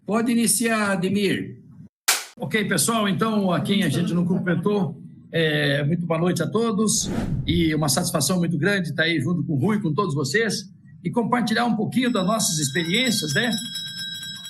Pode iniciar, Ademir. Ok, pessoal, então, a quem a gente não cumprimentou, muito boa noite a todos e uma satisfação muito grande estar aí junto com o Rui, com todos vocês e compartilhar um pouquinho das nossas experiências, né?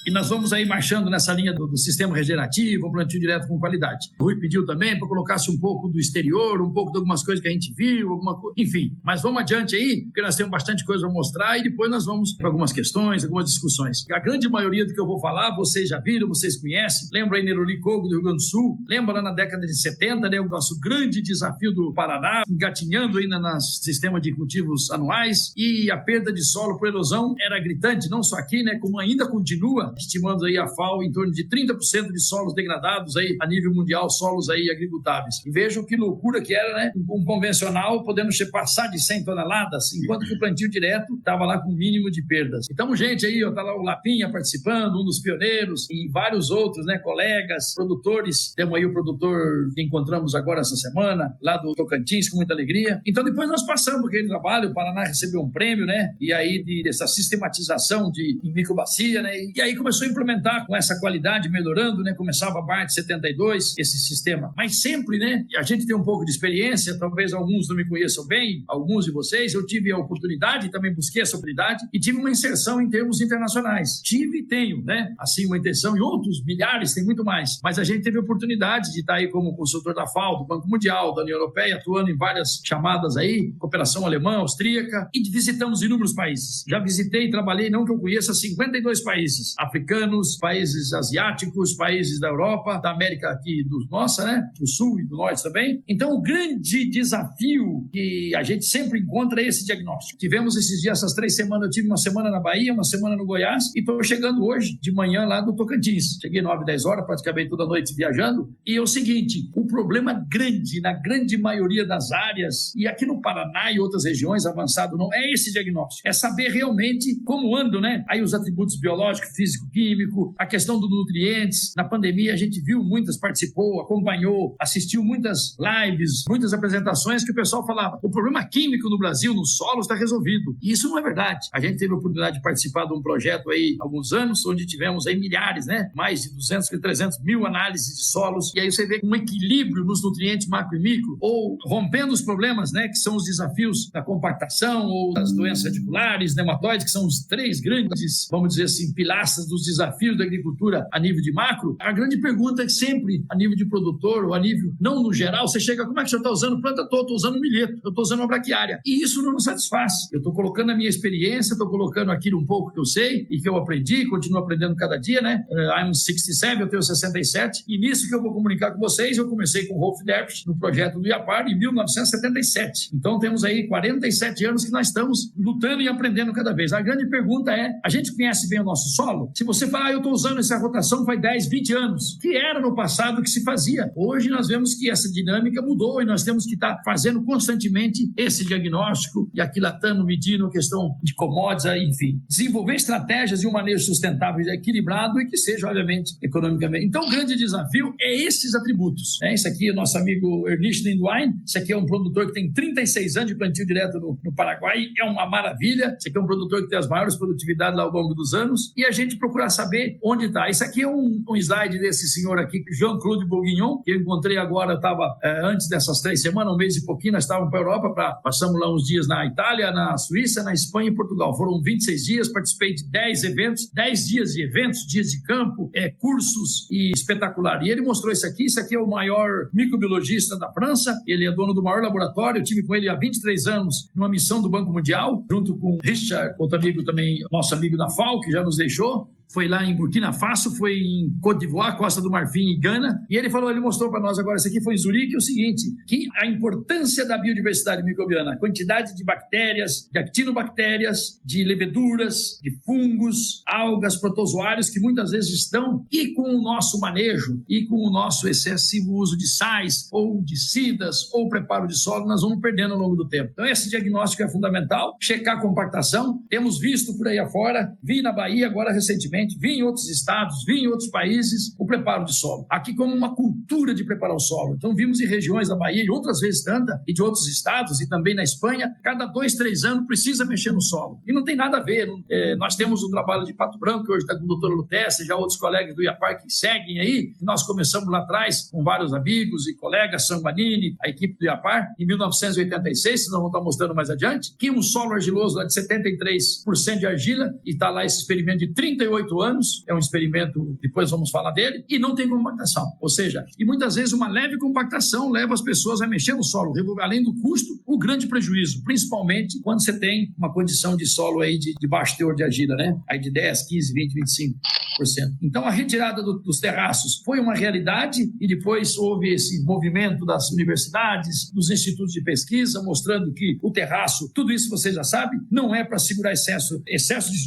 E nós vamos aí marchando nessa linha do sistema regenerativo, plantio direto com qualidade. O Rui pediu também para colocasse um pouco do exterior, um pouco de algumas coisas que a gente viu, enfim. Mas vamos adiante aí, porque nós temos bastante coisa para mostrar e depois nós vamos para algumas questões, algumas discussões. A grande maioria do que eu vou falar, vocês já viram, vocês conhecem. Lembra aí Neroli Cogo do Rio Grande do Sul? Lembra lá na década de 70, né, o nosso grande desafio do Paraná, engatinhando ainda no sistema de cultivos anuais e a perda de solo por erosão era gritante, não só aqui, né, como ainda continua, estimando aí a FAO em torno de 30% de solos degradados aí a nível mundial, solos aí agricultáveis. E vejam que loucura que era, né? Um convencional podendo passar de 100 toneladas, enquanto que o plantio direto estava lá com o mínimo de perdas. Então, gente aí, tá lá o Lapinha participando, um dos pioneiros, e vários outros, né? Colegas, produtores. Temos aí o produtor que encontramos agora essa semana, lá do Tocantins, com muita alegria. Então, depois nós passamos aquele trabalho, o Paraná recebeu um prêmio, né? E aí, dessa sistematização em microbacia, né? E aí começou a implementar com essa qualidade, melhorando, né? Começava a BART 72, esse sistema. Mas sempre, né? A gente tem um pouco de experiência, talvez alguns não me conheçam bem, alguns de vocês. Eu tive a oportunidade, também busquei essa oportunidade e tive uma inserção em termos internacionais. Tive e tenho, né? Assim, uma intenção e outros milhares, tem muito mais. Mas a gente teve a oportunidade de estar aí como consultor da FAO, do Banco Mundial, da União Europeia, atuando em várias chamadas aí, cooperação alemã, austríaca, e visitamos inúmeros países. Já visitei e trabalhei, não que eu conheça, 52 países africanos, países asiáticos, países da Europa, da América aqui nossa, né? Do Sul e do Norte também. Então, o grande desafio que a gente sempre encontra é esse diagnóstico. Tivemos esses dias, essas 3 semanas, eu tive uma semana na Bahia, uma semana no Goiás e estou chegando hoje, de manhã, lá do Tocantins. Cheguei 9, 10 horas, praticamente toda noite viajando. E é o seguinte, o problema grande, na grande maioria das áreas, e aqui no Paraná e outras regiões avançado não, é esse diagnóstico. É saber realmente como andam, né? Aí os atributos biológicos, físico, químico, a questão dos nutrientes. Na pandemia a gente viu muitas, participou, acompanhou, assistiu muitas lives, muitas apresentações que o pessoal falava, o problema químico no Brasil, no solo, está resolvido. E isso não é verdade. A gente teve a oportunidade de participar de um projeto aí há alguns anos, onde tivemos aí milhares, né? Mais de 200, 300 mil análises de solos. E aí você vê um equilíbrio nos nutrientes macro e micro, ou rompendo os problemas, né? Que são os desafios da compactação ou das doenças radiculares, nematóides, que são os 3 grandes, vamos dizer assim, pilastras dos desafios da agricultura a nível de macro. A grande pergunta é que sempre, a nível de produtor ou a nível, não no geral, você chega, como é que o senhor está usando planta? Estou usando milheto, eu estou usando uma braquiária. E isso não nos satisfaz. Eu estou colocando a minha experiência, estou colocando aquilo um pouco que eu sei e que eu aprendi, continuo aprendendo cada dia, né? I'm 67, eu tenho 67. E nisso que eu vou comunicar com vocês, eu comecei com o Rolf Derpsch no projeto do IAPAR em 1977. Então temos aí 47 anos que nós estamos lutando e aprendendo cada vez. A grande pergunta é, a gente conhece bem o nosso solo? Se você falar, eu estou usando essa rotação faz 10, 20 anos, que era no passado que se fazia. Hoje nós vemos que essa dinâmica mudou e nós temos que estar fazendo constantemente esse diagnóstico e aquilatando, medindo a questão de commodities, enfim. Desenvolver estratégias de um manejo sustentável e equilibrado e que seja, obviamente, economicamente. Então, o grande desafio é esses atributos. Esse aqui é o nosso amigo Erlich Lindwein. Esse aqui é um produtor que tem 36 anos de plantio direto no Paraguai. É uma maravilha. Esse aqui é um produtor que tem as maiores produtividades lá ao longo dos anos. E a gente procurar saber onde está. Isso aqui é um slide desse senhor aqui, Jean-Claude Bourguignon, que eu encontrei agora, estava antes dessas 3 semanas, um mês e pouquinho, nós estávamos para a Europa, passamos lá uns dias na Itália, na Suíça, na Espanha e Portugal. Foram 26 dias, participei de 10 eventos, 10 dias de eventos, dias de campo, cursos e espetacular. E ele mostrou isso aqui é o maior microbiologista da França, ele é dono do maior laboratório, eu tive com ele há 23 anos numa missão do Banco Mundial, junto com Richard, outro amigo também, nosso amigo da FAO, que já nos deixou. Foi lá em Burkina Faso, foi em Côte d'Ivoire, Costa do Marfim e Gana. E ele mostrou para nós agora, isso aqui foi em Zurique, o seguinte, que a importância da biodiversidade microbiana, a quantidade de bactérias, de actinobactérias, de leveduras, de fungos, algas, protozoários, que muitas vezes estão, e com o nosso manejo, e com o nosso excessivo uso de sais, ou de cidas, ou preparo de solo, nós vamos perdendo ao longo do tempo. Então esse diagnóstico é fundamental, checar a compactação. Temos visto por aí afora, vi na Bahia agora recentemente, recentemente, vi em outros estados, vi em outros países o preparo de solo. Aqui como uma cultura de preparar o solo. Então vimos em regiões da Bahia e outras vezes tanta, e de outros estados e também na Espanha, cada 2, 3 anos precisa mexer no solo. E não tem nada a ver. Nós temos o trabalho de Pato Branco, que hoje está com o doutor Lutece, já outros colegas do IAPAR que seguem aí. Nós começamos lá atrás com vários amigos e colegas, Sanguanini, a equipe do IAPAR, em 1986, nós vamos estar mostrando mais adiante, que um solo argiloso lá de 73% de argila, e está lá esse experimento de 38 anos, é um experimento, depois vamos falar dele, e não tem compactação. Ou seja, e muitas vezes uma leve compactação leva as pessoas a mexer no solo, além do custo, o grande prejuízo, principalmente quando você tem uma condição de solo aí de baixo teor de argila, né? Aí de 10, 15, 20, 25%. Então, a retirada dos terraços foi uma realidade e depois houve esse movimento das universidades, dos institutos de pesquisa, mostrando que o terraço, tudo isso você já sabe, não é para segurar excesso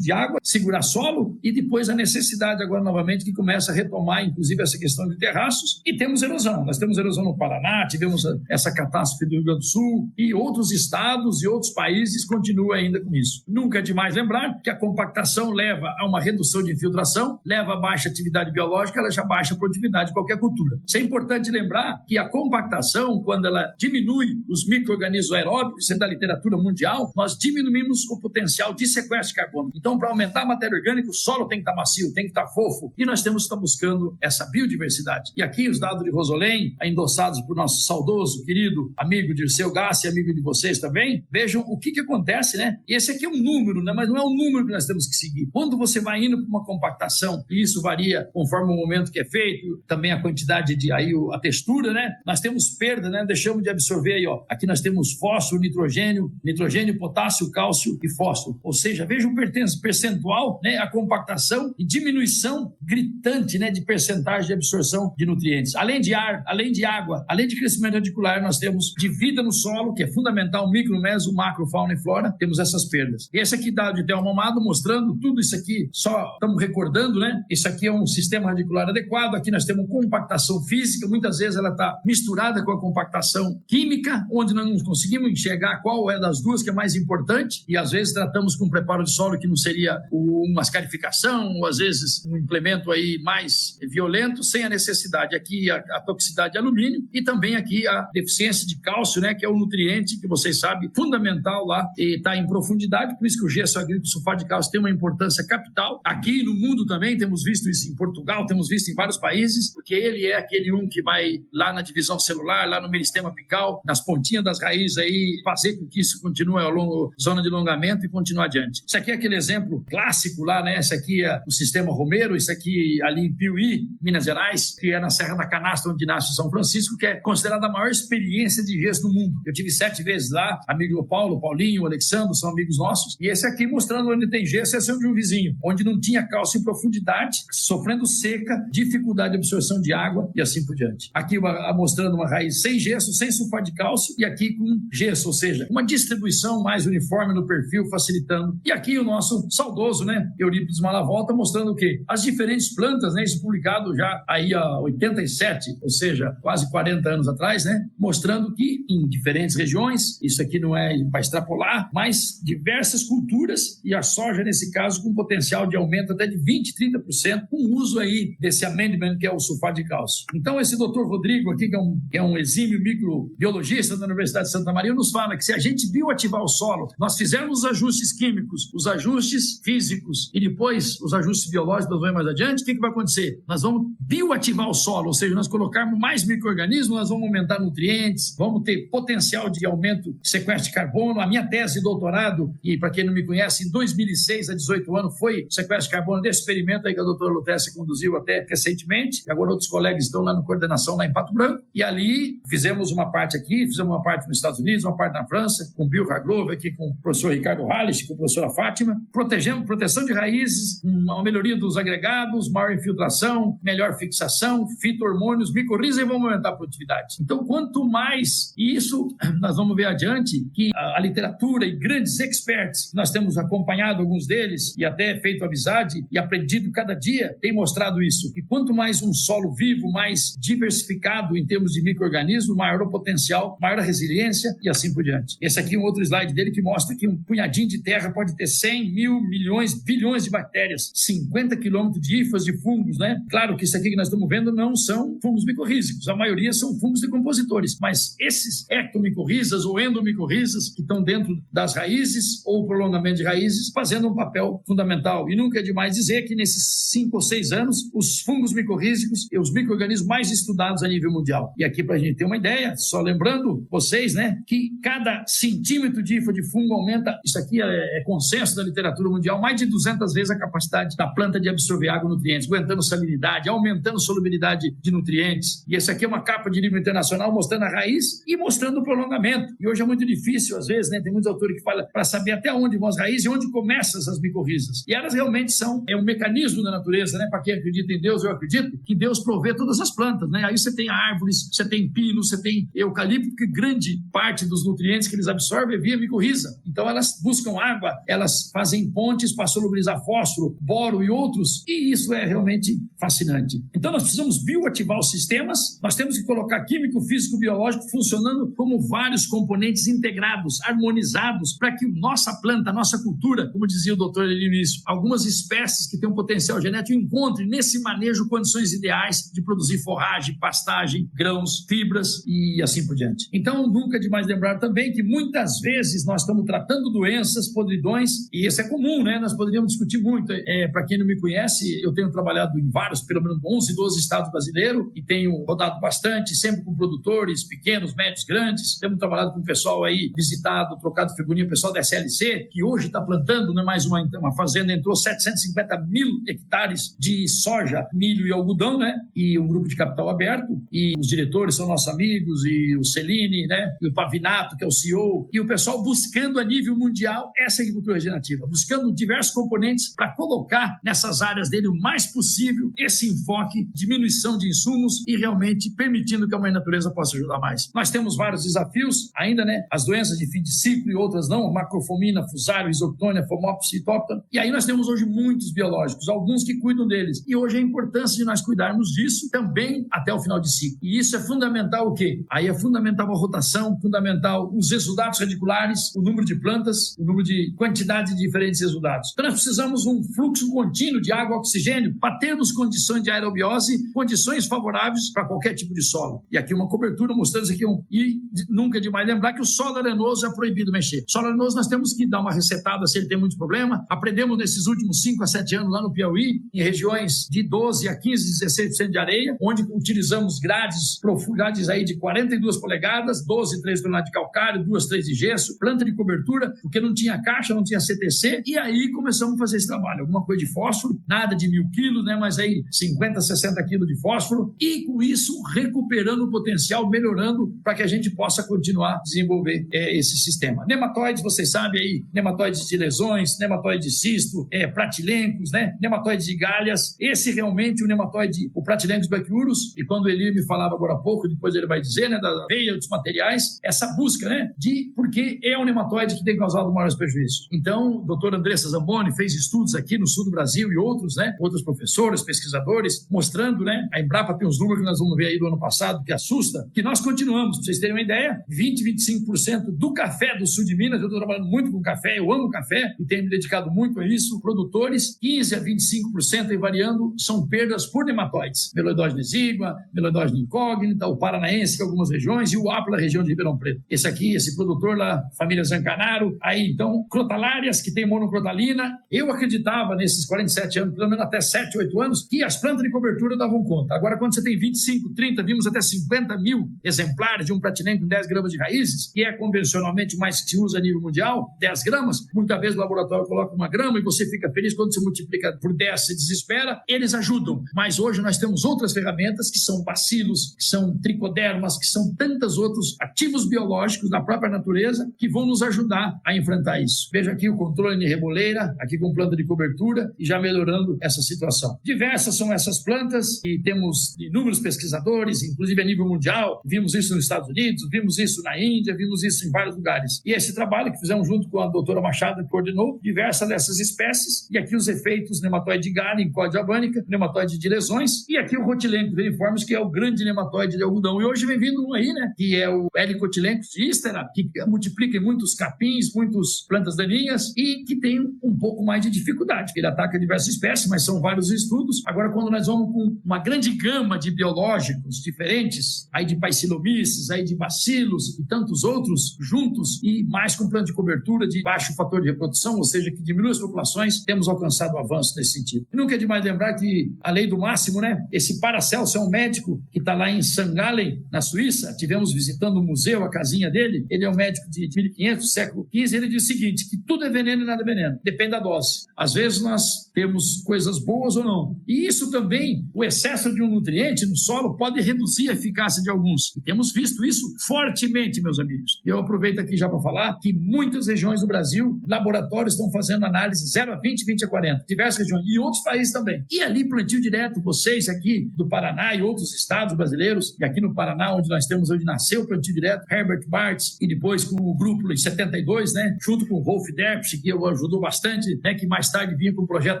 de água, segurar solo, e depois a necessidade agora novamente que começa a retomar, inclusive, essa questão de terraços, e temos erosão. Nós temos erosão no Paraná, tivemos essa catástrofe do Rio Grande do Sul, e outros estados e outros países continuam ainda com isso. Nunca é demais lembrar que a compactação leva a uma redução de infiltração, leva a baixa atividade biológica, ela já baixa a produtividade de qualquer cultura. Isso é importante lembrar que a compactação, quando ela diminui os micro-organismos aeróbicos, isso é da literatura mundial, nós diminuímos o potencial de sequestro de carbono. Então, para aumentar a matéria orgânica, o solo tem que estar macio, tem que estar fofo, e nós temos que estar buscando essa biodiversidade. E aqui os dados de Rosolém, endossados por nosso saudoso, querido amigo Dirceu Gassi, amigo de vocês também, vejam o que acontece, né? E esse aqui é um número, né? Mas não é um número que nós temos que seguir. Quando você vai indo para uma compactação, e isso varia conforme o momento que é feito, também a quantidade de aí a textura, né? Nós temos perda, né? Deixamos de absorver aí, ó. Aqui nós temos fósforo, nitrogênio, potássio, cálcio e fósforo. Ou seja, veja o percentual, né? A compactação e diminuição gritante, né? De percentagem de absorção de nutrientes. Além de ar, além de água, além de crescimento radicular, nós temos de vida no solo, que é fundamental, micro, meso, macro, fauna e flora, temos essas perdas. E esse aqui dado de Thelma Amado mostrando tudo isso aqui, só estamos recordando, né? Isso aqui é um sistema radicular adequado, aqui nós temos compactação física, muitas vezes ela está misturada com a compactação química, onde nós não conseguimos enxergar qual é das duas que é mais importante, e às vezes tratamos com preparo de solo que não seria uma escarificação, ou às vezes um implemento aí mais violento, sem a necessidade. Aqui a toxicidade de alumínio e também aqui a deficiência de cálcio, né, que é o nutriente que vocês sabem, fundamental lá, e está em profundidade, por isso que o gesso agrícola sulfato de cálcio tem uma importância capital. Aqui no mundo também temos visto isso em Portugal, temos visto em vários países, porque ele é aquele que vai lá na divisão celular, lá no meristema apical, nas pontinhas das raízes aí, fazer com que isso continue ao longo, zona de alongamento e continue adiante. Isso aqui é aquele exemplo clássico lá, né? Esse aqui é o sistema Romero, isso aqui ali em Piuí, Minas Gerais, que é na Serra da Canastra, onde nasce São Francisco, que é considerada a maior experiência de gesso do mundo. Eu tive 7 vezes lá, amigo Paulo, Paulinho, Alexandre, são amigos nossos, e esse aqui mostrando onde tem gesso, esse é de um vizinho, onde não tinha cálcio em profundidade, sofrendo seca, dificuldade de absorção de água e assim por diante. Aqui mostrando uma raiz sem gesso, sem sulfato de cálcio, e aqui com gesso, ou seja, uma distribuição mais uniforme no perfil, facilitando. E aqui o nosso saudoso, né, Eurípides Malavolta, mostrando o quê? As diferentes plantas, né, isso publicado já aí há 87, ou seja, quase 40 anos atrás, né, mostrando que em diferentes regiões, isso aqui não é para extrapolar, mas diversas culturas, e a soja, nesse caso, com potencial de aumento até de 20%, 30%, com o uso aí desse amendment, que é o sulfato de cálcio. Então, esse doutor Rodrigo aqui, que é um exímio microbiologista da Universidade de Santa Maria, nos fala que se a gente bioativar o solo, nós fizermos os ajustes químicos, os ajustes físicos e depois os ajustes biológicos, nós vamos mais adiante, o que vai acontecer? Nós vamos bioativar o solo, ou seja, nós colocarmos mais micro-organismos, nós vamos aumentar nutrientes, vamos ter potencial de aumento de sequestro de carbono. A minha tese de doutorado, e para quem não me conhece, em 2006, há 18 anos, foi sequestro de carbono desse experimento aí que a doutora Lutece conduziu até recentemente, e agora outros colegas estão lá no coordenação, lá em Pato Branco, e ali fizemos uma parte aqui, fizemos uma parte nos Estados Unidos, uma parte na França, com o Bill Hargrove, aqui com o professor Ricardo Hallich, com a professora Fátima, proteção de raízes, uma melhoria dos agregados, maior infiltração, melhor fixação, fito-hormônios, micorriza, e vamos aumentar a produtividade. Então, quanto mais, e isso nós vamos ver adiante, que a literatura e grandes experts, nós temos acompanhado alguns deles e até feito amizade e aprendido cada dia, tem mostrado isso. E quanto mais um solo vivo, mais diversificado em termos de micro-organismo, maior o potencial, maior a resiliência e assim por diante. Esse aqui é um outro slide dele que mostra que um punhadinho de terra pode ter 100, 1000, milhões, bilhões de bactérias hectares, 50 quilômetros de hifas de fungos, né? Claro que isso aqui que nós estamos vendo não são fungos micorrízicos, a maioria são fungos decompositores, mas esses ectomicorrizas ou endomicorrizas que estão dentro das raízes ou prolongamento de raízes, fazendo um papel fundamental. E nunca é demais dizer que nesses 5 ou 6 anos, os fungos micorrízicos e os micro-organismos mais estudados a nível mundial. E aqui, para a gente ter uma ideia, só lembrando vocês, né, que cada centímetro de hifa de fungo aumenta, isso aqui é consenso da literatura mundial, mais de 200 vezes a capacidade da planta de absorver água e nutrientes, aguentando salinidade, aumentando solubilidade de nutrientes. E esse aqui é uma capa de nível internacional mostrando a raiz e mostrando o prolongamento. E hoje é muito difícil, às vezes, né, tem muitos autores que falam para saber até onde vão as raízes e onde começam essas micorrizas. E elas realmente são um mecanismo da natureza, né? Para quem acredita em Deus, eu acredito que Deus provê todas as plantas, né? Aí você tem árvores, você tem pino, você tem eucalipto, que grande parte dos nutrientes que eles absorvem é via micorriza. Então elas buscam água, elas fazem pontes para solubilizar fósforo, boro e outros, e isso é realmente fascinante. Então nós precisamos bioativar os sistemas, nós temos que colocar químico, físico, biológico funcionando como vários componentes integrados, harmonizados, para que nossa planta, a nossa cultura, como dizia o doutor ali no início, algumas espécies que têm um potencial genético encontrem nesse manejo condições ideais de produzir forragem, pastagem, grãos, fibras e assim por diante. Então, nunca é demais lembrar também que muitas vezes nós estamos tratando doenças, podridões, e isso é comum, né? Nós poderíamos discutir muito. Para quem não me conhece, eu tenho trabalhado em vários, pelo menos 11, 12 estados brasileiros, e tenho rodado bastante, sempre com produtores pequenos, médios, grandes. Temos trabalhado com o pessoal aí, visitado, trocado figurinha, o pessoal da SLC, que hoje está plantando, né, mais uma fazenda, entrou 750 mil hectares de soja, milho e algodão, né? E um grupo de capital aberto, e os diretores são nossos amigos, e o Celine, né? E o Pavinato, que é o CEO, e o pessoal buscando a nível mundial essa agricultura regenerativa, buscando diversos componentes para colocar nessas áreas dele o mais possível esse enfoque, diminuição de insumos e realmente permitindo que a mãe natureza possa ajudar mais. Nós temos vários desafios ainda, né? As doenças de fim de ciclo e outras não, macrofomina, fusário, isoctônia, fomopsis, citóptera. E aí nós temos hoje muitos biológicos, alguns que cuidam deles. E hoje a importância de nós cuidarmos disso também até o final de ciclo. E isso é fundamental o quê? Aí é fundamental a rotação, fundamental os exudatos radiculares, o número de plantas, o número de quantidade de diferentes exudatos. Então nós precisamos um fluxo contínuo de água e oxigênio para termos condições de aerobiose, condições favoráveis para qualquer tipo de solo. E aqui uma cobertura mostrando isso aqui. E nunca é demais lembrar que o solo arenoso é proibido mexer. Solo arenoso nós temos que dar uma resetada se ele tem muito problema. Aprendemos nesses últimos 5 a 7 anos lá no Piauí, em regiões de 12 a 15, 16% de areia, onde utilizamos grades profundidades aí de 42 polegadas, 12, 13 toneladas de calcário, 2, 3 de gesso, planta de cobertura, porque não tinha caixa, não tinha CTC, e aí começamos a fazer esse trabalho. Alguma coisa de fósforo, nada de 1.000 quilos, né, mas aí 50, 60 quilos de fósforo, e com isso recuperando o potencial, melhorando para que a gente possa continuar a desenvolver esse sistema. Nematóides, vocês sabem aí, nematóides de lesões, nematóides de cisto, pratilencos, né, nematóides de galhas, esse realmente o nematóide, o Pratilencos braquiurus, e quando ele me falava agora há pouco, depois ele vai dizer, né, da veia dos materiais, essa busca, né, de porque é um nematóide que tem causado maiores prejuízos. Então, o doutor Andressa Zamboni fez estudos aqui no sul do Brasil e outros, né, outros professores, pesquisadores, mostrando, né, a Embrapa tem uns números que nós vamos ver aí do ano passado, que assusta, que nós continuamos, para vocês terem uma ideia, 20, 25% do café do sul de Minas, eu estou trabalhando muito com café, eu amo café e tenho me dedicado muito a isso, produtores, 15 a 25% e variando, são perdas por nematóides, meloidógena exígua, meloidógena incógnita, o paranaense, que é algumas regiões, e o apla, região de Ribeirão Preto. Esse aqui, esse produtor lá, família Zancanaro, aí então, crotalárias, que tem monocrotalina, eu acreditava nesses 47 anos, pelo menos até 7, 8 anos, que as plantas de cobertura davam conta. Agora, quando você tem 25, 30, vimos até 50 mil exemplares de um Pratilenco com 10 gramas de raízes, que é convencionalmente mais que se usa a nível mundial, 10 gramas, muitas vezes o laboratório coloca 1 grama e você fica feliz quando você multiplica por 10, se desespera, eles ajudam. Mas hoje nós temos outras ferramentas que são bacilos, que são tricodermas, que são tantos outros ativos biológicos da própria natureza que vão nos ajudar a enfrentar isso. Veja aqui o controle de reboleira, aqui com planta de cobertura e já melhorando essa situação. Diversas são essas plantas e temos inúmeros pesquisadores, inclusive a nível mundial, vimos isso nos Estados Unidos, vimos isso na Índia, vimos isso em vários lugares. E esse trabalho que fizemos junto com a doutora Machado, que coordenou diversas dessas espécies, e aqui os efeitos nematóide de galha em códia abânica, nematóide de lesões, e aqui o Rotilencos veriformes, que é o grande nematóide de algodão. E hoje vem vindo um aí, né, que é o Helicotilencos de Istera, que multiplica em muitos capins, muitas plantas daninhas, e que tem um pouco mais de dificuldade. prática, ele ataca diversas espécies, mas são vários estudos. Agora, quando nós vamos com uma grande gama de biológicos diferentes, aí de Bacillomyces, aí de bacilos e tantos outros juntos, e mais com plano de cobertura de baixo fator de reprodução, ou seja, que diminui as populações, temos alcançado avanço nesse sentido. E nunca é demais lembrar que a lei do máximo, né? Esse Paracelso é um médico que está lá em St. Gallen, na Suíça, tivemos visitando o museu, a casinha dele, ele é um médico de 1500, século XV, ele diz o seguinte, que tudo é veneno e nada é veneno, depende da dose. Às vezes nós temos coisas boas ou não. E isso também, o excesso de um nutriente no solo pode reduzir a eficácia de alguns. E temos visto isso fortemente, meus amigos. Eu aproveito aqui já para falar que muitas regiões do Brasil, laboratórios estão fazendo análise 0 a 20, 20 a 40, diversas regiões, e outros países também. E ali, plantio direto, vocês aqui do Paraná e outros estados brasileiros, e aqui no Paraná, onde nós temos, onde nasceu o plantio direto, Herbert Bartz, e depois com o grupo em 72, né, junto com o Wolf Derpsch, que ajudou bastante, né, que mais tarde vinha com o projeto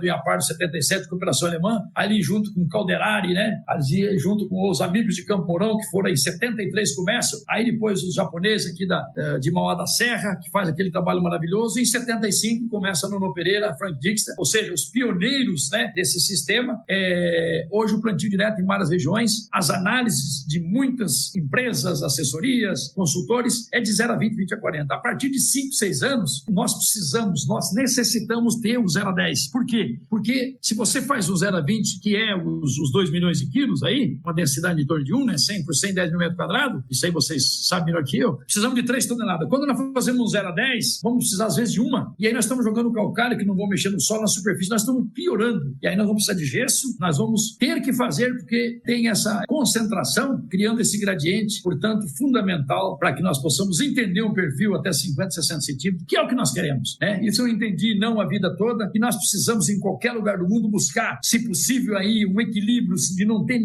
do IAPAR 77, cooperação alemã, ali junto com o Calderari, né, ali junto com os amigos de Campo Mourão, que foram em 73 começam, aí depois os japoneses aqui de Mauá da Serra, que faz aquele trabalho maravilhoso, e em 75 começa Nuno Pereira, Frank Dixter, ou seja, os pioneiros, né, desse sistema. Hoje o plantio direto em várias regiões, as análises de muitas empresas, assessorias, consultores, é de 0 a 20, 20 a 40. A partir de 5, 6 anos, nós necessitamos ter o 0 a 10. Por quê? Porque se você faz o 0 a 20, que é os 2 milhões de quilos aí, uma densidade em torno de 1, né, 100 por 110 mil metros quadrados, isso aí vocês sabem melhor que eu, precisamos de 3 toneladas. Quando nós fazemos um 0 a 10, vamos precisar às vezes de uma, e aí nós estamos jogando calcário que não vão mexer no solo, na superfície, nós estamos piorando. E aí nós vamos precisar de gesso, nós vamos ter que fazer, porque tem essa concentração, criando esse gradiente, portanto, fundamental para que nós possamos entender um perfil até 50, 60 centímetros, que é o que nós queremos, né? Isso eu entendi não a vida toda, que nós precisamos em qualquer lugar do mundo buscar, se possível aí, um equilíbrio de não ter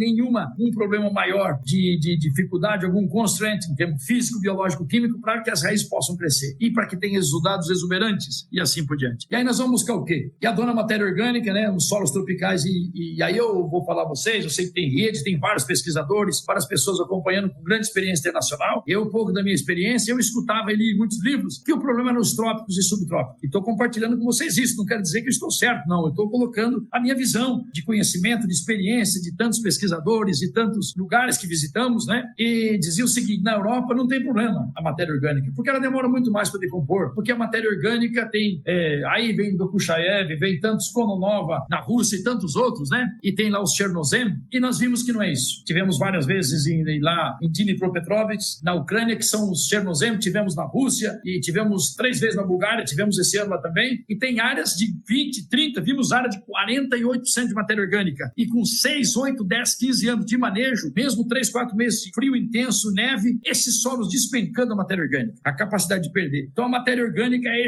um problema maior de dificuldade, algum constraint em termos físico, biológico, químico, para que as raízes possam crescer e para que tenha resultados exuberantes e assim por diante. E aí nós vamos buscar o quê? E a dona matéria orgânica, né, nos solos tropicais, e aí eu vou falar a vocês, eu sei que tem rede, tem vários pesquisadores, várias pessoas acompanhando com grande experiência internacional. Eu, um pouco da minha experiência, eu escutava e li muitos livros que o problema é nos trópicos e subtrópicos. E estou compartilhando com vocês isso, não quero dizer que eu estou certo, não, eu estou colocando a minha visão de conhecimento, de experiência, de tantos pesquisadores e tantos lugares que visitamos, né, e dizia o seguinte, na Europa não tem problema a matéria orgânica, porque ela demora muito mais para decompor, porque a matéria orgânica tem, aí vem do Kuchaev, vem tantos Kononova na Rússia e tantos outros, né, e tem lá os Chernozem, e nós vimos que não é isso. Tivemos várias vezes lá em Dnipropetrovsk, na Ucrânia, que são os Chernozem, tivemos na Rússia, e tivemos 3 vezes na Bulgária, tivemos esse ano lá também, e tem áreas de 20, 30, vimos área de 48% de matéria orgânica, e com 6, 8, 10, 15 anos de manejo, mesmo 3, 4 meses de frio intenso, neve, esses solos despencando a matéria orgânica, a capacidade de perder. Então a matéria orgânica é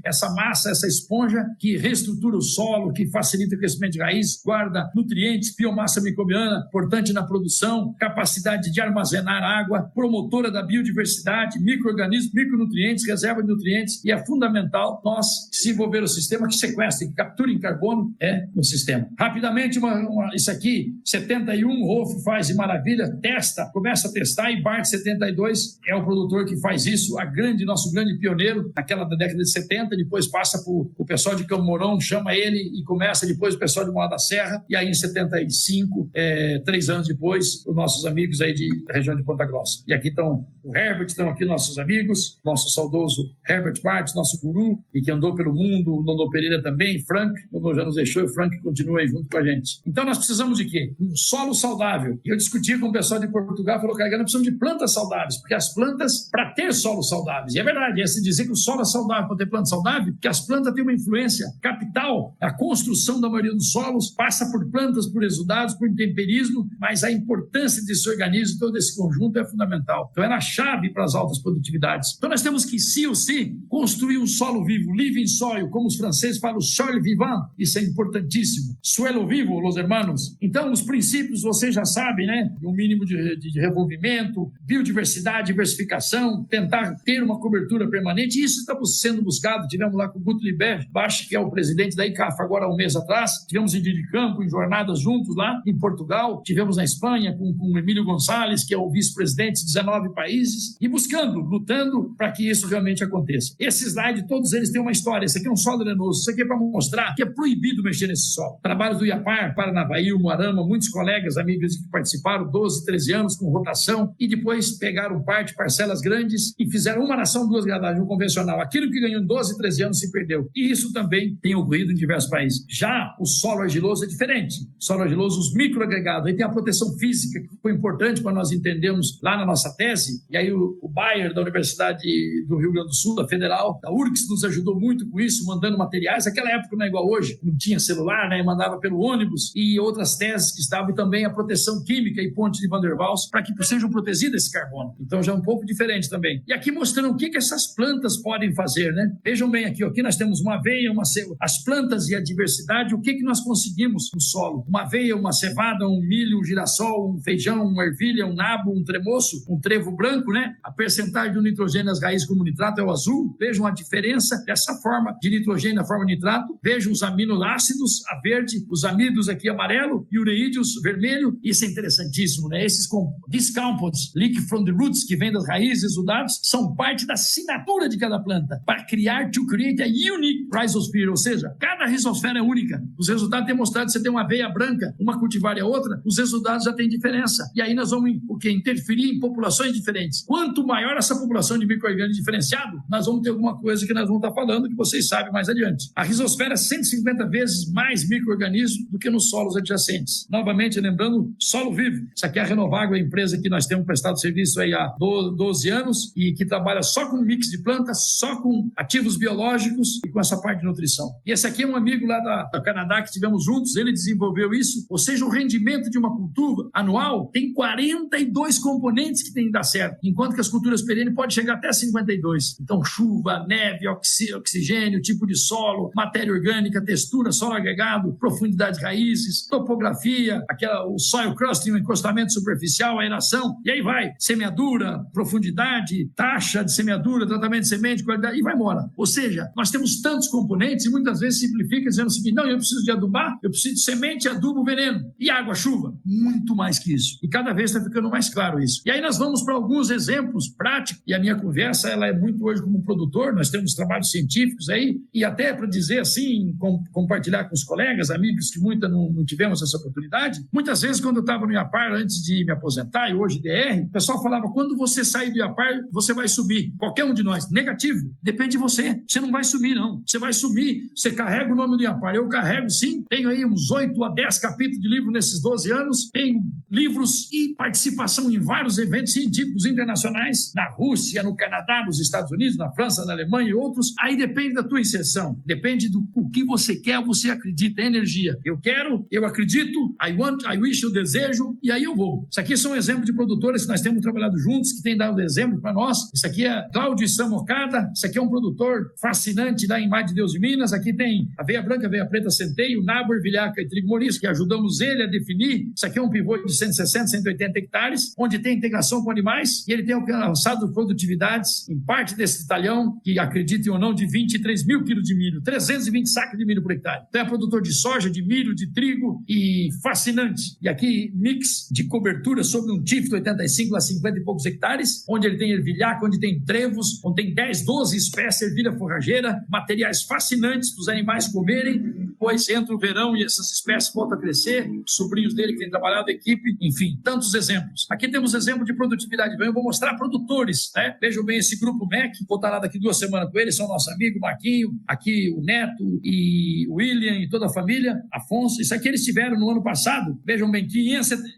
essa massa, essa esponja que reestrutura o solo, que facilita o crescimento de raiz, guarda nutrientes, biomassa microbiana, importante na produção, capacidade de armazenar água, promotora da biodiversidade, micro-organismos, micronutrientes, reserva de nutrientes, e é fundamental nós desenvolver o sistema que sequestra, que captura em carbono no sistema. Rapidamente, isso aqui, 71, Rolf faz de maravilha, começa a testar, e Bart 72 é o produtor que faz isso, nosso grande pioneiro, naquela da década de 70, depois passa para o pessoal de Campo Mourão, chama ele e começa depois o pessoal de Mauá da Serra, e aí em 75, 3 anos depois, os nossos amigos aí da região de Ponta Grossa. E aqui estão o Herbert, estão aqui nossos amigos, nosso saudoso Herbert Bartz, nosso guru, e que andou pelo mundo, o Nuno Pereira também, Frank, o Nuno já nos deixou, e o Frank continua aí junto com a gente. Então nós precisamos de quê? Um solo saudável. E eu discuti com o pessoal de Portugal, falou que nós precisamos de plantas saudáveis, porque as plantas, para ter solos saudáveis, e é verdade, é se dizer que o solo é saudável para ter planta saudável, porque as plantas têm uma influência capital, a construção da maioria dos solos passa por plantas, por exudados, por intemperismo, mas a importância desse organismo, todo esse conjunto é fundamental. Então é na chave para as altas produtividades. Então nós temos que, sim ou sim, construir um solo vivo, living soil, como os franceses falam, soil vivant, isso é importantíssimo. Suelo vivo, los hermanos. Então os princípios, vocês já sabem, né? Um mínimo de revolvimento, biodiversidade, diversificação, tentar ter uma cobertura permanente, e isso está sendo buscado. Tivemos lá com o Guto Baixo, que é o presidente da ICAF, agora há um mês atrás, tivemos em Dia de Campo, em jornadas juntos lá, em Portugal, tivemos na Espanha com o Emílio Gonçalves, que é o vice-presidente de 19 países, e buscando, lutando para que isso realmente aconteça. Esse slide, todos eles têm uma história. Esse aqui é um solo arenoso, isso aqui é para mostrar que é proibido mexer nesse solo. Trabalhos do IAPAR, Paranavaí, Umuarama, muitos colegas, amigos que participaram, 12, 13 anos com rotação, e depois pegaram parcelas grandes e fizeram uma nação, duas gradagens, um convencional. Aquilo que ganhou em 12, 13 anos se perdeu. E isso também tem ocorrido em diversos países. Já o solo argiloso é diferente. Solo argiloso, os microagregados, aí tem a proteção física, que foi importante para nós entendermos lá na nossa tese, e aí o Bayer, da Universidade do Rio Grande do Sul, da Federal, da URGS, nos ajudou muito com isso, mandando materiais. Naquela época não é igual hoje, não tinha celular, né? Mandava pelo ônibus, e outras teses que estavam, e também a proteção química e ponte de Van der Waals, para que sejam protegidas esse carbono. Então já é um pouco diferente também. E aqui mostrando o que essas plantas podem fazer, né? Vejam bem aqui, aqui nós temos uma aveia, as plantas e a diversidade, o que nós conseguimos no solo? Uma aveia, uma cevada, um milho, um girassol, um feijão, uma ervilha, um nabo, um tremoço, um trevo branco, né? A percentagem do nitrogênio nas raízes como nitrato é o azul. Vejam a diferença dessa forma de nitrogênio na forma nitrato. Vejam os aminoácidos, a verde, os amidos aqui amarelo e ureídeos vermelho. Isso é interessantíssimo, né? These compounds, leak from the roots, que vem das raízes exudados, são parte da assinatura de cada planta para criar, to create a unique rhizosphere, ou seja, cada rizosfera é única. Os resultados têm mostrado que você tem uma aveia branca, uma cultivar e a outra, os resultados já têm diferença. E aí nós vamos interferir em populações diferentes. Quanto maior essa população de micro-organismos diferenciado, nós vamos ter alguma coisa que nós vamos estar falando que vocês sabem mais adiante. A rizosfera é 150 vezes mais micro-organismos do que nos solos adjacentes. Novamente, lembrando, solo vivo. Isso aqui é a Renovágua, a empresa que nós temos prestado serviço aí há 12 anos e que trabalha só com mix de plantas, só com ativos biológicos e com essa parte de nutrição. E esse aqui é um amigo lá do Canadá que estivemos juntos, ele desenvolveu isso, ou seja, o rendimento de uma cultura anual tem 42 componentes que tem que dar certo, enquanto que as culturas perenes podem chegar até 52. Então, chuva, neve, oxigênio, tipo de solo, matéria orgânica, textura, solo agregado, profundidade de raízes, topografia, o soil crusting, o encostamento superficial, a aeração, e aí vai, semeadura, profundidade, taxa de semeadura, tratamento de semente, qualidade, e vai embora. Ou seja, nós temos tantos componentes e muitas vezes simplifica dizendo o seguinte, não, eu preciso de adubar, eu preciso de semente, adubo, veneno e água, chuva. Muito mais que isso. E cada vez está ficando mais claro isso. E aí nós vamos para alguns exemplos práticos, e a minha conversa ela é muito hoje como produtor, nós temos trabalhos científicos aí, e até para dizer assim, compartilhar com os colegas, amigos que muitas não tivemos essa oportunidade, muitas vezes quando eu estava no IAPAR, antes de me aposentar, e hoje DR, o pessoal falava, quando você sair do IAPAR, você vai subir. Qualquer um de nós. Negativo. Depende de você. Você não vai subir, não. Você vai subir, você carrega o nome do IAPAR. Eu carrego, sim. Tenho aí uns 8 a 10 capítulos de livro nesses 12 anos. Tenho livros e participação em vários eventos científicos internacionais, na Rússia, no Canadá, nos Estados Unidos, na França, na Alemanha e outros. Aí depende da tua inserção. Depende do que você quer, você acredita. É energia. Eu quero, eu acredito, I want, I wish, eu desejo, e aí eu vou. Isso aqui são exemplos de produtores que nós temos trabalhado juntos, que têm dado exemplo para nós. Isso aqui é Cláudio Samocada. Isso aqui é um produtor fascinante lá em Mar de Deus de Minas. Aqui tem aveia branca, aveia preta, centeio, nabo, ervilhaca e trigo mourisco, que ajudamos ele a definir. Isso aqui é um pivô de 160, 180 hectares, onde tem integração com animais, e ele tem alcançado produtividades, em parte desse talhão, que acreditem ou não, de 23 mil quilos de milho, 320 sacos de milho por hectare. Então é produtor de soja, de milho, de trigo, e fascinante. E aqui, mix de cobertura sobre um TIF de 85 a 50 e poucos hectares, onde ele tem ervilhaca, onde tem trevos, onde tem 10, 12 espécies, ervilha forrageira, materiais fascinantes para os animais comerem. Depois entra o verão e essas espécies voltam a crescer, sobrinhos dele que têm trabalhado, a equipe, enfim, tantos exemplos. Aqui temos exemplo de produtividade. Eu vou mostrar produtores, né? Vejam bem esse grupo MEC, vou estar lá daqui 2 semanas com eles, são nosso amigo Marquinho, aqui o Neto e o William e toda a família, Afonso. Isso aqui eles tiveram no ano passado, vejam bem,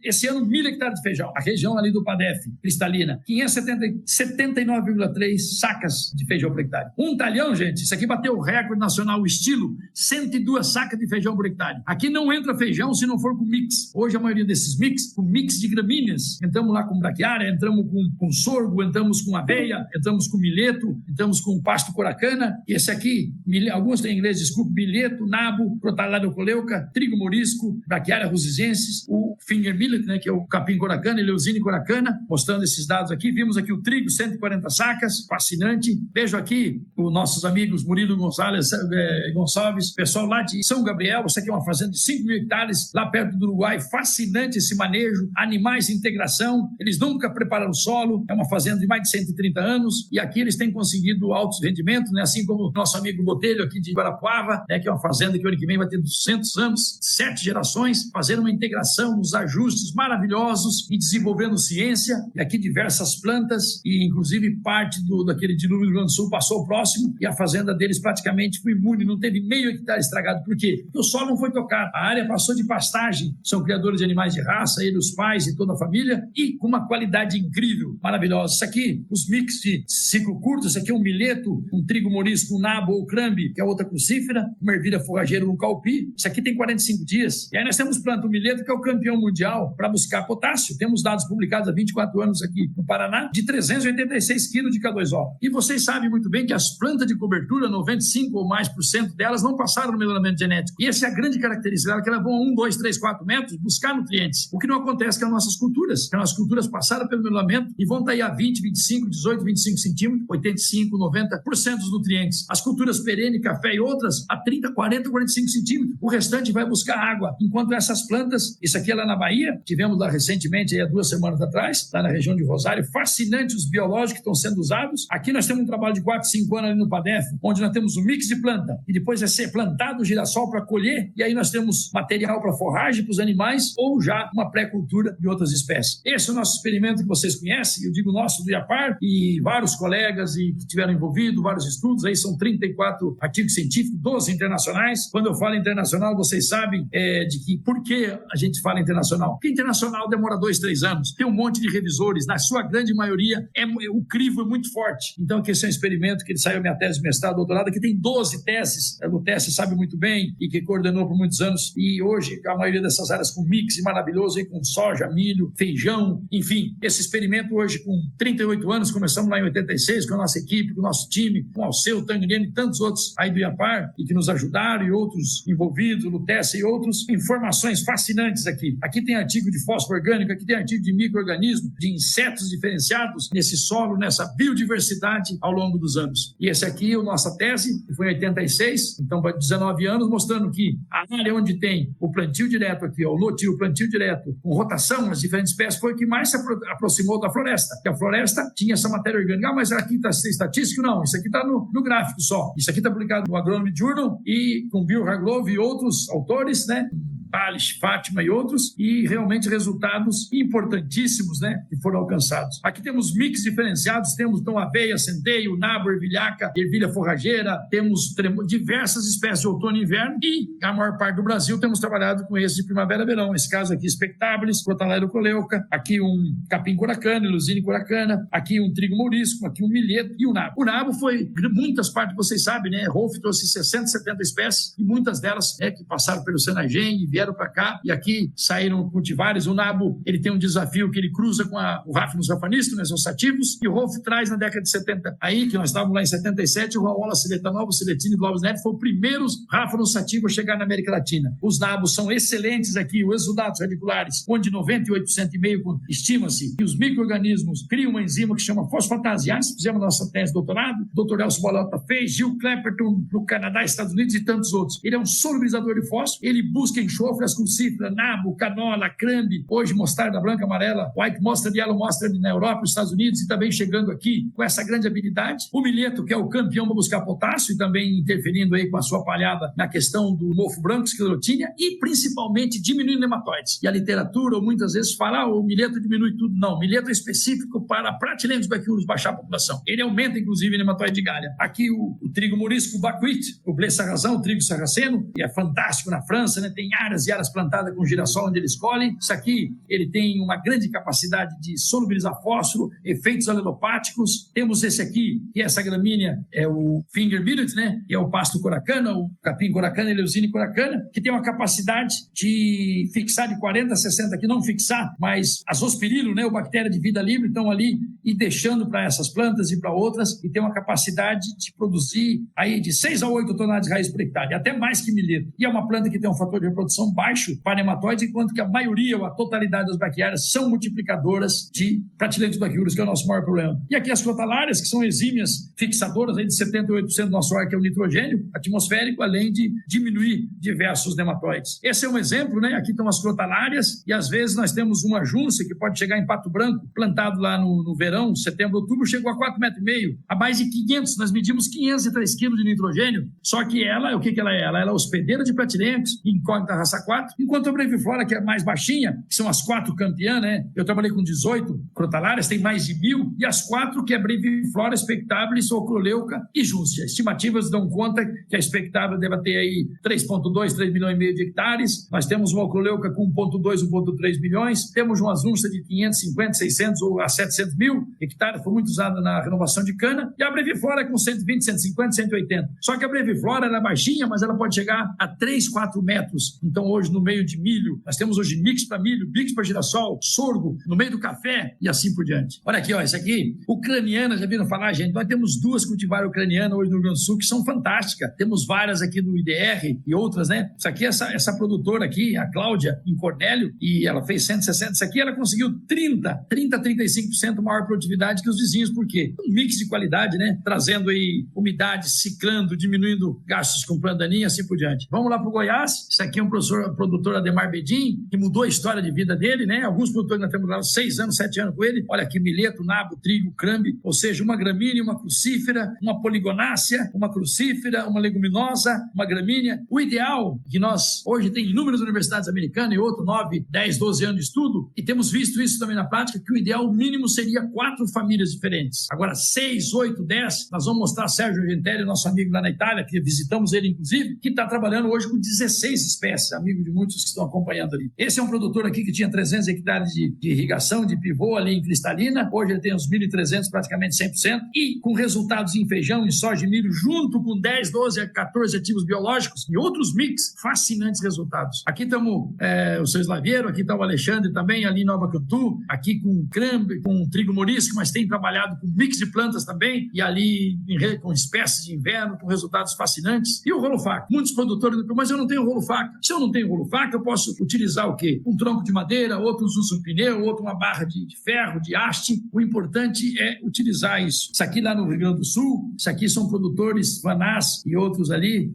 esse ano 1.000 hectares de feijão, a região ali do PADEF, cristalina, 579,3 sacas de feijão por hectare. Um talhão, gente, isso aqui bateu o recorde nacional, o estilo, 102 sacas de feijão por hectare. Aqui não entra feijão se não for com mix. Hoje a maioria desses mix, com mix de gramíneas. Entramos lá com braquiária, entramos com sorgo, entramos com aveia, entramos com milheto, entramos com pasto coracana. E esse aqui, alguns têm em inglês, desculpa, milheto, nabo, crotalado coleuca, trigo morisco, braquiária rusizensis, o finger millet, né, que é o capim coracana, eleusine coracana, mostrando esses dados aqui. Vimos aqui o trigo, 140 sacas, fascinante. Vejo aqui os nossos amigos Murilo Gonçalves, pessoal lá de de São Gabriel. Essa aqui é uma fazenda de 5 mil hectares, lá perto do Uruguai. Fascinante esse manejo, animais de integração. Eles nunca prepararam o solo. É uma fazenda de mais de 130 anos. E aqui eles têm conseguido altos rendimentos, né? Assim como o nosso amigo Botelho aqui de Guarapuava, né? Que é uma fazenda que o ano que vem vai ter 200 anos, 7 gerações, fazendo uma integração, uns ajustes maravilhosos e desenvolvendo ciência. E aqui diversas plantas e inclusive parte daquele dilúvio do Rio Grande do Sul passou próximo e a fazenda deles praticamente foi imune, não teve meio hectare estragado. Por quê? Porque o solo não foi tocado, a área passou de pastagem, são criadores de animais de raça, ele, os pais e toda a família, e com uma qualidade incrível, maravilhosa. Isso aqui, os mix de ciclo curto, isso aqui é um milheto, um trigo morisco, um nabo ou crambe, que é outra crucífera, uma ervilha forrageira, um calpi, isso aqui tem 45 dias. E aí nós temos planta, o milheto, que é o campeão mundial para buscar potássio. Temos dados publicados há 24 anos aqui no Paraná, de 386 quilos de K2O. E vocês sabem muito bem que as plantas de cobertura, 95 ou mais por cento delas, não passaram no melhoramento genético. E essa é a grande característica dela, que elas vão a 1, 2, 3, 4 metros buscar nutrientes. O que não acontece com as nossas culturas. Que as nossas culturas passaram pelo melhoramento e vão estar aí a 20, 25, 18, 25 centímetros, 85, 90% dos nutrientes. As culturas perene, café e outras, a 30, 40, 45 centímetros. O restante vai buscar água. Enquanto essas plantas, isso aqui é lá na Bahia, tivemos lá recentemente, aí há 2 semanas atrás, lá na região de Rosário, fascinante os biológicos que estão sendo usados. Aqui nós temos um trabalho de 4, 5 anos ali no PADEF, onde nós temos um mix de planta, e depois é ser plantado o girassol para colher, e aí nós temos material para forragem para os animais, ou já uma pré-cultura de outras espécies. Esse é o nosso experimento que vocês conhecem, eu digo nosso do IAPAR, e vários colegas que tiveram envolvido, vários estudos, aí são 34 artigos científicos, 12 internacionais. Quando eu falo internacional, vocês sabem de que por que a gente fala internacional? Porque internacional demora 2, 3 anos, tem um monte de revisores, na sua grande maioria o crivo é muito forte. Então, que esse é um experimento que ele saiu minha tese de mestrado, doutorado, que tem 12 teses, o Tesse sabe muito bem e que coordenou por muitos anos, e hoje a maioria dessas áreas com mix maravilhoso, aí, com soja, milho, feijão, enfim, esse experimento hoje com 38 anos, começamos lá em 86 com a nossa equipe, com o nosso time, com o Alceu, Tangreno e tantos outros aí do IAPAR, e que nos ajudaram, e outros envolvidos, o Tesse e outros, informações fascinantes aqui. Aqui tem artigo de fósforo orgânico, aqui tem artigo de micro-organismo, de insetos diferenciados nesse solo, nessa biodiversidade ao longo dos anos. E esse aqui é a nossa tese, que foi em 86, então vai 19 anos, mostrando que a área onde tem o plantio direto aqui, o lotio, o plantio direto, com rotação nas diferentes espécies, foi o que mais se aproximou da floresta, porque a floresta tinha essa matéria orgânica. Ah, mas aqui está estatístico? Não, isso aqui está no gráfico só. Isso aqui está publicado no Agronomy Journal e com Bill Hargrove e outros autores, né? Pales, Fátima e outros, e realmente resultados importantíssimos, né, que foram alcançados. Aqui temos mix diferenciados, temos então aveia, centeio, nabo, ervilhaca, ervilha forrageira, temos diversas espécies de outono e inverno, e a maior parte do Brasil temos trabalhado com esse de primavera e verão. Esse caso aqui, Spectabilis, Crotalero coleuca, aqui um capim coracana, Luzine coracana, aqui um trigo mourisco, aqui um milheto e o nabo. O nabo foi, muitas partes, vocês sabem, né, Rolf trouxe 60, 70 espécies, e muitas delas que passaram pelo Senagem e vieram para cá, e aqui saíram cultivares. O nabo, ele tem um desafio que ele cruza com o Raffinus rafaniscus, né, os sativos, e o Rolf traz na década de 70, aí que nós estávamos lá em 77, o Raola Siletanova, Siletini e Globus Neto foi o primeiro Raffinus sativo a chegar na América Latina. Os nabos são excelentes aqui, os exudatos radiculares, onde 98,5% estima-se que os micro-organismos criam uma enzima que chama fosfatase. Fizemos nossa tese de doutorado, o Dr. Elcio Bolota fez, Gil Clapperton no Canadá, Estados Unidos e tantos outros. Ele é um solubilizador de fósforo, ele busca enxofre, as crucíferas, nabo, canola, crambe, hoje mostarda branca, amarela, white mustard, yellow mustard na Europa, nos Estados Unidos, e também chegando aqui com essa grande habilidade. O milheto, que é o campeão para buscar potássio e também interferindo aí com a sua palhada na questão do mofo branco, esclerotínia, e principalmente diminuindo nematóides. E a literatura muitas vezes fala, o milheto diminui tudo. Não, o milheto é específico para Pratylenchus bacillus baixar a população. Ele aumenta, inclusive, a nematóide de galha. Aqui o trigo mourisco, o buckwheat, o blé sarrasin, o trigo sarraceno, que é fantástico na França, né? Tem áreas e áreas plantadas com girassol onde ele escolhe. Isso aqui, ele tem uma grande capacidade de solubilizar fósforo, efeitos alelopáticos. Temos esse aqui, que é essa gramínea, é o finger millet, né? Que é o pasto coracana, o capim coracana, Eleusine coracana, que tem uma capacidade de fixar de 40 a 60, aqui não fixar, mas azospirilo, né? O bactéria de vida livre, estão ali e deixando para essas plantas e para outras, e tem uma capacidade de produzir aí de 6 a 8 toneladas de raiz por hectare, até mais que milheto. E é uma planta que tem um fator de reprodução são baixos para nematóides, enquanto que a maioria ou a totalidade das braquiárias são multiplicadoras de Platyhelix tuberculosis, que é o nosso maior problema. E aqui as crotalárias, que são exímias fixadoras aí de 78% do nosso ar, que é o nitrogênio atmosférico, além de diminuir diversos nematóides. Esse é um exemplo, né? Aqui estão as crotalárias e às vezes nós temos uma júncia que pode chegar em Pato Branco, plantado lá no verão, setembro, outubro, chegou a 4,5 metros, a mais de 500, nós medimos 503 quilos de nitrogênio, só que ela, o que ela é? Ela é hospedeira de Platyhelix, incógnita raça 4, enquanto a breviflora, que é mais baixinha, que são as 4 campeãs, né? Eu trabalhei com 18 crotalárias, tem mais de 1.000, e as 4 que é breviflora, expectabilis, ocroleuca e júncia. Estimativas dão conta que a expectável deve ter aí 3,2, 3 milhões e meio de hectares, nós temos uma ocroleuca com 1,2, 1,3 milhões, temos uma júncia de 550, 600 ou a 700 mil hectares, foi muito usada na renovação de cana, e a breviflora com 120, 150, 180. Só que a breviflora ela é baixinha, mas ela pode chegar a 3, 4 metros. Então hoje no meio de milho, nós temos hoje mix para milho, mix para girassol, sorgo, no meio do café e assim por diante. Olha aqui, ó, esse aqui, ucraniana, já viram falar, gente? Nós temos 2 cultivares ucranianas hoje no Rio Grande do Sul que são fantásticas. Temos várias aqui do IDR e outras, né? Isso aqui, essa produtora aqui, a Cláudia, em Cornélio, e ela fez 160. Isso aqui ela conseguiu 35% maior produtividade que os vizinhos. Por quê? Um mix de qualidade, né? Trazendo aí umidade, ciclando, diminuindo gastos com planta daninha e assim por diante. Vamos lá para o Goiás. Isso aqui é um produtor Ademar Bedin, que mudou a história de vida dele, né? Alguns produtores nós temos lá 6 anos, 7 anos com ele. Olha aqui, mileto, nabo, trigo, crambe, ou seja, uma gramínea, uma crucífera, uma poligonácea, uma crucífera, uma leguminosa, uma gramínea. O ideal, que nós hoje tem inúmeras universidades americanas e outro 9, 10, 12 anos de estudo, e temos visto isso também na prática, que o ideal mínimo seria 4 famílias diferentes. Agora, 6, 8, 10, nós vamos mostrar Sérgio Argentelli, nosso amigo lá na Itália, que visitamos ele inclusive, que está trabalhando hoje com 16 espécies, amigo de muitos que estão acompanhando ali. Esse é um produtor aqui que tinha 300 hectares de irrigação, de pivô ali em Cristalina, hoje ele tem uns 1.300, praticamente 100%, e com resultados em feijão, em soja e milho, junto com 10, 12, 14 ativos biológicos e outros mix, fascinantes resultados. Aqui estamos o seu Slaviero, aqui está o Alexandre também, ali em Nova Cantu, aqui com crambe, com trigo morisco, mas tem trabalhado com mix de plantas também, e ali com espécies de inverno, com resultados fascinantes. E o rolo faca. Muitos produtores dizem, mas eu não tenho rolo faca. Se eu não tenho rolo faca, eu posso utilizar o quê? Um tronco de madeira, outros usam pneu, outro uma barra de ferro, de haste. O importante é utilizar isso. Isso aqui lá no Rio Grande do Sul, isso aqui são produtores Vanás e outros ali,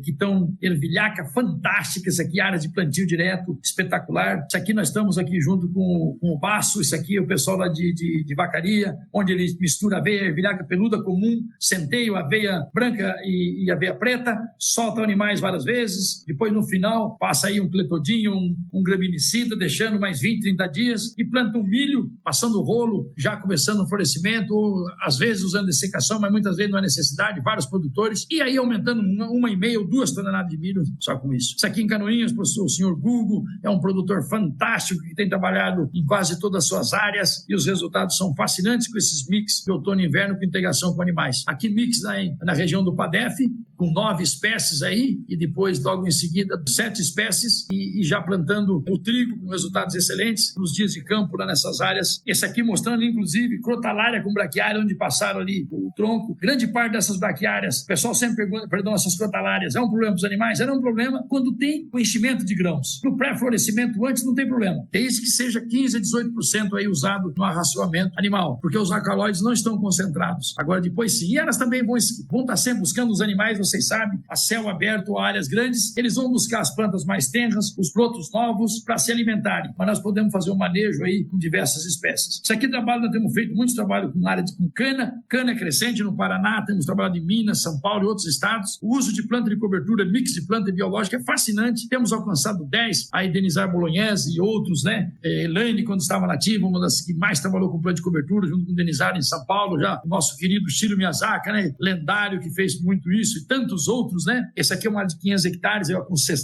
que estão ervilhaca fantástica, isso aqui área de plantio direto, espetacular. Isso aqui nós estamos aqui junto com o Baço, isso aqui é o pessoal lá de Vacaria, onde ele mistura aveia, ervilhaca peluda comum, centeio, aveia branca e aveia preta, solta animais várias vezes, depois no final passa aí um cletodinho, um graminicida, deixando mais 20, 30 dias e planta um milho, passando o rolo, já começando o florescimento, ou às vezes usando dessecação, mas muitas vezes não há necessidade, vários produtores, e aí aumentando 1,5 ou 2 toneladas de milho só com isso. Isso aqui em Canoinhas, o senhor Gugo é um produtor fantástico que tem trabalhado em quase todas as suas áreas e os resultados são fascinantes com esses mix de outono e inverno com integração com animais. Aqui mix na região do Padef, com 9 espécies aí, e depois logo em seguida 7 espécies e já plantando o trigo com resultados excelentes nos dias de campo lá nessas áreas. Esse aqui mostrando inclusive crotalária com braquiária, onde passaram ali o tronco. Grande parte dessas braquiárias, o pessoal sempre pergunta, essas crotalárias, é um problema para os animais? Era um problema quando tem o enchimento de grãos. No pré-florescimento antes não tem problema, desde que seja 15 a 18% aí usado no arraçoamento animal, porque os alcaloides não estão concentrados. Agora depois sim, e elas também vão estar sempre buscando os animais, vocês sabem, a céu aberto ou áreas grandes, eles vão buscar as plantas mais tenras, os brotos novos para se alimentarem, mas nós podemos fazer um manejo aí com diversas espécies. Isso aqui nós temos feito muito trabalho com área com cana é crescente no Paraná, temos trabalhado em Minas, São Paulo e outros estados. O uso de planta de cobertura, mix de planta biológica é fascinante, temos alcançado 10, a Denizar Bolognese e outros, né? Elaine, quando estava nativa, uma das que mais trabalhou com planta de cobertura, junto com o Denizar em São Paulo, já o nosso querido Shiro Miyazaki, né? Lendário, que fez muito isso, e tantos outros, né? Esse aqui é uma área de 500 hectares,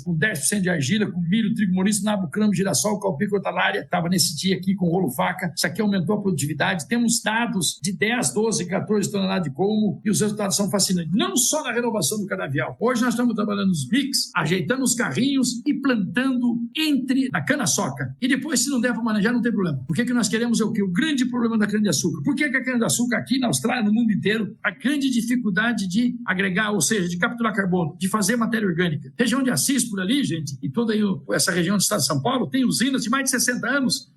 com 10% de argila, com milho, trigo morisco, nabo, cramo, girassol, calpi, crotalária, estava nesse dia aqui com rolo faca. Isso aqui aumentou a produtividade, temos dados de 10, 12, 14 toneladas de colmo, e os resultados são fascinantes, não só na renovação do canavial. Hoje nós estamos trabalhando nos mix, ajeitando os carrinhos e plantando na cana-soca. E depois, se não der para manejar, não tem problema. O que nós queremos é o quê? O grande problema da cana-de-açúcar. Por que a cana-de-açúcar aqui na Austrália, no mundo inteiro, a grande dificuldade de agregar, ou seja, seja, de capturar carbono, de fazer matéria orgânica. Região de Assis, por ali, gente, e toda aí, essa região do estado de São Paulo, tem usinas de mais de 60 anos.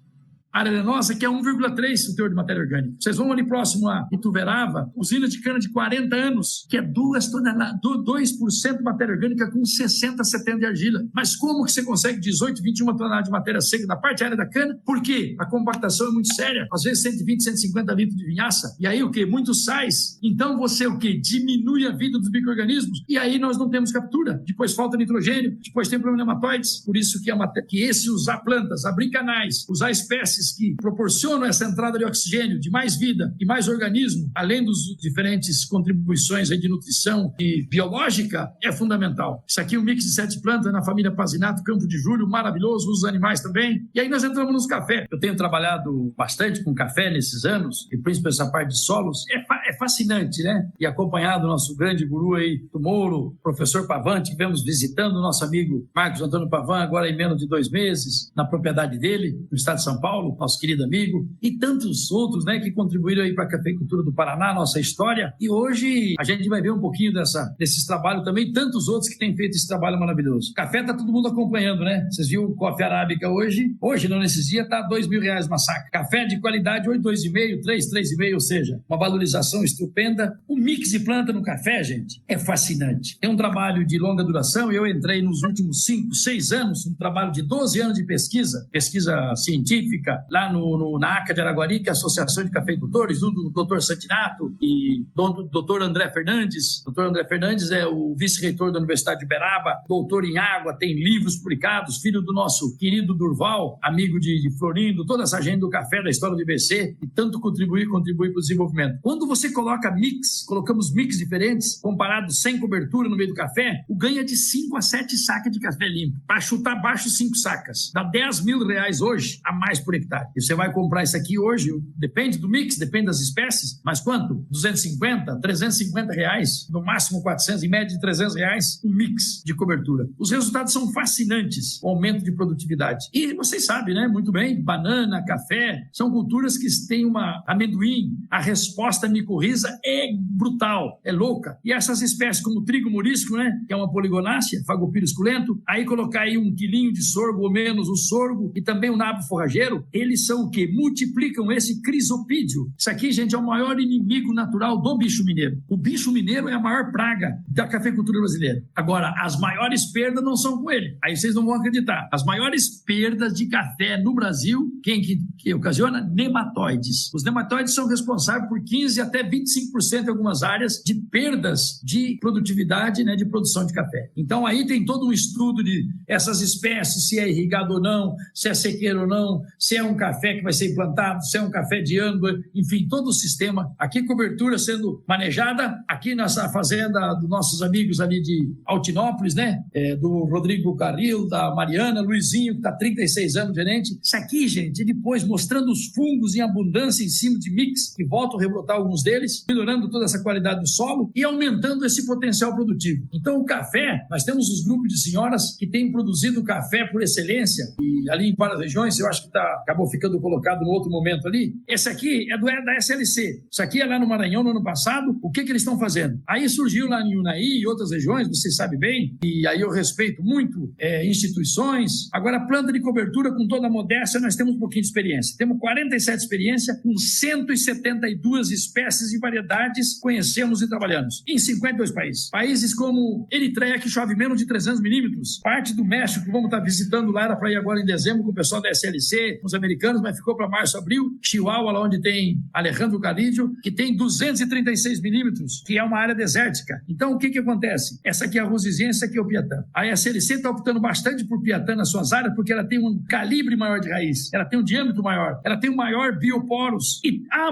Arenosa, que é 1,3 o teor de matéria orgânica. Vocês vão ali próximo a Ituverava, usina de cana de 40 anos, que é 2% de matéria orgânica com 60, 70 de argila. Mas como que você consegue 18, 21 toneladas de matéria seca da parte aérea da cana? Por quê? A compactação é muito séria. Às vezes 120, 150 litros de vinhaça. E aí o quê? Muitos sais. Então você o quê? Diminui a vida dos micro-organismos. E aí nós não temos captura. Depois falta nitrogênio. Depois tem problema nematóides. Por isso que esse usar plantas, abrir canais, usar espécies que proporcionam essa entrada de oxigênio, de mais vida e mais organismo, além dos diferentes contribuições aí de nutrição e biológica, é fundamental. Isso aqui é um mix de 7 plantas na família Pazinato, Campo de Júlio, maravilhoso, usa os animais também. E aí nós entramos nos cafés. Eu tenho trabalhado bastante com café nesses anos, e principalmente essa parte de solos. É fascinante, né? E acompanhado o nosso grande guru aí do Moro, professor Pavan, tivemos visitando o nosso amigo Marcos Antônio Pavan, agora em menos de 2 meses, na propriedade dele, no estado de São Paulo, nosso querido amigo, e tantos outros, né, que contribuíram aí para a cafeicultura do Paraná, nossa história. E hoje a gente vai ver um pouquinho desses trabalhos também, tantos outros que têm feito esse trabalho maravilhoso. Café tá todo mundo acompanhando, né? Vocês viram o coffee arábica hoje, não nesses dias, tá R$2.000 uma saca. Café de qualidade, 8, 2,5, 3, 3,5, ou seja, uma valorização estupenda. O mix de planta no café, gente, é fascinante. É um trabalho de longa duração. Eu entrei nos últimos 5, 6 anos, um trabalho de 12 anos de pesquisa científica, lá na ACA de Araguari, que é a Associação de Cafeicultores, do Dr. Santinato e do Dr. André Fernandes. Dr. André Fernandes é o vice-reitor da Universidade de Uberaba, doutor em água, tem livros publicados, filho do nosso querido Durval, amigo de Florindo, toda essa gente do café, da história do IBC, e tanto contribui para o desenvolvimento. Quando você colocamos mix diferentes, comparados sem cobertura no meio do café, o ganho é de 5 a 7 sacas de café limpo. Para chutar abaixo 5 sacas. Dá R$10.000 hoje a mais por hectare. E você vai comprar isso aqui hoje, depende do mix, depende das espécies, mas quanto? 250, 350 reais, no máximo 400, em média de 300 reais, um mix de cobertura. Os resultados são fascinantes, o aumento de produtividade. E vocês sabem, né, muito bem, banana, café, são culturas que têm amendoim, a resposta micorriza é brutal, é louca. E essas espécies como o trigo morisco, né, que é uma poligonácea, Phagopyrus esculento, aí colocar aí 1 quilinho de sorgo ou menos o sorgo e também o nabo forrageiro, eles são o quê? Multiplicam esse crisopídeo. Isso aqui, gente, é o maior inimigo natural do bicho mineiro. O bicho mineiro é a maior praga da cafeicultura brasileira. Agora, as maiores perdas não são com ele. Aí vocês não vão acreditar. As maiores perdas de café no Brasil, quem que ocasiona? Nematóides. Os nematóides são responsáveis por 15% até 25% em algumas áreas de perdas de produtividade, né, de produção de café. Então, aí tem todo um estudo de essas espécies, se é irrigado ou não, se é sequeiro ou não, se é um café que vai ser implantado, se é um café de âmbula, enfim, todo o sistema. Aqui cobertura sendo manejada, aqui nessa fazenda dos nossos amigos ali de Altinópolis, né? Do Rodrigo Carril, da Mariana, Luizinho, que está há 36 anos gerente. Isso aqui, gente, depois mostrando os fungos em abundância em cima de mix, que voltam a rebrotar alguns deles, melhorando toda essa qualidade do solo e aumentando esse potencial produtivo. Então, o café, nós temos os grupos de senhoras que têm produzido café por excelência, e ali em várias regiões, eu acho que acabou ficando colocado no outro momento ali. Esse aqui é da SLC. Isso aqui é lá no Maranhão no ano passado. O que eles estão fazendo? Aí surgiu lá em Unai e outras regiões, vocês sabem bem, e aí eu respeito muito instituições. Agora, a planta de cobertura, com toda a modéstia, nós temos um pouquinho de experiência. Temos 47 experiências com 172 espécies e variedades, conhecemos e trabalhamos em 52 países. Países como Eritreia, que chove menos de 300 milímetros, parte do México, que vamos estar visitando lá, era para ir agora em dezembro com o pessoal da SLC, com os americanos, mas ficou para março, abril. Chihuahua, lá onde tem Alejandro Galidio, que tem 236 milímetros, que é uma área desértica. Então, o que acontece? Essa aqui é a Rosizinha, essa aqui é o Piatã. A SLC está optando bastante por Piatã nas suas áreas, porque ela tem um calibre maior de raiz, ela tem um diâmetro maior, ela tem um maior bioporos.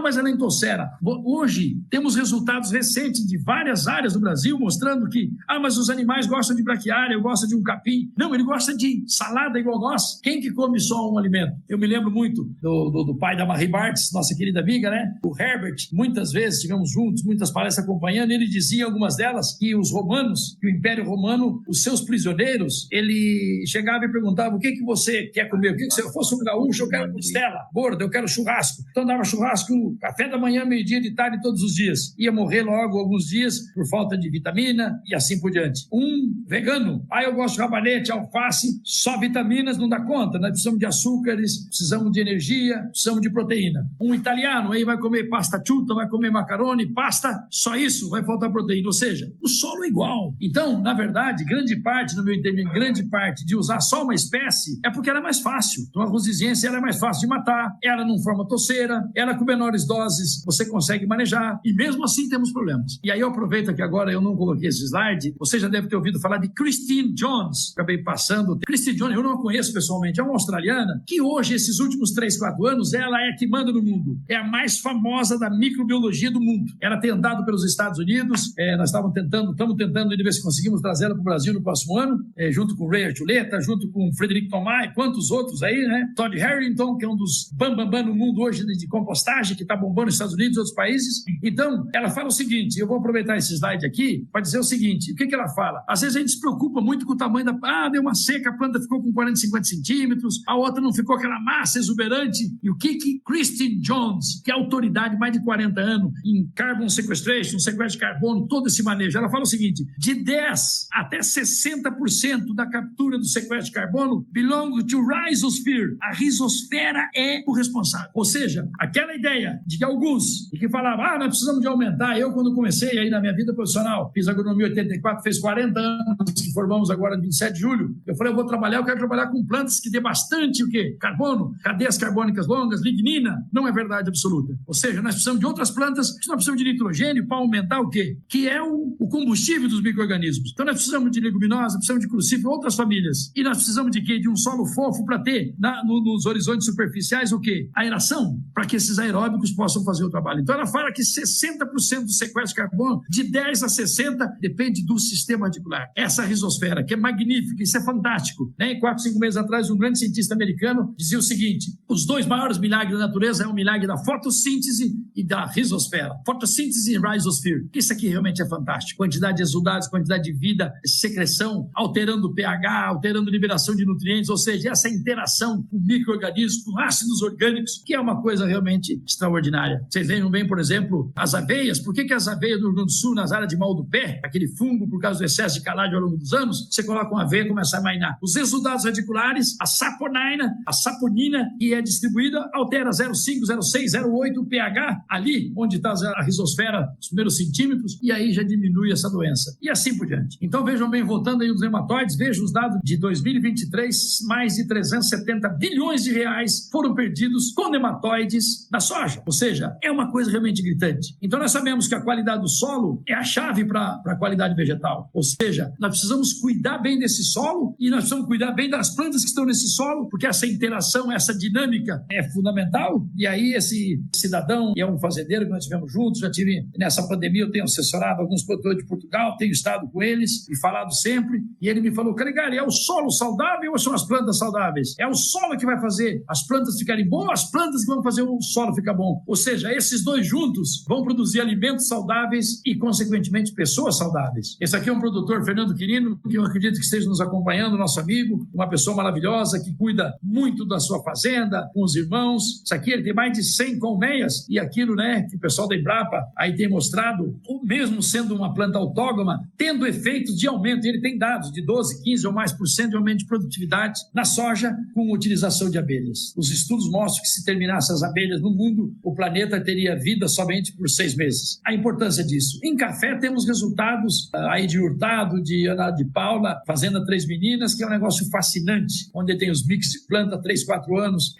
Mas ela é entossera. Hoje, temos resultados recentes de várias áreas do Brasil mostrando que, mas os animais gostam de braquiária, eu gosto de um capim. Não, ele gosta de salada igual nós. Quem que come só um alimento? Eu me lembro muito do pai da Marie Barthes, nossa querida amiga, né? O Herbert, muitas vezes estivemos juntos, muitas palestras acompanhando, ele dizia, algumas delas, que os romanos, que o Império Romano, os seus prisioneiros, ele chegava e perguntava, o que você quer comer? O que se eu fosse um gaúcho, eu quero costela, gorda, eu quero churrasco. Então dava churrasco, café da manhã, meio-dia, de tarde, carne todos os dias. Ia morrer logo alguns dias por falta de vitamina e assim por diante. Um vegano, eu gosto de rabanete, alface, só vitaminas não dá conta, nós precisamos de açúcares, precisamos de energia, precisamos de proteína. Um italiano aí vai comer pasta chuta, vai comer macarone, pasta, só isso, vai faltar proteína. Ou seja, o solo é igual. Então, na verdade, grande parte, no meu entendimento, grande parte de usar só uma espécie é porque ela é mais fácil. Então, a rosiziense ela é mais fácil de matar, ela não forma toceira, ela com menores doses você consegue manejar e mesmo assim temos problemas. E aí eu aproveito que agora eu não coloquei esse slide, você já deve ter ouvido falar de Christine Jones, acabei passando. Christine Jones, eu não a conheço pessoalmente, é uma australiana que hoje, esses últimos 3, 4 anos, ela é que manda no mundo. É a mais famosa da microbiologia do mundo. Ela tem andado pelos Estados Unidos, nós estamos tentando ver se conseguimos trazê-la para o Brasil no próximo ano, junto com o Ray Archuleta, junto com o Frederico Tomás e quantos outros aí, né? Todd Harrington, que é um dos bambambam no mundo hoje de compostagem, que está bombando nos Estados Unidos e outros países. Então, ela fala o seguinte, eu vou aproveitar esse slide aqui para dizer o seguinte, o que ela fala? Às vezes a gente se preocupa muito com o tamanho deu uma seca, a planta ficou com 40, 50 centímetros, a outra não ficou aquela massa exuberante. E o que Christine Jones, que é autoridade mais de 40 anos em carbon sequestration, sequestro de carbono, todo esse manejo, ela fala o seguinte, de 10 até 60% da captura do sequestro de carbono belong to rhizosphere. A risosfera é o responsável. Ou seja, aquela ideia de que alguns que falavam, nós precisamos de aumentar. Eu, quando comecei aí na minha vida profissional, fiz agronomia em 84, fez 40 anos que formamos agora no 27 de julho, eu falei, eu quero trabalhar com plantas que dê bastante o quê? Carbono, cadeias carbônicas longas, lignina. Não é verdade absoluta. Ou seja, nós precisamos de outras plantas, nós precisamos de nitrogênio para aumentar o quê? Que é o combustível dos micro-organismos. Então nós precisamos de leguminosa, precisamos de crucífero, outras famílias. E nós precisamos de quê? De um solo fofo para ter nos horizontes superficiais o quê? Aeração, para que esses aeróbicos possam fazer o trabalho. Então ela fala que 60% do sequestro de carbono, de 10 a 60, depende do sistema radicular. Essa risosfera, que é magnífica, isso é fantástico. 4, 5 meses atrás, um grande cientista americano dizia o seguinte, os 2 maiores milagres da natureza é o milagre da fotossíntese e da risosfera. Fotossíntese e rhizosphere. Isso aqui realmente é fantástico. Quantidade de exudados, quantidade de vida, secreção, alterando o pH, alterando a liberação de nutrientes, ou seja, essa interação com micro-organismos, com ácidos orgânicos, que é uma coisa realmente extraordinária. Vocês vejam bem, por exemplo, as aveias. Por que as aveias do Rio Grande do Sul, nas áreas de mal do pé, aquele fungo por causa do excesso de calagem ao longo dos anos, você coloca uma aveia e começa a amainar. Os exudados radiculares, a saponina, que é distribuída, altera 0,5, 0,6, 0,8 o pH, ali onde está a risosfera, os primeiros centímetros, e aí já diminui essa doença. E assim por diante. Então vejam bem, voltando aí os nematóides, vejam os dados de 2023, mais de 370 bilhões de reais foram perdidos com nematóides na soja. Ou seja, é uma coisa realmente gritante. Então nós sabemos que a qualidade do solo é a chave para a qualidade vegetal. Ou seja, nós precisamos cuidar bem desse solo e nós precisamos cuidar bem das plantas que estão nesse solo, porque essa interação, essa dinâmica é fundamental. E aí esse cidadão, e é um fazendeiro que nós tivemos juntos, já tive nessa pandemia, eu tenho assessorado alguns produtores de Portugal, tenho estado com eles e falado sempre, e ele me falou, Calegari, é o solo saudável ou são as plantas saudáveis? É o solo que vai fazer as plantas ficarem boas, as plantas que vão fazer o solo ficar bom. Ou seja, esses dois juntos vão produzir alimentos saudáveis e, consequentemente, pessoas saudáveis. Esse aqui é um produtor, Fernando Quirino, que eu acredito que esteja nos acompanhando, nosso amigo, uma pessoa maravilhosa que cuida muito da sua fazenda, com os irmãos. Isso aqui ele tem mais de 100 colmeias e aquilo, né, que o pessoal da Embrapa aí tem mostrado, mesmo sendo uma planta autógama, tendo efeitos de aumento. Ele tem dados de 12, 15 ou mais % de aumento de produtividade na soja com utilização de abelhas. Os estudos mostram que se terminassem as abelhas no mundo, o planeta teria vida somente por 6 meses. A importância disso. Em café temos resultados aí de Hurtado, de Ana de Paula, Fazenda Três Meninas, que é um negócio fascinante, onde tem os mix de planta 3, 4 anos,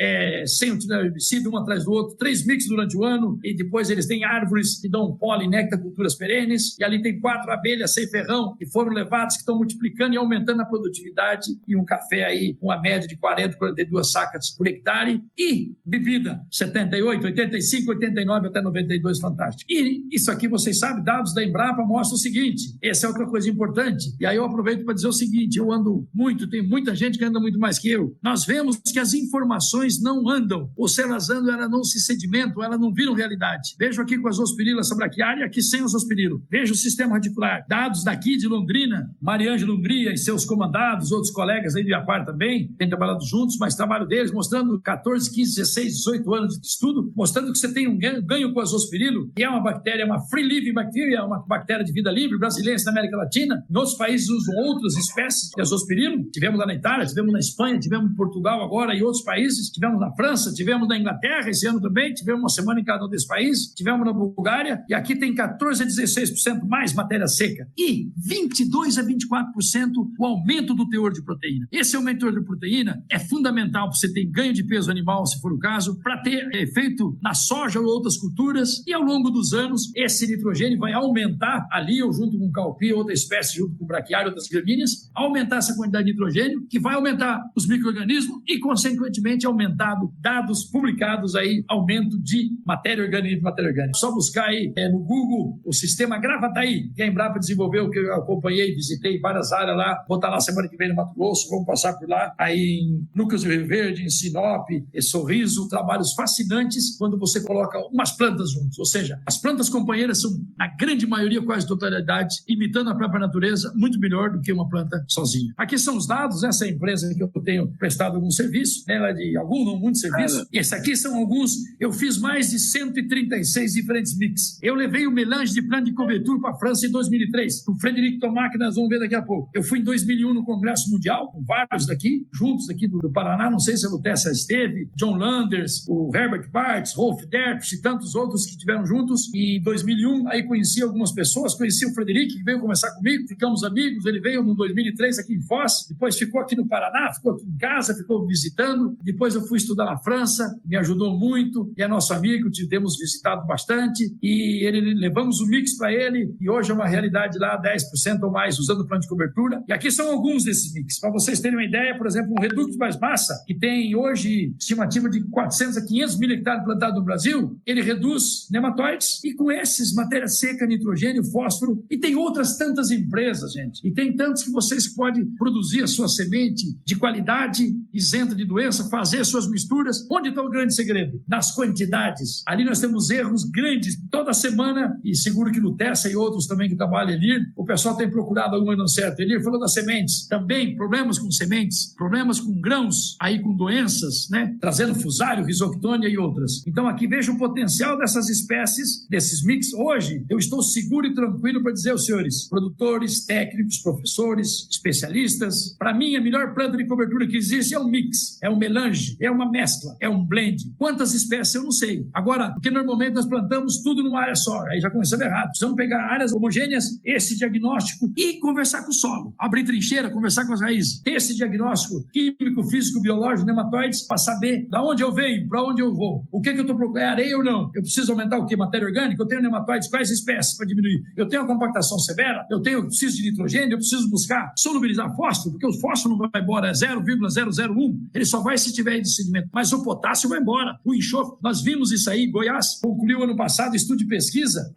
sem utilizar herbicida, um atrás do outro, 3 mix durante o ano, e depois eles têm árvores que dão pólen, néctar, culturas perenes, e ali tem 4 abelhas sem ferrão que foram levadas, que estão multiplicando e aumentando a produtividade, e um café aí com a média de 40, 42 sacas por hectare, e bebida 78, 85, 89 até 92, fantástico. E isso aqui, vocês sabem, dados da Embrapa mostram o seguinte, essa é outra coisa importante, e aí eu aproveito para dizer o seguinte, eu ando muito, tem muita gente que anda muito mais que eu, nós vemos que as informações não andam, ou se elas andam, elas não se sedimentam, elas não viram realidade. Vejo aqui com as zospirilas braquiária, aqui sem os zospirilos. Vejo o sistema radicular. Dados daqui de Londrina, Mariângela Umbria e seus comandados, outros colegas aí do Iapar também, têm trabalhado juntos, mas trabalho deles mostrando 14, 15, 16, 18 anos de estudo, mostrando que você tem um ganho com as azospirilo, que é uma bactéria, uma free living bacteria, uma bactéria de vida livre, brasileira na América Latina. Em outros países usam outras espécies de azospirilo. Tivemos lá na Itália, tivemos na Espanha, tivemos em Portugal agora e outros países. Tivemos na França, tivemos na Inglaterra esse ano também, tivemos uma semana em cada um desses países, tivemos na Bulgária, e aqui tem 14 a 16% mais matéria seca e 22 a 24% o aumento do teor de proteína. Esse aumento do teor de proteína é fundamental para você ter ganho de peso animal, se for o caso, para ter efeito na soja ou outras culturas, e ao longo dos anos esse nitrogênio vai aumentar ali, ou junto com o calpi, outra espécie, junto com o braquiário, outras gramíneas, aumentar essa quantidade de nitrogênio, que vai aumentar os micro-organismos e, consequentemente, aumentado dados publicados aí, aumento de matéria orgânica. Só buscar aí no Google o sistema Gravataí, que a Embrapa desenvolveu, que eu acompanhei, visitei várias áreas lá, vou estar lá semana que vem no Mato Grosso, vamos passar por lá, aí em Lucas do Rio Verde, em Sinop, Sorriso, trabalhos fascinantes quando você coloca umas plantas juntas, ou seja, as plantas companheiras são, na grande maioria, quase totalidade, imitando a própria natureza, muito melhor do que uma planta sozinha. Aqui são os dados, essa empresa que eu tenho prestado algum serviço, ela é de algum, não muito serviço, e esse aqui são alguns, eu fiz mais de 136 diferentes mix. Eu levei o melange de plano de cobertura para a França em 2003, o Frederic Thomas, que nós vamos ver daqui a pouco. Eu fui em 2001 no Congresso Mundial, com vários daqui, juntos aqui do Paraná, não sei se a Lutessa esteve, John Landers, o Herbert Bartz, Rolf Derpsch e tantos outros que estiveram juntos. E em 2001, aí conheci algumas pessoas, conheci o Frederic, que veio conversar comigo, ficamos amigos, ele veio em 2003 aqui em Foz, depois ficou aqui no Paraná, ficou aqui em casa, ficou visitando, depois eu fui estudar na França, me ajudou muito, e é nosso amigo, temos visitado bastante, e levamos o mix para ele, e hoje é uma realidade lá, 10% ou mais, usando o plano de cobertura. E aqui são alguns desses mix. Para vocês terem uma ideia, por exemplo, um reduto mais massa, que tem hoje estimativa de 400 a 500 mil hectares plantados no Brasil, ele reduz nematóides, e com esses, matéria seca, nitrogênio, fósforo, e tem outras tantas empresas, gente, e tem tantos que vocês podem produzir a sua semente de qualidade, isenta de doença, fazer suas misturas. Onde está o grande segredo? Nas quantidades. Ali nós temos erros grandes toda semana, e seguro que no Tessa e outros também que trabalham ali, o pessoal tem procurado alguma não certo. Ele falou das sementes, também problemas com sementes, problemas com grãos, aí com doenças, né? Trazendo fusário, risoctônia e outras. Então aqui veja o potencial dessas espécies, desses mix. Hoje eu estou seguro e tranquilo para dizer aos senhores, produtores, técnicos, professores, especialistas, para mim a melhor planta de cobertura que existe é um mix, é um melange, é uma mescla, é um blend. Quantas espécies eu não sei. Agora, porque normalmente nós plantamos tudo numa área só, aí já começamos errado. Precisamos pegar áreas homogêneas, esse diagnóstico, e conversar com o solo. Abrir trincheira, conversar com as raízes. Esse diagnóstico químico, físico, biológico, nematóides, para saber de onde eu venho, para onde eu vou. O que eu estou procurando? É areia ou não? Eu preciso aumentar o quê? Matéria orgânica? Eu tenho nematóides? Quais espécies para diminuir? Eu tenho a compactação severa? Eu preciso de nitrogênio? Eu preciso buscar solubilizar fósforo? Porque o fósforo não vai embora, é 0,001. Ele só vai se tiver de sedimento. Mas o potássio vai embora. O enxofre, nós vimos isso aí. Goiás concluiu ano passado estudo de pesquisa,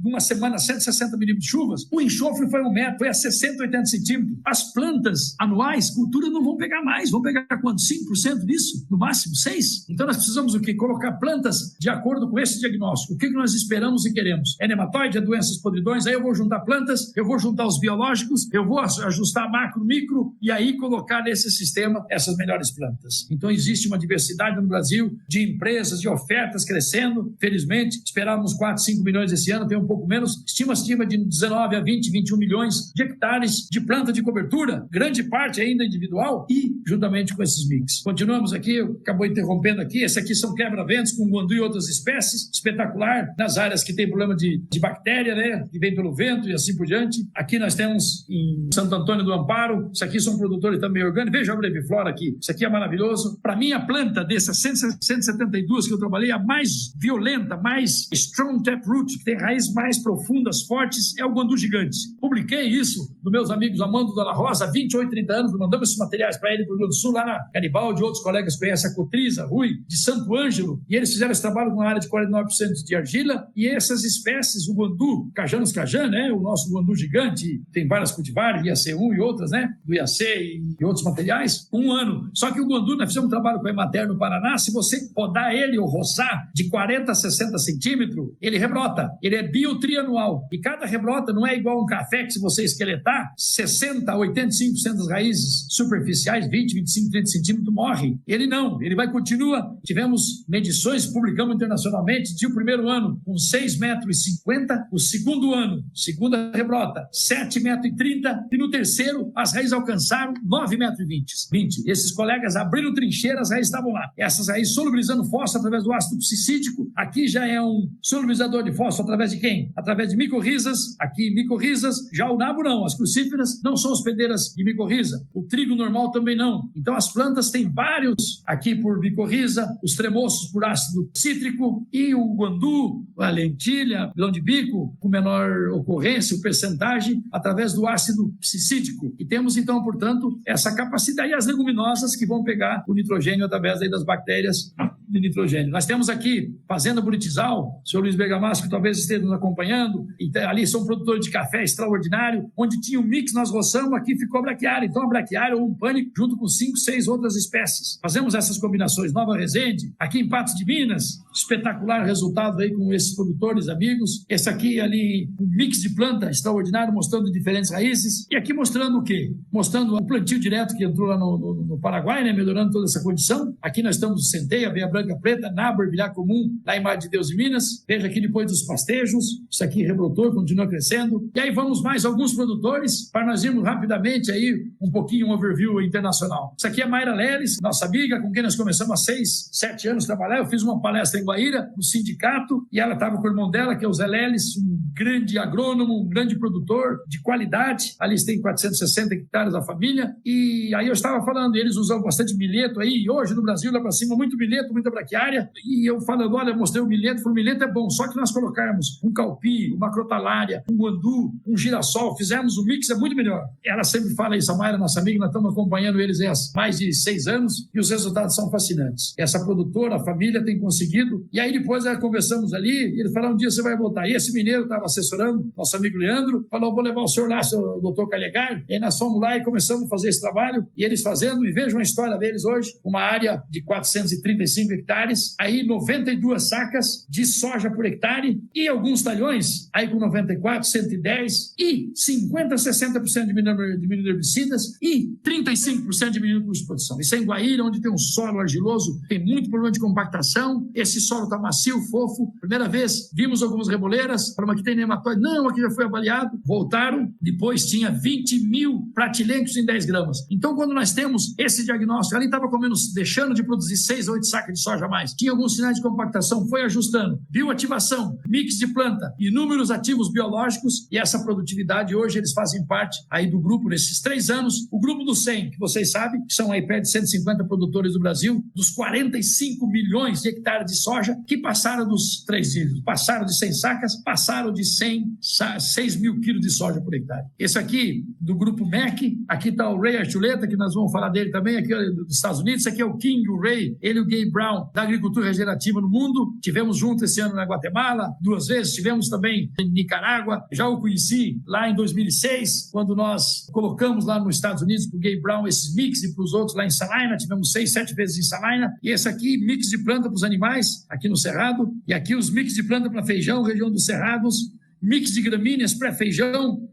uma semana, 160 milímetros de chuvas. O enxofre foi 1 metro, foi a 60, 80 centímetros. As plantas anuais, cultura, não vão pegar mais. Vão pegar quanto? 5% disso? No máximo 6%? Então nós precisamos o quê? Colocar plantas de acordo com esse diagnóstico. O que nós esperamos e queremos? É nematóide, é doenças podridões, aí eu vou juntar plantas, eu vou juntar os biológicos, eu vou ajustar macro, micro, e aí colocar nesse sistema essas melhores plantas. Então existe uma diversidade no Brasil de empresas, de ofertas crescendo. Felizmente, esperávamos 4, 5 milhões esse ano, tem um pouco menos. Estima de 19 a 20, 21 milhões de hectares de planta de cobertura, grande parte ainda individual, e juntamente com esses mix. Continuamos aqui, eu acabou interrompendo aqui, esse aqui são quebra-ventos com guandu e outras espécies, espetacular, nas áreas que tem problema de bactéria, né, que vem pelo vento e assim por diante. Aqui nós temos em Santo Antônio do Amparo, isso aqui são produtores também orgânicos, veja a breviflora aqui, isso aqui é maravilhoso. Para mim, a planta dessas 172 que eu trabalhei, a mais violenta, mais strong taproot, que tem raízes mais profundas, fortes, é o guandu gigante. Publiquei isso dos meus amigos Amando Dalla Rosa, há 28, 30 anos, mandamos esses materiais para ele do Rio Grande do Sul, lá na Garibaldi, outros colegas conhecem a Cotriza, Rui, de Santo Ângelo, e eles fizeram esse trabalho com uma área de 49% de argila, e essas espécies, o guandu, Cajanus cajan, né, o nosso guandu gigante, tem várias cultivares, IAC1 e outras, né, do IAC e outros materiais, 1 ano. Só que o guandu, nós fizemos um trabalho com a Emater no Paraná, se você podar ele ou roçar de 40 a 60 centímetros, ele rebrota, ele é biotrianual, e cada rebrota não é igual um café que se você esqueletar, 60 a 85% das raízes superficiais, 20, 25, 30 centímetros, morre. Ele não, ele vai continua. Tivemos medições, publicamos internacionalmente, decidiu o primeiro ano com 6,50 metros, o segundo ano, segunda rebrota, 7,30 metros, e no terceiro as raízes alcançaram 9,20 metros. Esses colegas abriram trincheira, as raízes estavam lá. Essas raízes solubilizando fósforo através do ácido psicídico. Aqui já é um solubilizador de fósforo através de quem? Através de micorrizas. Aqui micorrizas, já o nabo não, as crucíferas não são hospedeiras de micorriza. O trigo normal também não. Então as plantas têm vários aqui por micorriza, os tremoços por ácido cítrico e o guandu, a lentilha, grão de bico, com menor ocorrência, o percentagem, através do ácido psicítico. E temos então, portanto, essa capacidade, e as leguminosas que vão pegar o nitrogênio através aí das bactérias de nitrogênio. Nós temos aqui Fazenda Buritizal, o senhor Luiz Bergamasco que talvez esteja nos acompanhando, e ali são produtores de café extraordinário, onde tinha um mix, nós roçamos, aqui ficou a braquiária. Então a braquiária ou um pânico junto com 5, 6 outras espécies. Fazemos essas combinações. Nova Resende, aqui em Patos de Minas, espetacular resultado aí com esses produtores amigos. Esse aqui ali, um mix de planta extraordinário, mostrando diferentes raízes. E aqui mostrando o quê? Mostrando o plantio direto que entrou lá no Paraguai, né? Melhorando toda essa condição. Aqui nós estamos no Centeia, Veia Branca Preta, Nabo, Ervilhar Comum, lá em Mar de Deus e Minas. Veja aqui depois dos pastejos. Isso aqui rebrotou, continua crescendo. E aí vamos mais alguns produtores, para nós irmos rapidamente aí um pouquinho um overview internacional. Isso aqui é Mayra Leles, nossa amiga, com quem nós começamos há 6, 7 anos a trabalhar. Eu fiz uma palestra em Guaíra, no sindicato, e ela estava com o irmão dela, que é o Zé Leles, um grande agrônomo, um grande produtor de qualidade. Ali eles têm 460 hectares a família. E aí eu estava falando, eles usam bastante milheto aí, e hoje no Brasil, lá para cima, muito milheto, muita braquiária. E eu falando, olha, mostrei o milheto, falei, o milheto é bom, só que nós colocarmos um calpi, uma crotalária, um guandu, um girassol, fizermos um mix, é muito melhor. Ela sempre fala isso, a Mayra, nossa amiga, nós estamos acompanhando eles há mais de 6 anos e os resultados são fascinantes. Essa produtora, a família tem conseguido. E aí depois conversamos ali, e ele falou, um dia você vai voltar. E esse mineiro estava assessorando, nosso amigo Leandro, falou, vou levar o senhor lá, o doutor Calegari. E aí nós fomos lá e começamos a fazer esse trabalho, e eles fazendo, e vejam a história deles hoje, uma área de 435 hectares, aí 92 sacas de soja por hectare, e alguns talhões, aí com 94, 110, e 50, 60% diminuindo herbicidas, e 35% diminuindo o custo de produção. Isso é em Guaíra, onde tem um solo argiloso, tem muito problema de compactação, esse solo está macio, fofo. Primeira vez, vimos algumas reboleiras, falamos aqui tem nematóide, não, aqui já foi avaliado, voltaram, depois tinha 20 mil pratilencos em 10 gramas. Então, quando nós temos esse diagnóstico, ali estava comendo, deixando de produzir 6 ou 8 sacas de soja a mais, tinha alguns sinais de compactação, foi ajustando, bioativação, mix de planta, inúmeros ativos biológicos, e essa produtividade, hoje eles fazem parte aí do grupo, nesses 3 anos, o grupo do 100, que vocês sabem, que são aí perto de 150 produtores do Brasil, dos 45 milhões de hectares de soja, que passaram dos 3 anos, passaram de 100 sacas, passaram de 6 mil quilos de soja por hectare. Esse aqui, do grupo MEC, aqui está o Ray Archuleta, que nós vamos falar dele também, aqui dos Estados Unidos, esse aqui é o King, o Ray, ele e o Gabe Brown, da agricultura regenerativa no mundo, tivemos junto esse ano na Guatemala, 2 vezes, tivemos também em Nicarágua, já o conheci lá em 2006, quando nós colocamos lá nos Estados Unidos para o Gabe Brown esses mix e para os outros lá em Salina, tivemos 6, 7 vezes em Salina, e esse aqui, mix de planta para os animais, aqui no Cerrado, e aqui os mix de planta para feijão, região dos Cerrados, mix de gramíneas pré-feijão,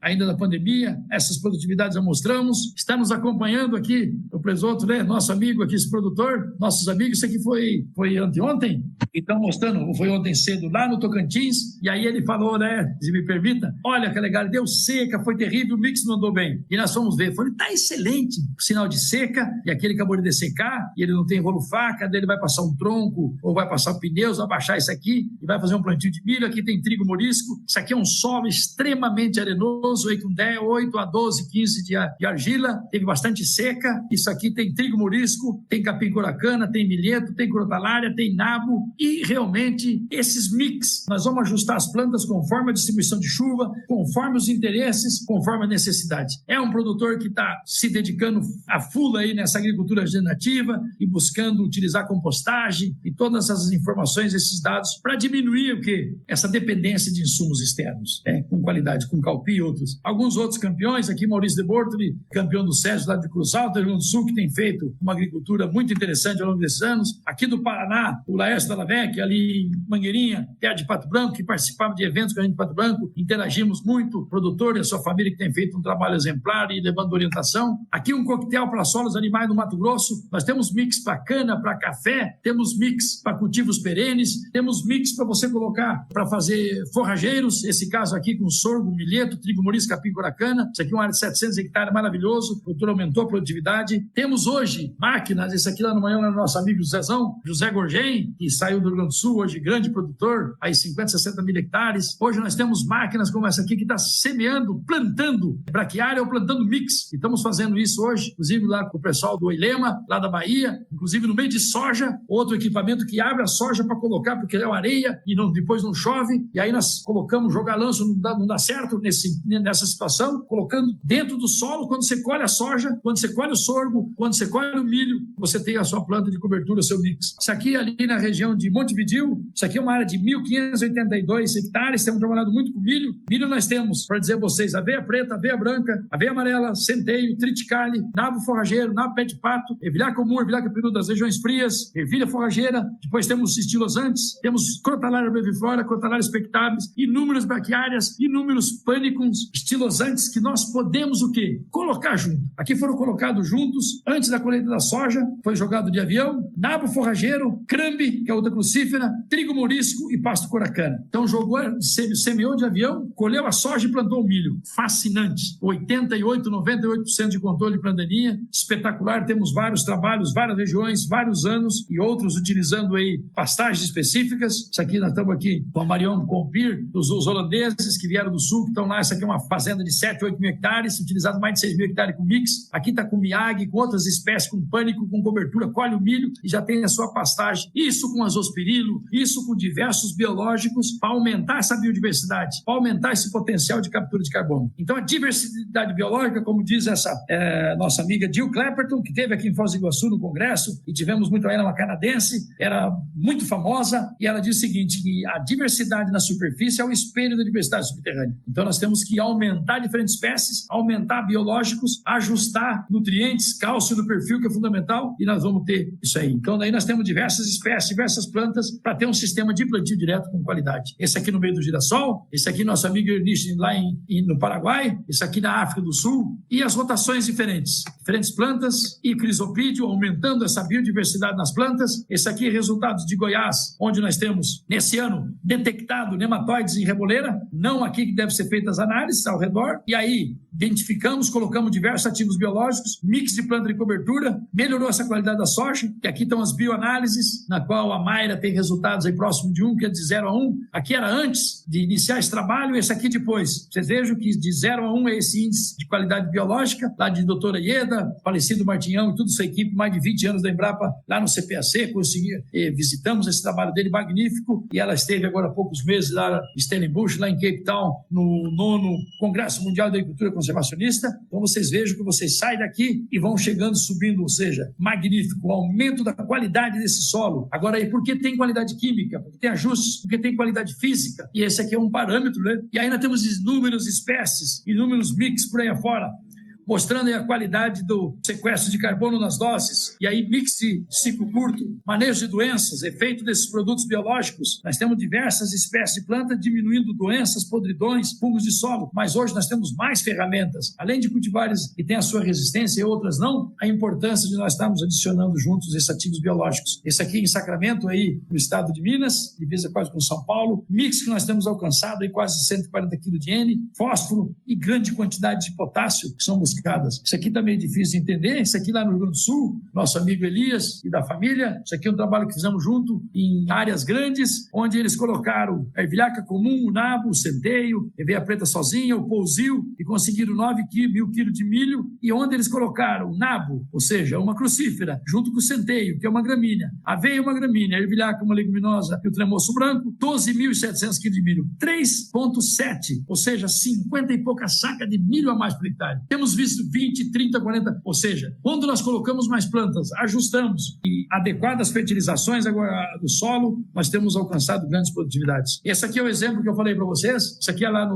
ainda da pandemia, essas produtividades já mostramos. Está nos acompanhando aqui o Presoto, né? Nosso amigo aqui, esse produtor, nossos amigos, isso aqui foi anteontem, então mostrando, foi ontem cedo lá no Tocantins, e aí ele falou, né, se me permita, olha que legal, deu seca, foi terrível, o mix não andou bem. E nós fomos ver, falei, tá excelente, sinal de seca, e aqui ele acabou de dessecar, e ele não tem rolo faca, daí ele vai passar um tronco, ou vai passar pneus, vai baixar isso aqui, e vai fazer um plantio de milho, aqui tem trigo morisco, isso aqui é um solo extremamente arenoso, aí com 8 a 12, 15 de argila, teve bastante seca, isso aqui tem trigo morisco, tem capim-coracana, tem milheto, tem crotalária, tem nabo, e realmente esses mix, nós vamos ajustar as plantas conforme a distribuição de chuva, conforme os interesses, conforme a necessidade. É um produtor que está se dedicando a full aí nessa agricultura regenerativa e buscando utilizar compostagem e todas essas informações, esses dados, para diminuir o quê? Essa dependência de insumos externos, com qualidade, com calpi e outros produtos. Alguns outros campeões, aqui Maurício de Bortoli, campeão do SESI lá de Cruz Alta, Rio Grande do Sul, que tem feito uma agricultura muito interessante ao longo desses anos. Aqui do Paraná, o Laércio Dallavec, ali em Mangueirinha, perto de Pato Branco, que participava de eventos com a gente de Pato Branco, interagimos muito, o produtor e a sua família que tem feito um trabalho exemplar e levando orientação. Aqui um coquetel para solos animais do Mato Grosso, nós temos mix para cana, para café, temos mix para cultivos perenes, temos mix para você colocar para fazer forrageiros, esse caso aqui com sorgo, milheto, trigo, morisco, capim, coracana, isso aqui é uma área de 700 hectares, maravilhoso, o produtor aumentou a produtividade. Temos hoje máquinas, esse aqui lá no manhã, no nosso amigo Zezão, José Gorgem, que saiu do Rio Grande do Sul, hoje grande produtor, aí 50, 60 mil hectares. Hoje nós temos máquinas como essa aqui que está semeando, plantando braquiária ou plantando mix. E estamos fazendo isso hoje, inclusive lá com o pessoal do Oilema, lá da Bahia, inclusive no meio de soja, outro equipamento que abre a soja para colocar, porque é areia e depois não chove. E aí nós colocamos, jogar lanço não dá certo nessa situação, colocando dentro do solo, quando você colhe a soja, quando você colhe o sorgo, quando você colhe o milho, você tem a sua planta de cobertura, o seu mix. Isso aqui ali na região de Montevidéu, isso aqui é uma área de 1.582 hectares, temos trabalhado muito com milho. Milho nós temos, para dizer a vocês, aveia preta, aveia branca, aveia amarela, centeio, triticale, nabo forrageiro, nabo pé de pato, ervilha comum, ervilha capiru das regiões frias, ervilha forrageira, depois temos estilosantes, temos crotalária brevidiflora, crotalária expectabilis, inúmeras braquiárias, inúmeros pânicums, estilosantes que nós podemos o quê? Colocar junto. Aqui foram colocados juntos, antes da colheita da soja, foi jogado de avião, nabo forrageiro, crambe, que é outra crucífera, trigo morisco e pasto coracana. Então jogou, semeou de avião, colheu a soja e plantou o milho. Fascinante. 88, 98% de controle de plantaninha, espetacular. Temos vários trabalhos, várias regiões, vários anos e outros utilizando aí pastagens específicas. Isso aqui, nós estamos aqui com a Marion Compir, os holandeses que vieram do sul, que estão lá. Essa aqui é uma fazenda de 7, 8 mil hectares, utilizado mais de 6 mil hectares com mix. Aqui está com miag, com outras espécies, com pânico, com cobertura, colhe o milho e já tem a sua pastagem. Isso com azospirilo, isso com diversos biológicos para aumentar essa biodiversidade, para aumentar esse potencial de captura de carbono. Então a diversidade biológica, como diz essa nossa amiga Jill Clapperton, que esteve aqui em Foz do Iguaçu no congresso e tivemos muito ela, uma canadense, era muito famosa e ela diz o seguinte, que a diversidade na superfície é o espelho da diversidade subterrânea. Então nós temos que aumentar diferentes espécies, aumentar biológicos, ajustar nutrientes, cálcio no perfil, que é fundamental, e nós vamos ter isso aí. Então daí nós temos diversas espécies, diversas plantas para ter um sistema de plantio direto com qualidade. Esse aqui no meio do girassol, esse aqui nosso amigo Ernest lá no Paraguai, esse aqui na África do Sul, e as rotações diferentes plantas e crisopídeo, aumentando essa biodiversidade nas plantas. Esse aqui é resultados de Goiás, onde nós temos, nesse ano, detectado nematóides em reboleira, não aqui que deve ser feitas análises ao redor, e aí identificamos, colocamos diversos ativos biológicos, mix de planta de cobertura, melhorou essa qualidade da soja, que aqui estão as bioanálises, na qual a Mayra tem resultados aí próximo de 1, que é de 0 a 1. Aqui era antes de iniciar esse trabalho, esse aqui depois. Vocês vejam que de 0 a 1 é esse índice de qualidade biológica, lá de doutora Ieda, falecido Martinhão e toda sua equipe, mais de 20 anos da Embrapa, lá no CPAC, visitamos esse trabalho dele magnífico, e ela esteve agora há poucos meses lá em Stellenbosch, lá em Cape Town, no 9º Congresso Mundial da Agricultura Conservacionista. Então vocês vejam que vocês saem daqui e vão chegando, subindo, ou seja, magnífico, o aumento da qualidade desse solo. Agora aí, por que tem qualidade química? Porque tem ajustes, porque tem qualidade física, e esse aqui é um parâmetro, né? E aí nós temos inúmeras espécies, inúmeros mix por aí afora, mostrando aí a qualidade do sequestro de carbono nas doses, e aí mix de ciclo curto, manejo de doenças, efeito desses produtos biológicos. Nós temos diversas espécies de planta diminuindo doenças, podridões, fungos de solo, mas hoje nós temos mais ferramentas, além de cultivares que têm a sua resistência e outras não, a importância de nós estarmos adicionando juntos esses ativos biológicos. Esse aqui em Sacramento, aí no estado de Minas, divisa quase com São Paulo, mix que nós temos alcançado aí quase 140 kg de N, fósforo e grande quantidade de potássio, que são buscadas. Isso aqui também é difícil de entender. Isso aqui lá no Rio Grande do Sul, nosso amigo Elias e da família, isso aqui é um trabalho que fizemos junto em áreas grandes, onde eles colocaram a ervilhaca comum, o nabo, o centeio, a aveia preta sozinha, o pousio, e conseguiram 9.000 kg de milho, e onde eles colocaram o nabo, ou seja, uma crucífera, junto com o centeio, que é uma gramínea, a aveia é uma gramínea, a ervilhaca uma leguminosa e o tremoço branco, 12.700 kg de milho, 3,7, ou seja, 50 e pouca saca de milho a mais por hectare. Temos visto 20, 30, 40. Ou seja, quando nós colocamos mais plantas, ajustamos e adequadas fertilizações agora do solo, nós temos alcançado grandes produtividades. Esse aqui é o exemplo que eu falei para vocês. Isso aqui é lá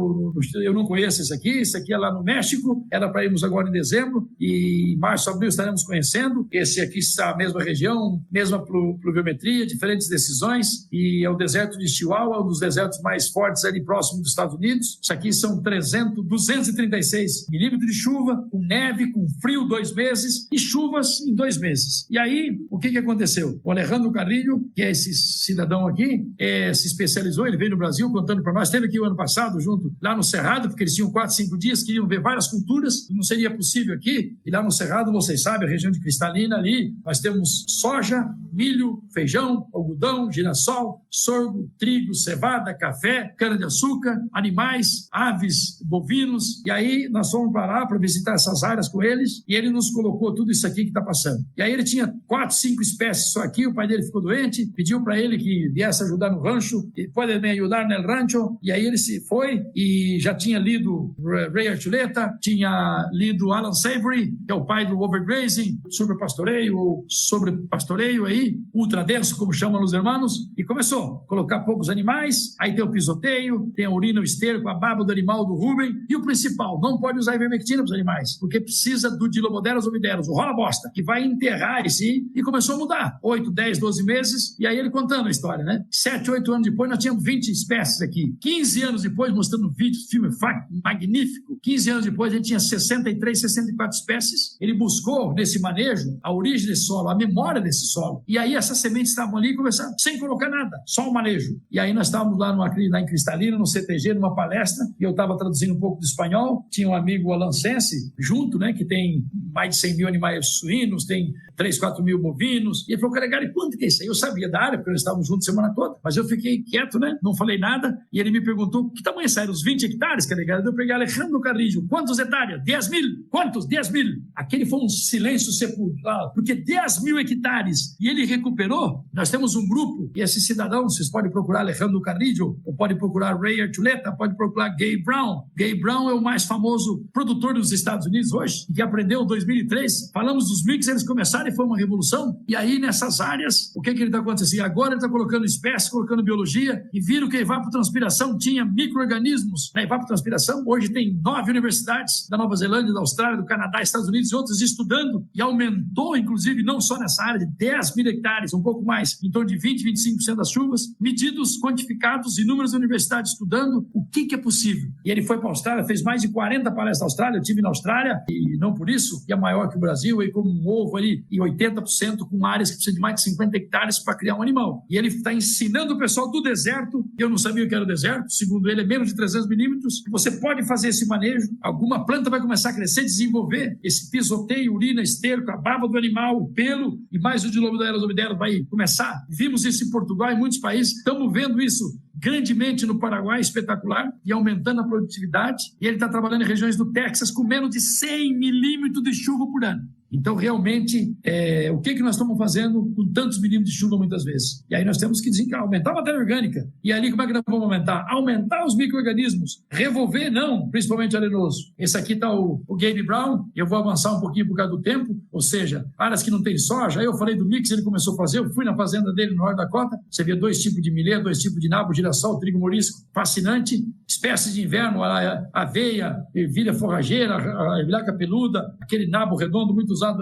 eu não conheço esse aqui é lá no México, era para irmos agora em dezembro, e em março, abril estaremos conhecendo. Esse aqui está a mesma região, mesma pluviometria, diferentes decisões, e é o deserto de Chihuahua, um dos desertos mais fortes ali próximo dos Estados Unidos. Isso aqui são 236 milímetros de chuva, com neve, com frio 2 meses, e chuvas em 2 meses. E aí, o que aconteceu? O Alejandro Carrillo, que é esse cidadão aqui, se especializou, ele veio no Brasil contando para nós, esteve aqui o ano passado, junto lá no Cerrado, porque eles tinham 4, 5 dias, queriam ver várias culturas, não seria possível aqui, e lá no Cerrado, vocês sabem, a região de Cristalina ali, nós temos soja, milho, feijão, algodão, girassol, sorgo, trigo, cevada, café, cana-de-açúcar, animais, aves, bovinos, e aí nós fomos para lá para visitar essas áreas com eles, e ele nos colocou tudo isso aqui que está passando. E aí ele tinha 4, 5 espécies só aqui, o pai dele ficou doente, pediu para ele que viesse ajudar no rancho, e pode me ajudar no rancho, e aí ele se foi, e já tinha lido Ray Archuleta, tinha lido Alan Savory, que é o pai do overgrazing, sobre pastoreio aí, ultradenso, como chamam os irmãos, e começou a colocar poucos animais, aí tem o pisoteio, tem a urina, o esterco, a baba do animal do Ruben, e o principal, não pode usar ivermectina para os animais, porque precisa do Dilomoderos ovideros, o rola bosta, que vai enterrar esse, e começou a mudar, 8, 10, 12 meses, e aí ele contando a história, né? 7, 8 anos depois, nós tínhamos 20 espécies aqui, 15 anos depois, mostrando vídeo, filme magnífico, 15 anos depois, ele tinha 63, 64 espécies, ele buscou nesse manejo a origem desse solo, a memória desse solo, e aí essas sementes estavam ali e começaram, sem colocar nada, só o manejo. E aí nós estávamos lá em Cristalina, no CTG, numa palestra, e eu estava traduzindo um pouco do espanhol, tinha um amigo alancense junto, né, que tem mais de 100 mil animais suínos, tem 3, 4 mil bovinos, e ele falou, Calegari, quanto que é isso aí? Eu sabia da área, porque nós estávamos juntos a semana toda, mas eu fiquei quieto, né, não falei nada, e ele me perguntou, que tamanho saíram os 20 hectares, Calegari? Eu peguei Alejandro Carrillo, quantos hectares? 10 mil? Quantos? 10 mil. Aquele foi um silêncio sepulcral, porque 10 mil hectares, e ele recuperou. Nós temos um grupo, e esse cidadão, vocês podem procurar Alejandro Carrillo, ou podem procurar Ray Archuleta, pode procurar Gabe Brown. Gabe Brown é o mais famoso produtor dos Estados Unidos hoje, que aprendeu em 2003. Falamos dos mix, eles começaram e foi uma revolução. E aí, nessas áreas, o que ele está acontecendo? Agora ele está colocando espécies, colocando biologia, e viram que a evapotranspiração tinha micro-organismos na evapotranspiração. Hoje tem 9 universidades da Nova Zelândia, da Austrália, do Canadá, Estados Unidos e outros estudando, e aumentou, inclusive, não só nessa área de 10 mil hectares, um pouco mais, em torno de 20, 25% das chuvas, medidos, quantificados, inúmeras universidades estudando o que é possível. E ele foi para a Austrália, fez mais de 40 palestras na Austrália, eu estive na Austrália, e não por isso, e é maior que o Brasil, e como um ovo ali, e 80% com áreas que precisam de mais de 50 hectares para criar um animal. E ele está ensinando o pessoal do deserto, eu não sabia o que era o deserto, segundo ele é menos de 300 milímetros, você pode fazer esse manejo, alguma planta vai começar a crescer, desenvolver esse pisoteio, urina, esterco, a baba do animal, o pelo, e mais o Dilomoderos ovideros vai começar. Vimos isso em Portugal, em muitos países, estamos vendo isso grandemente no Paraguai, espetacular, e aumentando a produtividade, e ele está trabalhando em regiões do Texas com menos de 100 milímetros de chuva por ano. Então, realmente, o que nós estamos fazendo com tantos milímetros de chuva muitas vezes? E aí nós temos que aumentar a matéria orgânica. E ali, como é que nós vamos aumentar? Aumentar os micro-organismos. Revolver, não, principalmente arenoso. Esse aqui está o Gabe Brown, eu vou avançar um pouquinho por causa do tempo, ou seja, áreas que não tem soja. Aí eu falei do mix, ele começou a fazer, eu fui na fazenda dele no Norte da Dakota, você vê 2 tipos de milê, 2 tipos de nabo, girassol, trigo morisco, fascinante. Espécies de inverno, a aveia, ervilha forrageira, a ervilha capeluda, aquele nabo redondo muito usado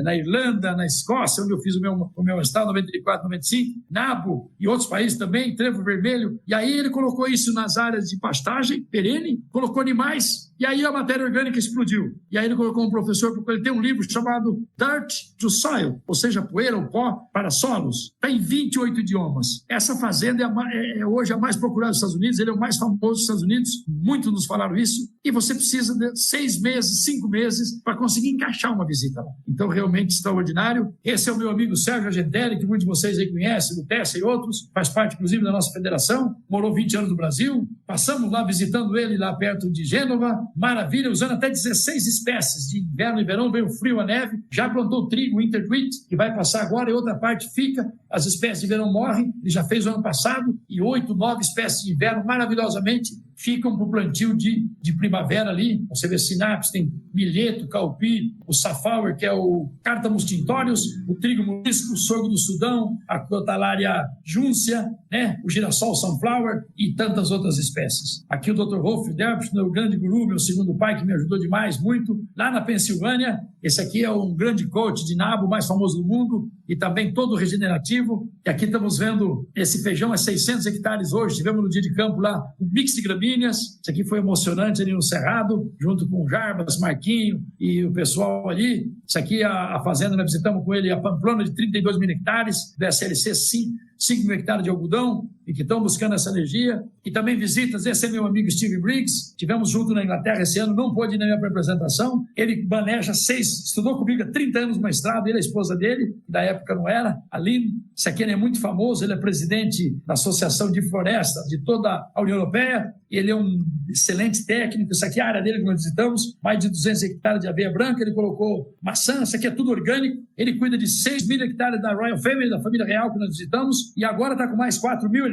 na Irlanda, na Escócia, onde eu fiz o meu estado, 94, 95, nabo e outros países também, trevo vermelho. E aí ele colocou isso nas áreas de pastagem perene, colocou animais, e aí a matéria orgânica explodiu. E aí ele colocou um professor, porque ele tem um livro chamado Dirt to Soil, ou seja, poeira ou pó para solos. Está em 28 idiomas. Essa fazenda é hoje a mais procurada dos Estados Unidos, ele é o mais famoso dos Estados Unidos, muitos nos falaram isso, e você precisa de 6 meses, 5 meses para conseguir encaixar uma visita lá. Então, realmente extraordinário. Esse é o meu amigo Sérgio Argentelli, que muitos de vocês aí conhecem, do Tessa e outros, faz parte, inclusive, da nossa federação, morou 20 anos no Brasil, passamos lá visitando ele lá perto de Gênova, maravilha, usando até 16 espécies, de inverno e verão, veio o frio, a neve, já plantou trigo, interwheat, que vai passar agora, e outra parte fica, as espécies de verão morrem, ele já fez o ano passado, e 8, 9 espécies de inverno, maravilhosamente, ficam para o plantio de primavera ali. Você vê sinapse, tem milheto, calpi, o safflower, que é o cártamos tintórios, o trigo morisco, o sorgo do Sudão, a crotalária júncia, né? O girassol sunflower e tantas outras espécies. Aqui o Dr. Rolf Delpit, meu grande guru, meu segundo pai, que me ajudou demais, muito, lá na Pensilvânia. Esse aqui é um grande coach de nabo, mais famoso do mundo, e também todo regenerativo. E aqui estamos vendo esse feijão, é 600 hectares hoje. Tivemos no dia de campo lá um mix de gramíneas. Isso aqui foi emocionante ali no Cerrado, junto com o Jarbas, Marquinho e o pessoal ali. Isso aqui a fazenda, nós visitamos com ele a Pamplona de 32 mil hectares, da SLC 5 mil hectares de algodão, e que estão buscando essa energia. E também visitas, esse é meu amigo Steve Briggs, tivemos junto na Inglaterra esse ano, não pôde ir na minha apresentação. Ele maneja estudou comigo há 30 anos no mestrado, ele e a esposa dele, que da época não era, a Lynn. Esse aqui ele é muito famoso, ele é presidente da Associação de Floresta de toda a União Europeia, ele é um excelente técnico. Isso aqui é a área dele que nós visitamos, mais de 200 hectares de aveia branca, ele colocou maçã, isso aqui é tudo orgânico. Ele cuida de 6 mil hectares da Royal Family, da família real que nós visitamos, e agora está com mais 4 mil,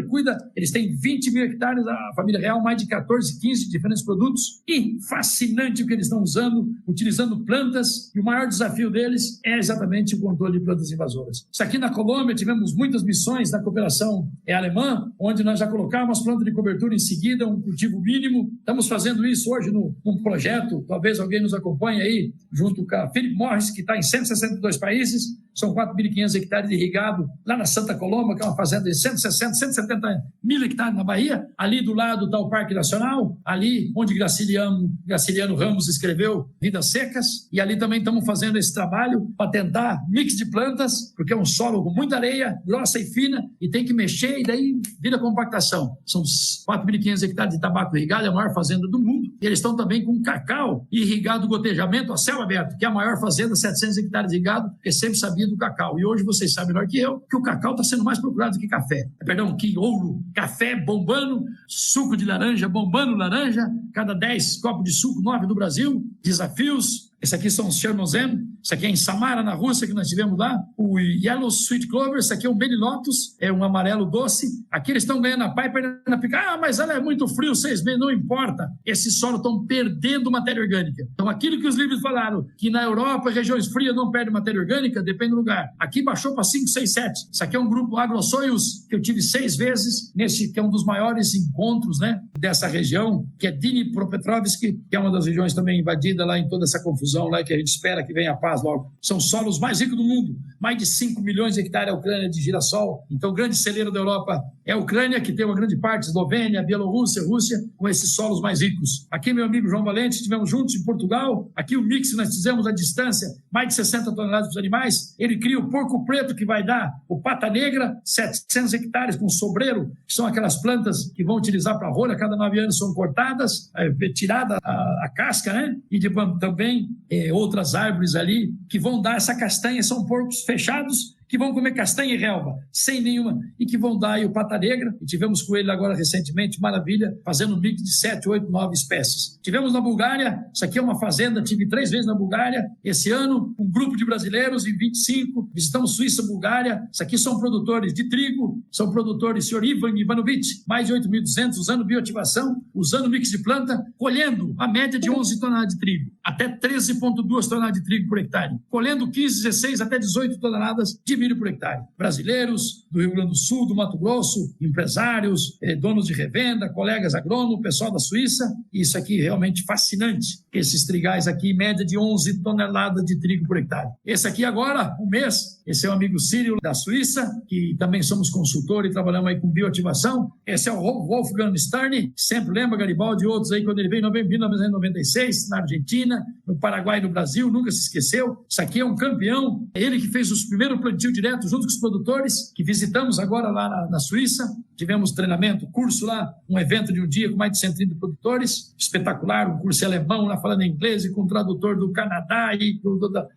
eles têm 20 mil hectares, a família real, mais de 14, 15 diferentes produtos, e fascinante o que eles estão usando, utilizando plantas, e o maior desafio deles é exatamente o controle de plantas invasoras. Isso aqui na Colômbia, tivemos muitas missões da cooperação alemã, onde nós já colocávamos planta de cobertura em seguida, um cultivo mínimo. Estamos fazendo isso hoje num projeto, talvez alguém nos acompanhe aí, junto com a Philip Morris, que está em 162 países, são 4.500 hectares irrigado lá na Santa Coloma, que é uma fazenda de 160, 170 mil hectares na Bahia. Ali do lado está o Parque Nacional, ali onde Graciliano Ramos escreveu Vidas Secas, e ali também estamos fazendo esse trabalho para tentar mix de plantas, porque é um solo com muita areia, grossa e fina, e tem que mexer, e daí vira compactação. São 4.500 hectares de tabaco irrigado, é a maior fazenda do mundo. E eles estão também com cacau irrigado, gotejamento a céu aberto, que é a maior fazenda, 700 hectares irrigado, que sempre sabia do cacau. E hoje vocês sabem melhor que eu que o cacau está sendo mais procurado do que café. Perdão, que ouro, café bombando, suco de laranja bombando laranja, cada 10 copos de suco, 9 do Brasil, desafios. Esse aqui são os Chernozen, isso aqui é em Samara, na Rússia, que nós tivemos lá. O Yellow Sweet Clover, esse aqui é um Beni Lotus, é um amarelo doce. Aqui eles estão ganhando a Piper na pica. Ah, mas ela é muito frio, 6 meses, não importa. Esse solo estão perdendo matéria orgânica. Então, aquilo que os livros falaram, que na Europa, regiões frias não perdem matéria orgânica, depende do lugar. Aqui baixou para 5, 6, 7. Isso aqui é um grupo AgroSoils, que eu tive 6 vezes, nesse que é um dos maiores encontros, né, dessa região, que é Dnipropetrovsk, que é uma das regiões também invadida lá em toda essa confusão lá, que a gente espera que venha a paz logo. São solos mais ricos do mundo, mais de 5 milhões de hectares a Ucrânia de girassol. Então, o grande celeiro da Europa é a Ucrânia, que tem uma grande parte, Eslovênia, Bielorrússia, Rússia, com esses solos mais ricos. Aqui, meu amigo João Valente, estivemos juntos em Portugal. Aqui o mix que nós fizemos à distância, mais de 60 toneladas dos animais. Ele cria o porco preto, que vai dar o pata negra, 700 hectares com sobreiro, que são aquelas plantas que vão utilizar para rolha, cada 9 anos são cortadas, tirada a casca, né? E também outras árvores ali que vão dar essa castanha, são porcos fechados, que vão comer castanha e relva, sem nenhuma, e que vão dar aí o pata negra. E tivemos com ele agora recentemente, maravilha, fazendo um mix de 7, 8, 9 espécies. Tivemos na Bulgária, isso aqui é uma fazenda, tive 3 vezes na Bulgária, esse ano, um grupo de brasileiros em 25, visitamos Suíça, Bulgária. Isso aqui são produtores de trigo, são produtores, senhor Ivan Ivanovic, mais de 8.200, usando bioativação, usando mix de planta, colhendo a média de 11 toneladas de trigo, até 13,2 toneladas de trigo por hectare, colhendo 15, 16, até 18 toneladas de milho por hectare. Brasileiros do Rio Grande do Sul, do Mato Grosso, empresários, donos de revenda, colegas agrônomos, pessoal da Suíça. Isso aqui é realmente fascinante. Esses trigais aqui, em média de 11 toneladas de trigo por hectare. Esse aqui agora, um mês, esse é o amigo Círio da Suíça, que também somos consultor e trabalhamos aí com bioativação. Esse é o Wolfgang Stern, sempre lembra Garibaldi e outros aí, quando ele veio em 1996, na Argentina, no Paraguai e no Brasil, nunca se esqueceu. Isso aqui é um campeão, ele que fez os primeiros plantios direto junto com os produtores, que visitamos agora lá na Suíça. Tivemos treinamento, curso lá, um evento de um dia com mais de 130 produtores, espetacular, um curso alemão lá falando inglês e com um tradutor do Canadá, e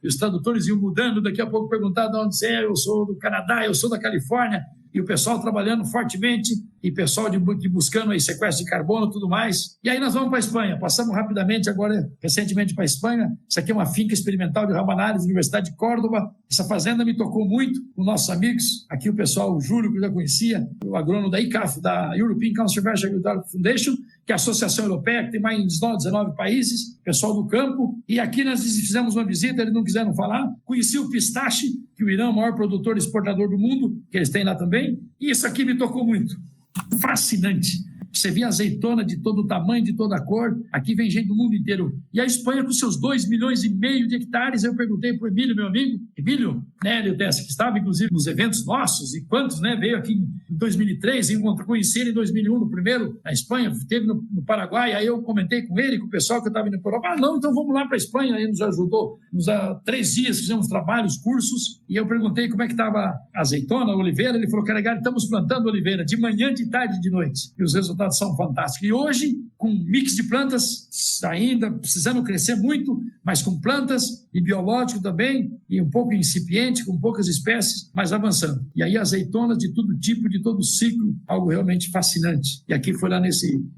os tradutores iam mudando, daqui a pouco perguntando de onde você é, eu sou do Canadá, eu sou da Califórnia, e o pessoal trabalhando fortemente, e pessoal buscando aí sequestro de carbono e tudo mais. E aí nós vamos para a Espanha, passamos rapidamente agora, recentemente para a Espanha. Isso aqui é uma finca experimental de Rabanales, Universidade de Córdoba. Essa fazenda me tocou muito com nossos amigos, aqui o pessoal, o Júlio, que eu já conhecia, o agrônomo dono da ICAF, da European Conservation Agriculture Foundation, que é a associação europeia, que tem mais de 19 países, pessoal do campo. E aqui nós fizemos uma visita, eles não quiseram falar. Conheci o pistache, que o Irã é o maior produtor e exportador do mundo, que eles têm lá também. E isso aqui me tocou muito. Fascinante. Você vê azeitona de todo tamanho, de toda cor. Aqui vem gente do mundo inteiro. E a Espanha, com seus 2,5 milhões de hectares, eu perguntei para o Emílio, meu amigo, Emílio, né, ele que estava, inclusive, nos eventos nossos, e quantos, né, veio aqui em 2003, conheci ele em 2001, no primeiro, na Espanha, esteve no Paraguai, aí eu comentei com ele, com o pessoal que eu estava indo para a Europa, não, então vamos lá para a Espanha, aí nos ajudou, nos 3 dias, fizemos trabalhos, cursos, e eu perguntei como é que estava a azeitona, a oliveira, ele falou, cara, estamos plantando oliveira, de manhã, de tarde e de noite, e os resultados são fantásticos. E hoje, com um mix de plantas, ainda precisando crescer muito, mas com plantas e biológico também, e um pouco incipiente, com poucas espécies, mas avançando. E aí azeitonas de todo tipo, de todo ciclo, algo realmente fascinante. E aqui foi lá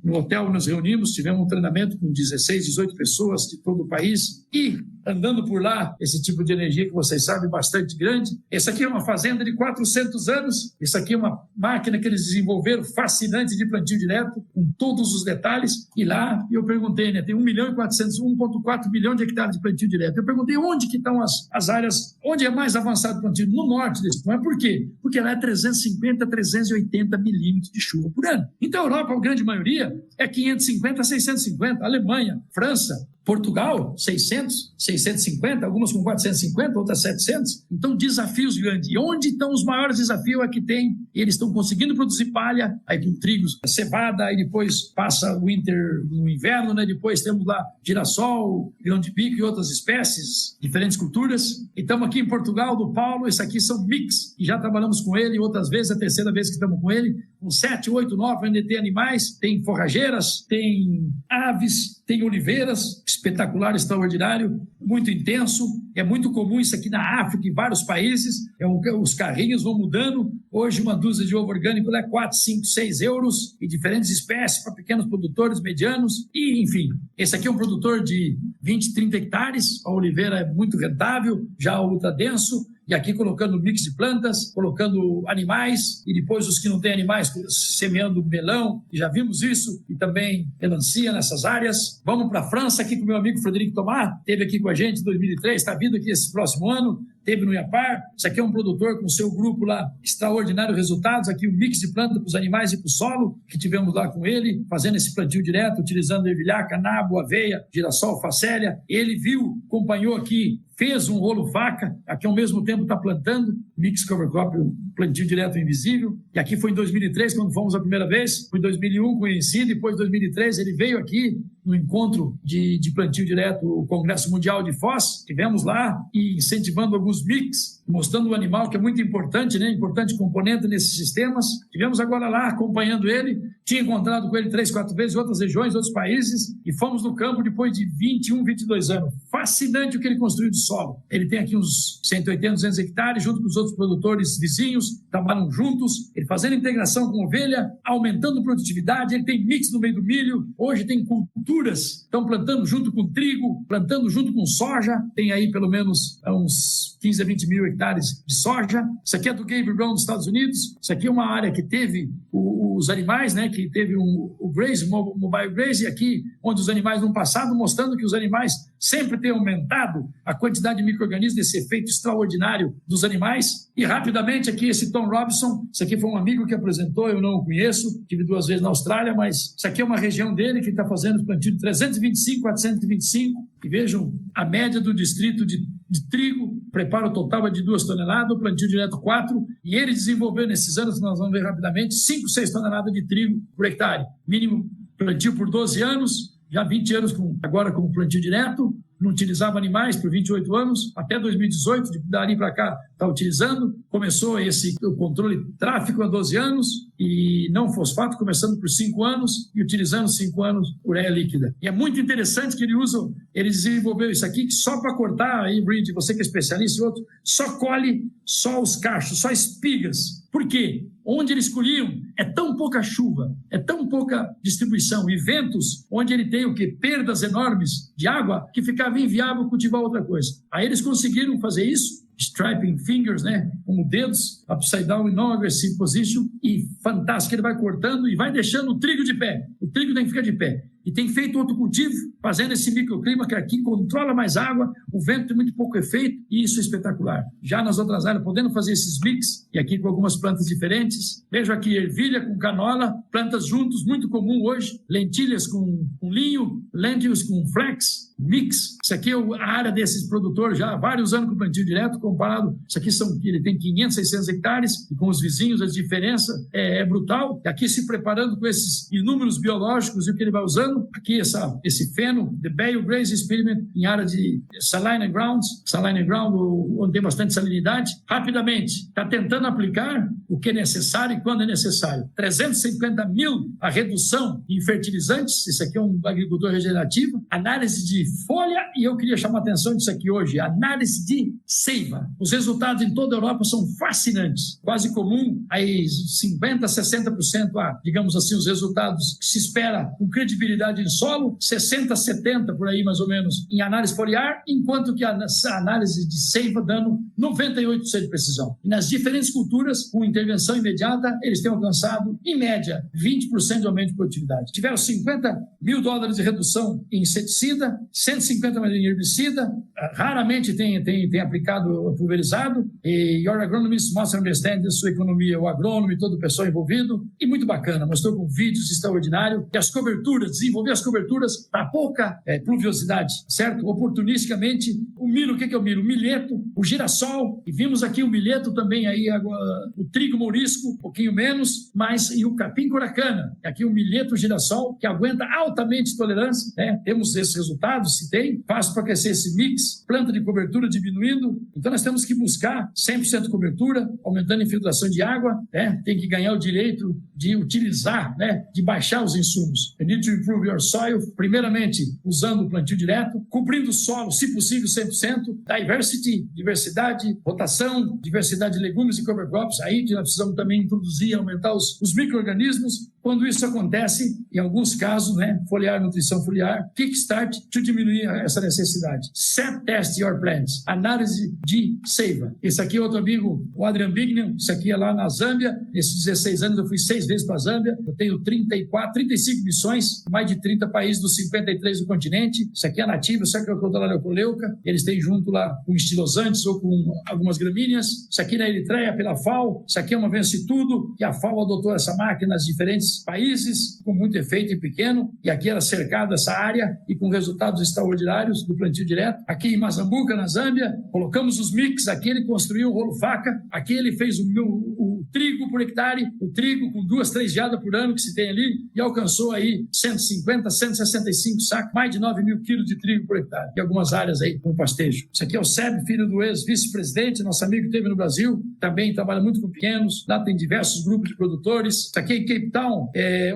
no hotel, nos reunimos, tivemos um treinamento com 16, 18 pessoas de todo o país, e andando por lá, esse tipo de energia que vocês sabem, bastante grande. Essa aqui é uma fazenda de 400 anos, isso aqui é uma máquina que eles desenvolveram, fascinante, de plantio direto, com todos os detalhes, e lá eu perguntei, né, tem 1,4 milhão de hectares de plantio direto. Eu perguntei onde que estão as áreas, onde é mais avançado o plantio? No norte da Espanha. Por quê? Porque lá é 350, 380 milímetros de chuva por ano. Então a Europa, a grande maioria, é 550, 650. Alemanha, França, Portugal, 600, 650, algumas com 450, outras 700. Então, desafios grandes. E onde estão os maiores desafios? Aqui tem, eles estão conseguindo produzir palha, aí com trigo, cevada, aí depois passa o inverno, né? Depois temos lá girassol, grão de bico e outras espécies, diferentes culturas. E estamos aqui em Portugal, do Paulo, esse aqui são mix, e já trabalhamos com ele outras vezes, a terceira vez que estamos com ele, com 7, 8, 9, ainda tem animais, tem forrageiras, tem aves, tem oliveiras, espetacular, extraordinário, muito intenso. É muito comum isso aqui na África, em vários países. Os carrinhos vão mudando. Hoje, uma dúzia de ovo orgânico é 4, 5, 6 euros, e diferentes espécies para pequenos produtores, medianos. E, enfim, esse aqui é um produtor de 20, 30 hectares. A oliveira é muito rentável, já ultra denso. E aqui colocando mix de plantas, colocando animais, e depois os que não têm animais, semeando melão, e já vimos isso, e também melancia nessas áreas. Vamos para a França, aqui com o meu amigo Frederico Tomás, esteve aqui com a gente em 2003, está vindo aqui esse próximo ano, teve no Iapar. Isso aqui é um produtor com seu grupo lá, extraordinários resultados. Aqui o mix de planta para os animais e para o solo, que tivemos lá com ele, fazendo esse plantio direto, utilizando ervilhar, nabo, aveia, girassol, facélia. Ele viu, acompanhou aqui, fez um rolo faca, aqui ao mesmo tempo está plantando, mix cover crop, plantio direto invisível. E aqui foi em 2003, quando fomos a primeira vez, foi em 2001 conheci, depois de 2003 ele veio aqui no encontro de plantio direto, o Congresso Mundial de Foz, tivemos lá e incentivando alguns mix, mostrando o animal, que é muito importante, né? Importante componente nesses sistemas. Tivemos agora lá acompanhando ele, tinha encontrado com ele 3, 4 vezes em outras regiões, outros países, e fomos no campo depois de 21, 22 anos. Fascinante o que ele construiu de solo. Ele tem aqui uns 180, 200 hectares, junto com os outros produtores vizinhos, trabalham juntos, ele fazendo integração com ovelha, aumentando produtividade. Ele tem mix no meio do milho, hoje tem culturas, estão plantando junto com trigo, plantando junto com soja, tem aí pelo menos uns 15 a 20 mil hectares de soja. Isso aqui é do Gabe Brown dos Estados Unidos. Isso aqui é uma área que teve os animais, né, que teve o Graze, o Mobile Graze, aqui onde os animais no passado, mostrando que os animais sempre têm aumentado a quantidade de micro-organismos, desse efeito extraordinário dos animais. E rapidamente aqui esse Tom Robinson, isso aqui foi um amigo que apresentou, eu não o conheço, tive 2 vezes na Austrália, mas isso aqui é uma região dele que está fazendo plantio de 325, 425, e vejam a média do distrito de trigo, preparo total é de 2 toneladas, o plantio direto 4, e ele desenvolveu nesses anos, nós vamos ver rapidamente, 5, 6 toneladas de trigo por hectare, mínimo plantio por 12 anos, já 20 anos agora como plantio direto, não utilizava animais por 28 anos, até 2018, dali para cá está utilizando. Começou o controle tráfico há 12 anos, e não fosfato começando por 5 anos, e utilizando 5 anos ureia líquida. E é muito interessante que ele desenvolveu isso aqui, que só para cortar, aí, Reed, você que é especialista, outro, só colhe só os cachos, só espigas. Por quê? onde eles colhiam, é tão pouca chuva, é tão pouca distribuição e ventos, onde ele tem o quê? Perdas enormes de água, que ficava inviável cultivar outra coisa. Aí eles conseguiram fazer isso, striping fingers, né, como dedos, upside down in non-aggressive position, e fantástico, ele vai cortando e vai deixando o trigo de pé. O trigo tem que ficar de pé. E tem feito outro cultivo, fazendo esse microclima que aqui controla mais água, o vento tem muito pouco efeito, e isso é espetacular. Já nas outras áreas, podendo fazer esses mix, e aqui com algumas plantas diferentes. Vejo aqui ervilha com canola, plantas juntos, muito comum hoje, lentilhas com linho, lentils com flax, mix. Isso aqui é a área desses produtores já há vários anos com plantio direto, comparado, isso aqui ele tem 500, 600 hectares, e com os vizinhos a diferença é brutal. E aqui se preparando com esses inúmeros biológicos e o que ele vai usando. Aqui esse feno, the Biograze Experiment, em área de saline ground, onde tem bastante salinidade. Rapidamente, está tentando aplicar o que é necessário e quando é necessário. 350 mil a redução em fertilizantes, isso aqui é um agricultor regenerativo. Análise de folha, e eu queria chamar a atenção disso aqui hoje, análise de seiva. Os resultados em toda a Europa são fascinantes, quase comum, aí 50%, 60%, digamos assim, os resultados que se espera com credibilidade em solo, 60%, 70% por aí mais ou menos em análise foliar, enquanto que a análise de seiva dando 98% de precisão. E nas diferentes culturas, com intervenção imediata, eles têm alcançado, em média, 20% de aumento de produtividade. Tiveram $50 mil de redução em inseticida, 150 mil em herbicida, raramente tem aplicado pulverizado, e Your Agronomist mostra understanding da sua economia, o agrônomo e todo o pessoal envolvido, e muito bacana, mostrou com vídeos extraordinários, e as coberturas, desenvolver as coberturas para pouca pluviosidade, certo? Oportunisticamente, o milho, o que é o milho? O milheto, o girassol, e vimos aqui o milheto também, aí o trigo mourisco, um pouquinho menos, mas e o capim-coracana, aqui o milheto, o girassol, que aguenta altamente tolerância, né? Temos esses resultados, se tem, fácil para crescer esse mix, planta de cobertura diminuindo, então nós temos que buscar 100% de cobertura, aumentando a infiltração de água, né? Tem que ganhar o direito de utilizar, né? De baixar os insumos. You need to improve your soil, primeiramente usando o plantio direto, cobrindo o solo, se possível, 100%, diversidade, rotação, diversidade de legumes e cover crops, aí nós precisamos também introduzir e aumentar os micro-organismos. Quando isso acontece, em alguns casos, né, foliar, nutrição foliar, kickstart to diminuir essa necessidade. Set test your plants, análise de seiva. Esse aqui é outro amigo, o Adrian Bignan, isso aqui é lá na Zâmbia, nesses 16 anos eu fui 6 vezes para a Zâmbia, eu tenho 35 missões, mais de 30 países dos 53 do continente, isso aqui é nativo, isso aqui é o Crotaleuca, eles têm junto lá com estilosantes ou com algumas gramíneas, isso aqui na Eritreia pela FAO, isso aqui é uma vence tudo, que a FAO adotou essa máquina nas diferentes países, com muito efeito em pequeno, e aqui era cercada essa área e com resultados extraordinários do plantio direto. Aqui em Mazambuca, na Zâmbia, colocamos os mix, aqui ele construiu o rolo faca, aqui ele fez o trigo por hectare, o trigo com 2, 3 geadas por ano que se tem ali, e alcançou aí 150, 165 sacos, mais de 9 mil quilos de trigo por hectare, e algumas áreas aí com pastejo. Isso aqui é o Seb, filho do ex-vice-presidente, nosso amigo que teve no Brasil, também trabalha muito com pequenos, lá tem diversos grupos de produtores. Isso aqui é em Cape Town,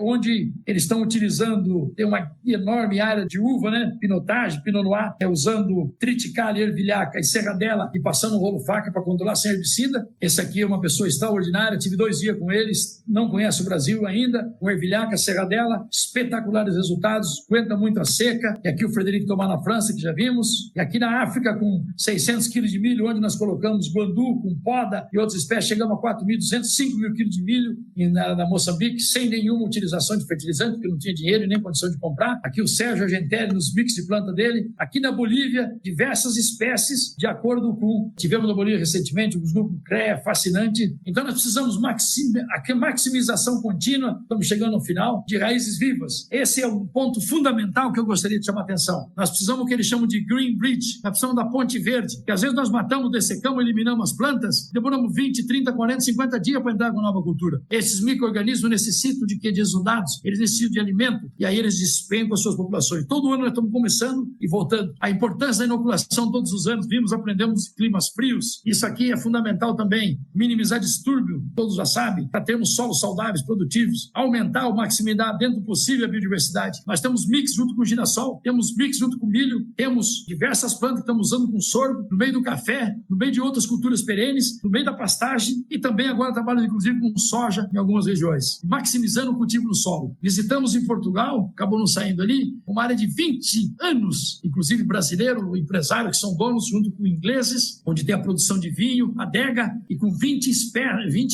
onde eles estão utilizando, tem uma enorme área de uva, né, pinotagem, pinot noir, usando triticale, ervilhaca e serradela e passando um rolo faca para controlar sem herbicida. Esse aqui é uma pessoa extraordinária, tive 2 dias com eles, não conhece o Brasil ainda, com ervilhaca, serradela, espetaculares resultados, aguenta muito a seca. E aqui o Frederico Tomar na França, que já vimos, e aqui na África com 600 quilos de milho, onde nós colocamos guandu com poda e outras espécies, chegamos a 4.200, 5 mil quilos de milho na Moçambique, sem nenhuma utilização de fertilizante, porque não tinha dinheiro e nem condição de comprar. Aqui o Sérgio Argentelli nos mix de planta dele. Aqui na Bolívia, diversas espécies, de acordo com... Tivemos na Bolívia recentemente um grupo CREA fascinante. Então nós precisamos maximização contínua, estamos chegando ao final, de raízes vivas. Esse é um ponto fundamental que eu gostaria de chamar a atenção. Nós precisamos o que eles chamam de green bridge, nós precisamos da ponte verde, que às vezes nós matamos, dessecamos, eliminamos as plantas, demoramos 20, 30, 40, 50 dias para entrar com nova cultura. Esses micro-organismos necessitam de quê? De exudados, eles necessitam de alimento, e aí eles despencam as suas populações. Todo ano nós estamos começando e voltando. A importância da inoculação todos os anos, aprendemos climas frios. Isso aqui é fundamental também. Minimizar distúrbio, todos já sabem, para termos solos saudáveis, produtivos. Aumentar ou maximizar dentro do possível a biodiversidade. Nós temos mix junto com o girassol, temos mix junto com o milho, temos diversas plantas que estamos usando com sorgo, no meio do café, no meio de outras culturas perenes, no meio da da pastagem e também agora trabalham, inclusive, com soja em algumas regiões, maximizando o cultivo no solo. Visitamos em Portugal, acabou não saindo ali, uma área de 20 anos, inclusive brasileiro, empresário, que são donos junto com ingleses, onde tem a produção de vinho, adega, e com 20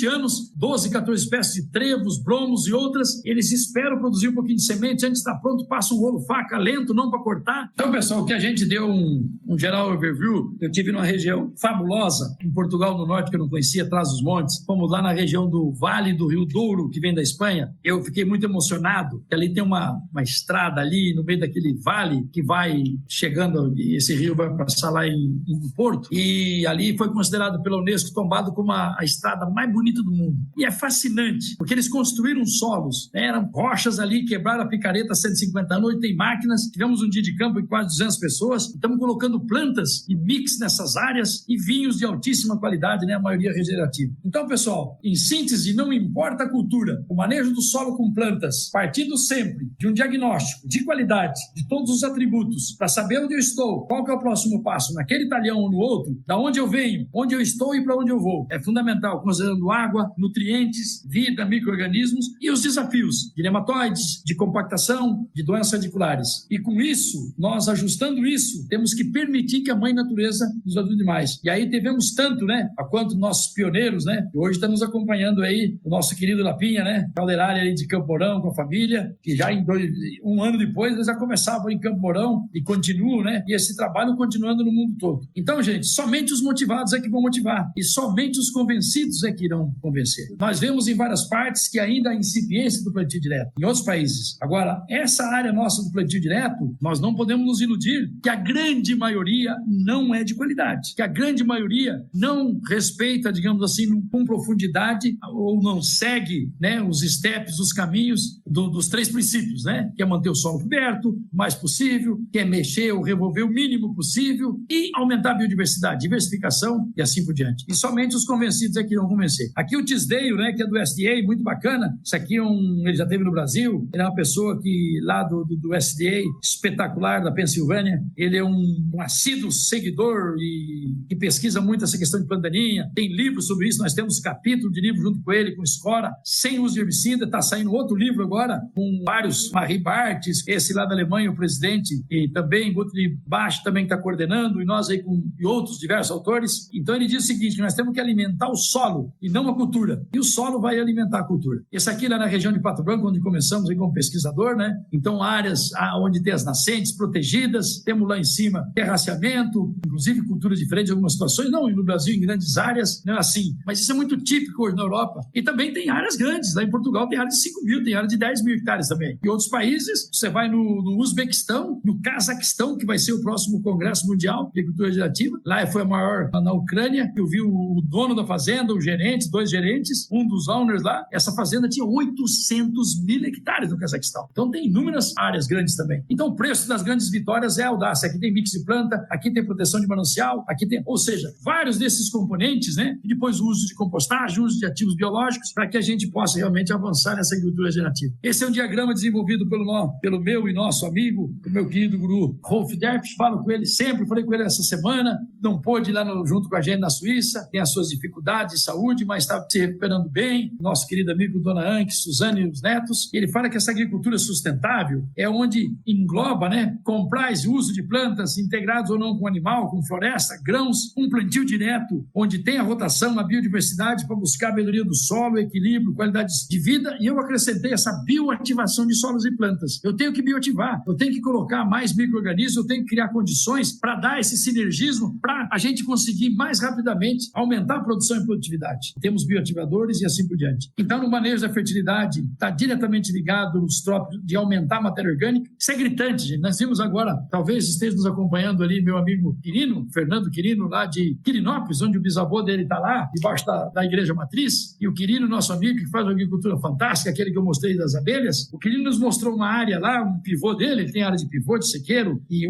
anos, 12, 14 espécies de trevos, bromos e outras, eles esperam produzir um pouquinho de semente, antes de estar pronto, passa um rolo faca lento, não para cortar. Então, pessoal, que a gente deu um geral overview, eu tive numa região fabulosa, em Portugal, no norte, que eu não conhecia, atrás dos montes, fomos lá na região do Vale do Rio Douro, que vem da Espanha. Eu fiquei muito emocionado, que ali tem uma estrada ali, no meio daquele vale, que vai chegando, esse rio vai passar lá em Porto, e ali foi considerado pela Unesco, tombado como a estrada mais bonita do mundo. E é fascinante, porque eles construíram solos, né? Eram rochas ali, quebraram a picareta 150 anos, hoje tem máquinas, tivemos um dia de campo com quase 200 pessoas, estamos colocando plantas e mix nessas áreas e vinhos de altíssima qualidade, né? A maioria regenerativa. Então, pessoal, em síntese, não importa a cultura, o manejo do solo com plantas, partindo sempre de um diagnóstico de qualidade, de todos os atributos, para saber onde eu estou, qual que é o próximo passo, naquele talhão ou no outro, da onde eu venho, onde eu estou e para onde eu vou. É fundamental, considerando água, nutrientes, vida, micro-organismos e os desafios de nematóides, de compactação, de doenças radiculares. E com isso, nós ajustando isso, temos que permitir que a mãe natureza nos ajude mais. E aí tivemos tanto, né, a quanto nossos pioneiros, né, hoje estamos acompanhando aí o nosso querido Lapinha, né, Calderari aí de Campo Mourão com a família, que já um ano depois eles já começavam em Campo Mourão e continuam, né, e esse trabalho continuando no mundo todo. Então, gente, somente os motivados é que vão motivar e somente os convencidos é que irão convencer. Nós vemos em várias partes que ainda há incipiência do plantio direto, em outros países. Agora, essa área nossa do plantio direto, nós não podemos nos iludir que a grande maioria não é de qualidade, que a grande maioria não respeita, digamos assim, com profundidade ou não segue, né, os steps, os caminhos dos 3 princípios, né, que é manter o solo coberto o mais possível, que é mexer ou remover o mínimo possível e aumentar a biodiversidade, diversificação e assim por diante. E somente os convencidos é que irão convencer. Aqui o Tisdale, né, que é do SDA, muito bacana, isso aqui ele já teve no Brasil, ele é uma pessoa que lá do SDA, espetacular, da Pensilvânia, ele é um assíduo seguidor e que pesquisa muito essa questão de planta daninha, tem livros sobre isso, nós temos capítulo de livro junto com ele, com Scora, sem uso de herbicida, está saindo outro livro agora, com vários, Marie Barthes, esse lá da Alemanha, o presidente, e também Guthrie Bach também está coordenando, e nós aí e outros diversos autores. Então ele diz o seguinte, que nós temos que alimentar o solo e não a cultura, e o solo vai alimentar a cultura. Esse aqui lá na região de Pato Branco, onde começamos aí como pesquisador, né? Então áreas onde tem as nascentes protegidas, temos lá em cima terraceamento, inclusive culturas diferentes em algumas situações, não, e no Brasil em grandes áreas, não é assim, mas isso é muito típico hoje na Europa. E também tem áreas grandes, lá em Portugal tem área de 5 mil, tem área de 10 mil hectares também. E outros países, você vai no Uzbequistão, no Cazaquistão, que vai ser o próximo Congresso Mundial de Agricultura Regenerativa, lá foi a maior na Ucrânia, eu vi o dono da fazenda, o gerente, 2 gerentes, um dos owners lá, essa fazenda tinha 800 mil hectares no Cazaquistão. Então tem inúmeras áreas grandes também. Então o preço das grandes vitórias é a audácia. Aqui tem mix de planta, aqui tem proteção de manancial, aqui tem, ou seja, vários desses componentes, né? E depois o uso de compostagem, o uso de ativos biológicos, para que a gente possa realmente avançar nessa agricultura regenerativa. Esse é um diagrama desenvolvido pelo meu e nosso amigo, o meu querido guru Rolf Derpsch, falo com ele sempre, falei com ele essa semana, não pôde ir lá junto com a gente na Suíça, tem as suas dificuldades de saúde, mas está se recuperando bem. Nosso querido amigo Dona Anke, Suzane e os netos, ele fala que essa agricultura sustentável é onde engloba, né, comprais e uso de plantas integrados ou não com animal, com floresta, grãos, um plantio direto, onde tem a rotação, a biodiversidade para buscar a melhoria do solo, equilíbrio, qualidade de vida, e eu acrescentei essa bioativação de solos e plantas. Eu tenho que bioativar, eu tenho que colocar mais micro-organismos, eu tenho que criar condições para dar esse sinergismo para a gente conseguir mais rapidamente aumentar a produção e produtividade. Temos bioativadores e assim por diante. Então, no manejo da fertilidade, está diretamente ligado nos trópicos de aumentar a matéria orgânica. Isso é gritante, gente. Nós vimos agora, talvez esteja nos acompanhando ali, meu amigo Quirino, Fernando Quirino, lá de Quirinópolis, onde o bisavô dele está lá, debaixo da igreja matriz, e o Quirino, nosso amigo, que faz uma agricultura fantástica, aquele que eu mostrei das abelhas, o Quirino nos mostrou uma área lá, um pivô dele, ele tem área de pivô, de sequeiro, e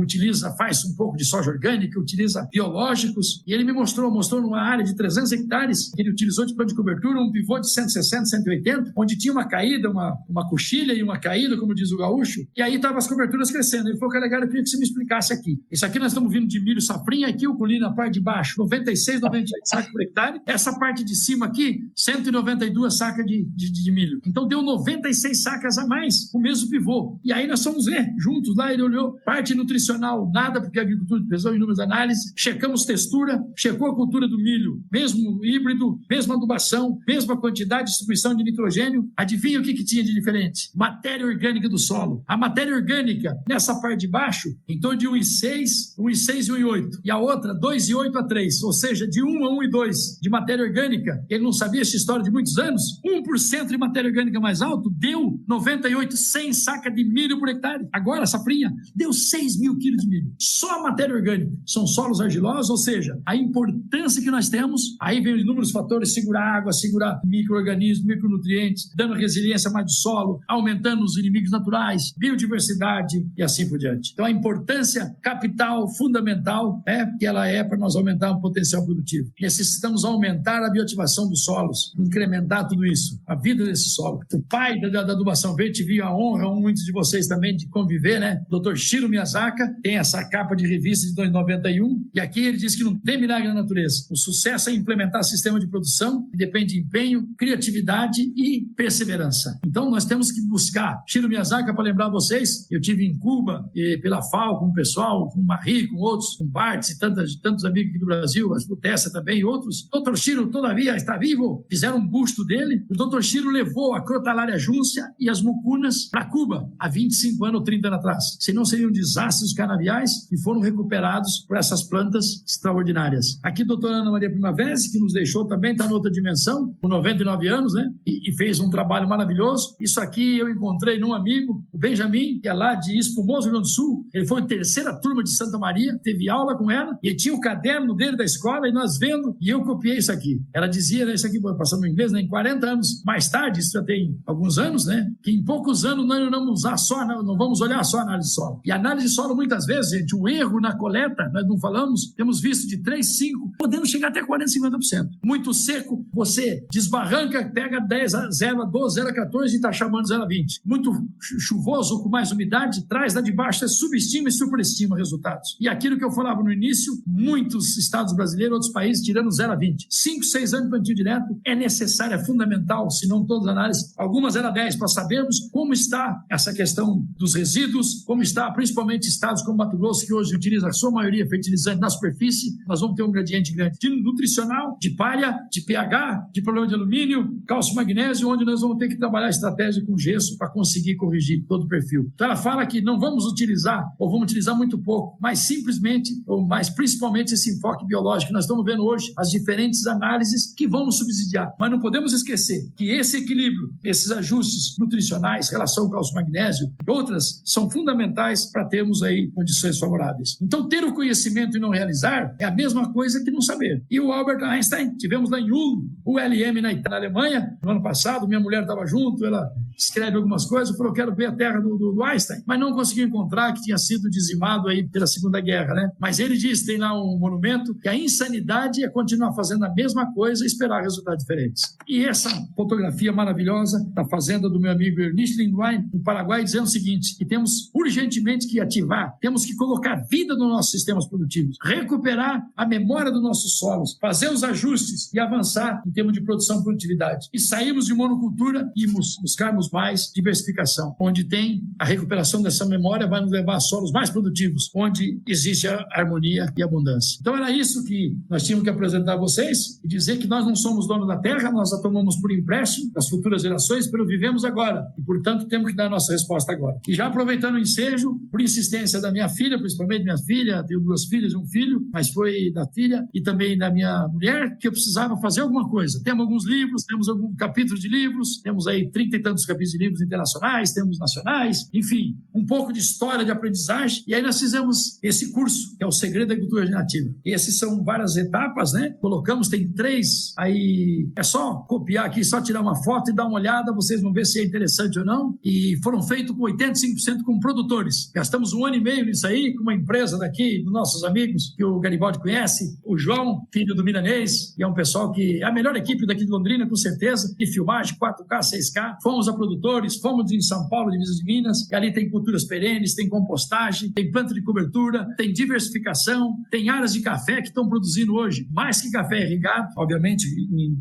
faz um pouco de soja orgânica, utiliza biológicos, e ele me mostrou numa área de 300 hectares, que ele utilizou de plano de cobertura, um pivô de 160, 180, onde tinha uma caída, uma coxilha e uma caída, como diz o gaúcho, e aí estavam as coberturas crescendo. Ele falou, cara, legal, eu queria que você me explicasse aqui. Isso aqui nós estamos vindo de milho safrinha, aqui o colhi na parte de baixo, 96, 98 sacos por hectare. Essa parte de cima aqui, 192 sacas de milho. Então deu 96 sacas a mais, o mesmo pivô. E aí nós fomos ver juntos lá, ele olhou, parte nutricional, nada, porque a agricultura pesou em números de análise, checamos textura, checou a cultura do milho, mesmo híbrido, mesma adubação, mesma quantidade de distribuição de nitrogênio. Adivinha o que tinha de diferente? Matéria orgânica do solo. A matéria orgânica, nessa parte de baixo, em torno de 1,6, 1,6 e 1,8. E a outra, 2,8 a 3, ou seja, de 1 a 1,2 de matéria orgânica. Ele não sabia essa história de muitos anos? 1% de matéria orgânica mais alto deu 98, 100 sacas de milho por hectare. Agora, safrinha, deu 6 mil quilos de milho. Só a matéria orgânica. São solos argilosos, ou seja, a importância que nós temos, aí vem os inúmeros fatores, segurar água, segurar micro-organismos, micronutrientes, dando resiliência mais do solo, aumentando os inimigos naturais, biodiversidade e assim por diante. Então, a importância capital, fundamental, que ela é para nós aumentar o potencial produtivo. Necessitamos aumentar a bioativação dos solos, incrementar tudo isso, a vida desse solo. O pai da adubação verde, tive a honra, muitos de vocês também, de conviver, né? Dr. Shiro Miyazaka, tem essa capa de revista de 91, e aqui ele diz que não tem milagre na natureza. O sucesso é implementar sistema de produção, que depende de empenho, criatividade e perseverança. Então, nós temos que buscar. Shiro Miyazaka, para lembrar vocês, eu tive em Cuba, pela FAO, com o pessoal, com o Marie, com outros, com Bartz e tantos amigos aqui do Brasil, o Tessa também e outros. O Dr. Shiro, todavia, está vivo. Fizeram um busto dele. O Dr. Shiro levou a Crotalária júncia e as mucunas para Cuba, há 25 anos ou 30 anos atrás. Senão seriam desastres canaviais que foram recuperados por essas plantas extraordinárias. Aqui, a doutora Ana Maria Primavesi, que nos deixou também, está em outra dimensão, com 99 anos, né? E fez um trabalho maravilhoso. Isso aqui eu encontrei num amigo, o Benjamin, que é lá de Espumoso, Rio Grande do Sul. Ele foi a terceira turma de Santa Maria, teve aula com ela, e tinha o caderno dele da escola, e nós vendo, e eu copiei isso aqui. Ela dizia, né, isso aqui, passando em inglês, né, em 40 anos mais tarde, isso já tem alguns anos, né, que em poucos anos nós não vamos usar só, não vamos olhar só a análise de solo. E a análise de solo, muitas vezes, gente, o erro na coleta, nós não falamos, temos visto de 3, 5, podendo chegar até 40, 50%. Muito seco, você desbarranca, pega 10 a 0 a 12, 0 a 14 e está chamando 0 a 20. Muito chuvoso, com mais umidade, traz da de baixo, subestima e superestima resultados. E aquilo que eu falava no início, muitos estados brasileiros, outros países, tirando 0 a 20. 5, 6 anos de plantio direto é necessário, é fundamental, se não todas as análises, algumas 0 a 10, para sabermos como está essa questão dos resíduos, como está principalmente estados como Mato Grosso, que hoje utiliza a sua maioria fertilizante na superfície, nós vamos ter um gradiente grande de nutricional, de palha, de pH, de problema de alumínio, cálcio e magnésio, onde nós vamos ter que trabalhar a estratégia com gesso para conseguir corrigir todo o perfil. Então ela fala que não vamos utilizar, ou vamos utilizar muito pouco, mas simplesmente, ou mais principalmente esse enfoque biológico. Nós estamos vendo hoje as diferentes análises que vamos subsidiar, mas não podemos esquecer que esse equilíbrio, esses ajustes nutricionais, relação cálcio-magnésio e outras, são fundamentais para termos aí condições favoráveis. Então, ter o conhecimento e não realizar é a mesma coisa que não saber. E o Albert Einstein, tivemos lá em Ulm, o LM na Alemanha, no ano passado, minha mulher estava junto, ela escreve algumas coisas, falou, quero ver a terra do Einstein, mas não conseguiu encontrar, que tinha sido dizimado aí pela Segunda Guerra, né? Mas ele diz, tem lá um monumento, que a insanidade é continuar fazendo a mesma coisa e esperar resultados diferentes. E essa fotografia maravilhosa da fazenda do meu amigo Ernest Lindwein, no Paraguai, dizendo o seguinte, que temos urgentemente que ativar, temos que colocar vida nos nossos sistemas produtivos, recuperar a memória dos nossos solos, fazer os ajustes e avançar em termos de produção e produtividade. E sairmos de monocultura e buscarmos mais diversificação. Onde tem a recuperação dessa memória, vai nos levar a solos mais produtivos, onde existe a harmonia e abundância. Então era isso que nós tínhamos que apresentar a vocês e dizer que nós não somos donos da terra, nós a tomamos por empréstimo das futuras gerações, pelo vivemos agora. E, portanto, temos que dar a nossa resposta agora. E já aproveitando o ensejo, por insistência da minha filha, principalmente minha filha, tenho 2 filhas e um filho, mas foi da filha e também da minha mulher, que eu precisava fazer alguma coisa. Temos alguns livros, temos alguns capítulos de livros, temos aí 30 e tantos capítulos de livros internacionais, temos nacionais, enfim, um pouco de história de aprendizagem. E aí nós fizemos esse curso, que é o Segredo da Agricultura Regenerativa. E esses são várias etapas, né? Colocamos, tem 3, aí é só copiar aqui, só tirar uma foto e dar uma olhada, vocês vão ver se é interessante ou não. E foram feitos com 85% com produtores. Gastamos 1 ano e meio nisso aí, com uma empresa daqui, dos nossos amigos, que o Garibaldi conhece, o João, filho do Milanês, e é um pessoal que é a melhor equipe daqui de Londrina, com certeza, de filmagem, 4K, 6K. Fomos a produtores, fomos em São Paulo, divisa de Minas, e ali tem culturas perenes, tem compostagem, tem planta de cobertura, tem diversificação, tem áreas de café que estão produzindo hoje mais mais que café irrigado, obviamente,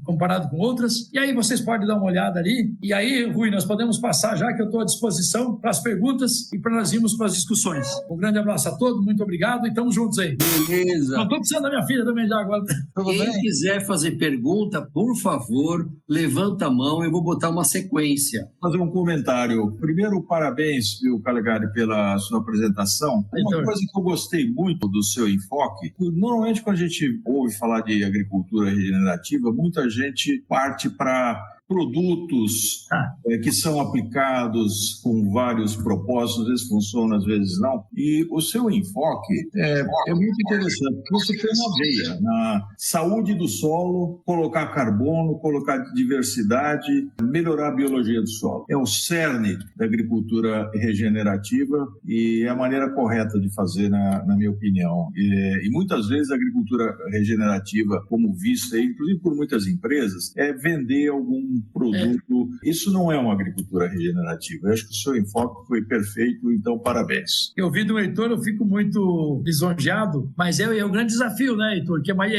comparado com outras. E aí vocês podem dar uma olhada ali. E aí, Rui, nós podemos passar já que eu estou à disposição para as perguntas e para nós irmos para as discussões. Um grande abraço a todos, muito obrigado e estamos juntos aí. Beleza. Não estou precisando da minha filha também já agora. Quem quiser fazer pergunta, por favor, levanta a mão, eu vou botar uma sequência. Fazer um comentário. Primeiro, parabéns, viu, Calegari, pela sua apresentação. Uma coisa que eu gostei muito do seu enfoque, normalmente quando a gente ouve falar de agricultura regenerativa, muita gente parte para produtos que são aplicados com vários propósitos, às vezes funciona, às vezes não. E o seu enfoque é muito interessante, porque você tem uma veia na saúde do solo, colocar carbono, colocar diversidade, melhorar a biologia do solo. É o cerne da agricultura regenerativa e é a maneira correta de fazer, na minha opinião. E muitas vezes a agricultura regenerativa, como vista, inclusive por muitas empresas, é vender algum produto. Isso não é uma agricultura regenerativa. Eu acho que o seu enfoque foi perfeito, então parabéns. Eu ouvi do Heitor, eu fico muito lisonjeado, mas é um grande desafio, né, Heitor? Que é mais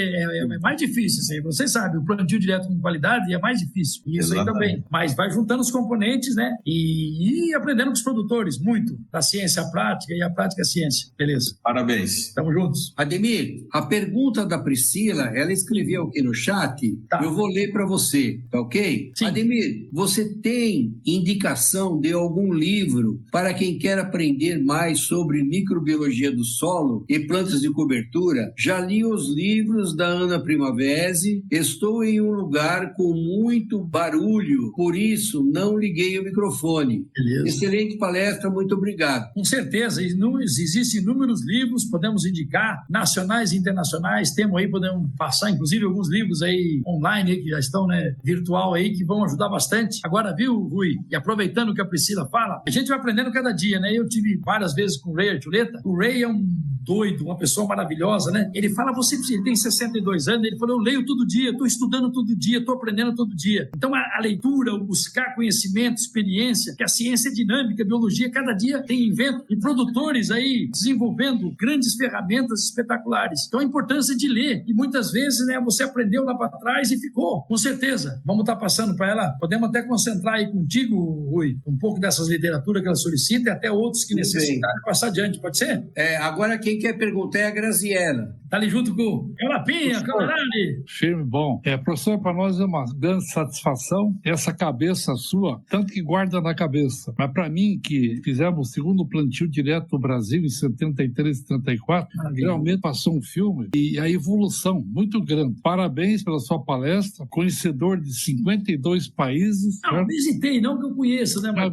difícil, assim. Você sabe, o plantio direto com qualidade é mais difícil. E isso aí também. Mas vai juntando os componentes, né? E aprendendo com os produtores, muito. Da ciência à prática e a prática à ciência. Beleza? Parabéns. Estamos juntos. Ademir, a pergunta da Priscila, ela escreveu aqui no chat, eu vou ler para você, tá ok? Sim. Ademir, você tem indicação de algum livro para quem quer aprender mais sobre microbiologia do solo e plantas de cobertura? Já li os livros da Ana Primavesi, estou em um lugar com muito barulho, por isso não liguei o microfone. Beleza. Excelente palestra, muito obrigado. Com certeza, existem inúmeros livros, podemos indicar, nacionais e internacionais, temos aí, podemos passar inclusive alguns livros aí online, aí, que já estão, né, virtual aí, que vão ajudar bastante. Agora, viu, Rui, e aproveitando o que a Priscila fala, a gente vai aprendendo cada dia, né? Eu tive várias vezes com o Ray Archuleta. O Ray é um doido, uma pessoa maravilhosa, né? Ele fala, ele tem 62 anos, ele falou, eu leio todo dia, estou estudando todo dia, estou aprendendo todo dia. Então, a leitura, o buscar conhecimento, experiência, que a ciência é dinâmica, a biologia, cada dia tem invento e produtores aí desenvolvendo grandes ferramentas espetaculares. Então, a importância de ler. E muitas vezes, né, você aprendeu lá para trás e ficou. Com certeza. Vamos estar passando para ela. Podemos até concentrar aí contigo, Rui, um pouco dessas literaturas que ela solicita e até outros que necessitarem passar adiante. Pode ser? Agora quem quer perguntar é a Graziela. Tá ali junto com o Lapinha, camarada. Firme, bom. Professor, para nós é uma grande satisfação essa cabeça sua, tanto que guarda na cabeça. Mas para mim, que fizemos o segundo plantio direto no Brasil em 73 e 74, realmente passou um filme e a evolução muito grande. Parabéns pela sua palestra, conhecedor de 52 países. Não, visitei, não que eu conheça, né? Mas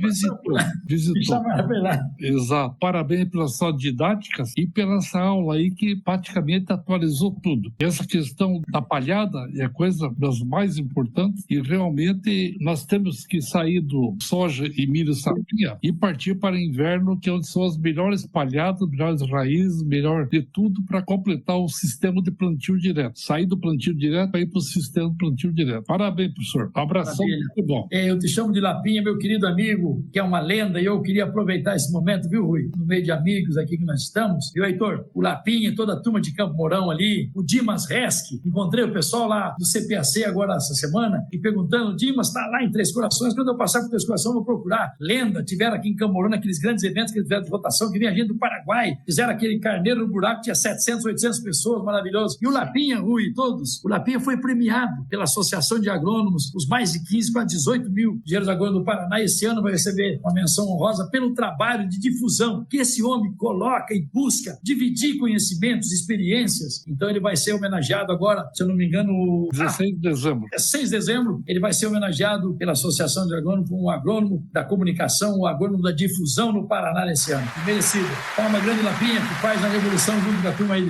visitou. Exato. Parabéns pelas suas didáticas e pela essa aula aí que praticamente atualizou tudo. Essa questão da palhada é a coisa das mais importantes e realmente nós temos que sair do soja e milho safrinha e partir para o inverno, que é onde são as melhores palhadas, melhores raízes, melhor de tudo para completar o sistema de plantio direto. Sair do plantio direto para ir para o sistema de plantio direto. Parabéns, professor. Um abração. Muito bom. Eu te chamo de Lapinha, meu querido amigo, que é uma lenda, e eu queria aproveitar esse momento, viu, Rui? No meio de amigos aqui que nós estamos. E o Heitor, o Lapinha, toda a turma de Campo Mourão ali, o Dimas Resch, encontrei o pessoal lá do CPAC agora essa semana e perguntando, o Dimas está lá em Três Corações, quando eu passar por Três Corações eu vou procurar. Lenda, tiveram aqui em Campo Mourão aqueles grandes eventos que eles tiveram de votação, que vinha gente do Paraguai, fizeram aquele carneiro no buraco, tinha 700, 800 pessoas, maravilhoso. E o Lapinha, Rui, todos, o Lapinha foi premiado pela Associação de Agrônomos, os mais de 15 para 18 mil engenheiros agrônomos do Paraná. Esse ano vai receber uma menção honrosa pelo trabalho de difusão que esse homem coloca e busca dividir conhecimentos, experiências. Então ele vai ser homenageado agora, se eu não me engano, 16 de dezembro. 6 de dezembro, ele vai ser homenageado pela Associação de Agrônomos como o agrônomo da comunicação, o agrônomo da difusão no Paraná nesse ano. Merecido. Palma grande, Lapinha, que faz a revolução junto com a turma aí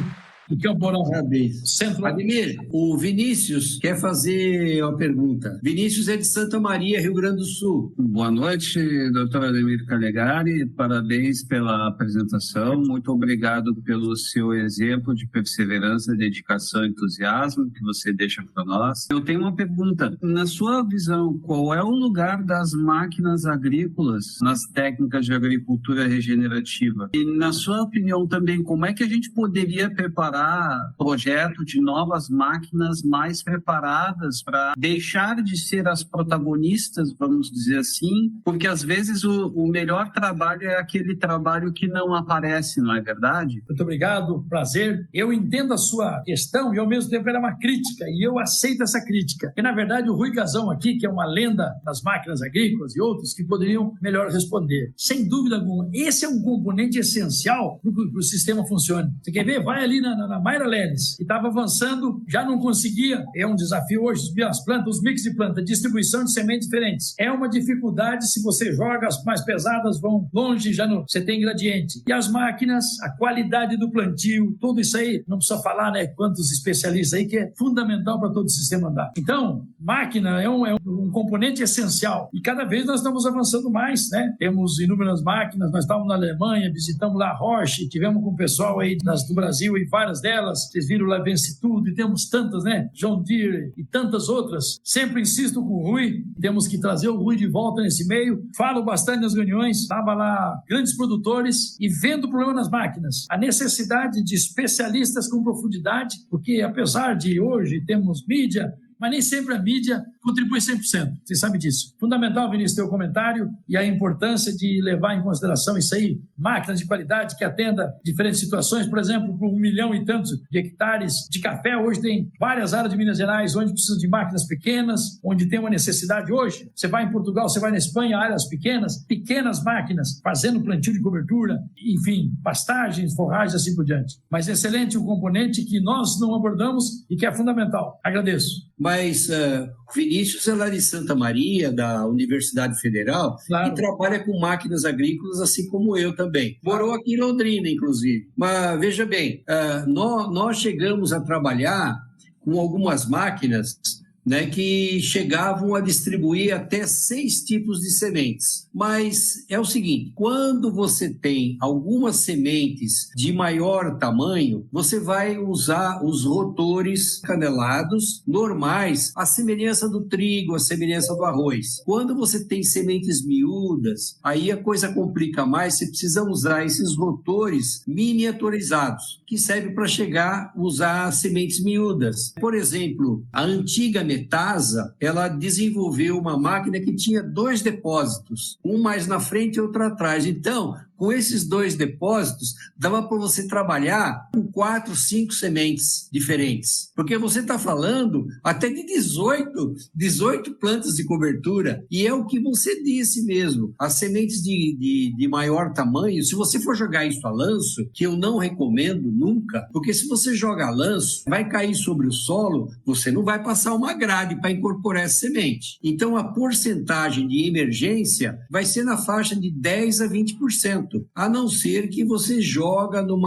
do Campo Mourão. Parabéns. Ademir, o Vinícius quer fazer uma pergunta. Vinícius é de Santa Maria, Rio Grande do Sul. Boa noite, doutor Ademir Calegari. Parabéns pela apresentação. Muito obrigado pelo seu exemplo de perseverança, dedicação e entusiasmo que você deixa para nós. Eu tenho uma pergunta. Na sua visão, qual é o lugar das máquinas agrícolas nas técnicas de agricultura regenerativa? E, na sua opinião também, como é que a gente poderia preparar elaborar projeto de novas máquinas mais preparadas para deixar de ser as protagonistas, vamos dizer assim, porque às vezes o melhor trabalho é aquele trabalho que não aparece, não é verdade? Muito obrigado, prazer. Eu entendo a sua questão e ao mesmo tempo ela é uma crítica e eu aceito essa crítica. E na verdade o Rui Gazão aqui, que é uma lenda das máquinas agrícolas e outros que poderiam melhor responder. Sem dúvida alguma, esse é um componente essencial para que o sistema funcione. Você quer ver? Vai ali na Mayra Leles, que estava avançando, já não conseguia. É um desafio hoje, subir as plantas, os mix de planta, distribuição de sementes diferentes. É uma dificuldade se você joga, as mais pesadas vão longe, já não, você tem gradiente. E as máquinas, a qualidade do plantio, tudo isso aí, não precisa falar, né, quantos especialistas aí, que é fundamental para todo o sistema andar. Então, máquina é um componente essencial e cada vez nós estamos avançando mais, né? Temos inúmeras máquinas, nós estávamos na Alemanha, visitamos lá a Roche, tivemos com o pessoal aí do Brasil e várias delas, vocês viram lá Vence Tudo e temos tantas, né? John Deere e tantas outras. Sempre insisto com o Rui, temos que trazer o Rui de volta nesse meio. Falo bastante nas reuniões, estava lá grandes produtores e vendo o problema nas máquinas. A necessidade de especialistas com profundidade, porque apesar de hoje temos mídia, mas nem sempre a mídia contribui 100%. Você sabe disso. Fundamental, Vinícius, teu comentário e a importância de levar em consideração isso aí. Máquinas de qualidade que atenda diferentes situações. Por exemplo, por 1 milhão e tantos de hectares de café. Hoje tem várias áreas de Minas Gerais onde precisa de máquinas pequenas, onde tem uma necessidade hoje. Você vai em Portugal, você vai na Espanha, áreas pequenas máquinas, fazendo plantio de cobertura, enfim, pastagens, forragens, assim por diante. Mas excelente um componente que nós não abordamos e que é fundamental. Agradeço. Mas Vinícius é lá de Santa Maria, da Universidade Federal, claro, e trabalha com máquinas agrícolas, assim como eu também. Morou aqui em Londrina, inclusive. Mas veja bem, nós chegamos a trabalhar com algumas máquinas, né, que chegavam a distribuir até 6 tipos de sementes. Mas é o seguinte, quando você tem algumas sementes de maior tamanho, você vai usar os rotores canelados normais, a semelhança do trigo, a semelhança do arroz. Quando você tem sementes miúdas, aí a coisa complica mais, você precisa usar esses rotores miniaturizados, que servem para usar sementes miúdas. Por exemplo, a antiga Metasa, ela desenvolveu uma máquina que tinha 2 depósitos, um mais na frente e outro atrás. Então, com esses 2 depósitos, dava para você trabalhar com 4, 5 sementes diferentes. Porque você está falando até de 18 plantas de cobertura. E é o que você disse mesmo. As sementes de maior tamanho, se você for jogar isso a lanço, que eu não recomendo nunca, porque se você joga a lanço, vai cair sobre o solo, você não vai passar uma grade para incorporar essa semente. Então, a porcentagem de emergência vai ser na faixa de 10% a 20%. A não ser que você joga no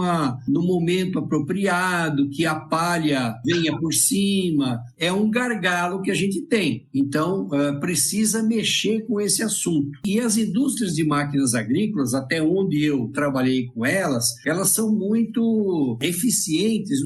momento apropriado, que a palha venha por cima. É um gargalo que a gente tem. Então, precisa mexer com esse assunto. E as indústrias de máquinas agrícolas, até onde eu trabalhei com elas são muito eficientes.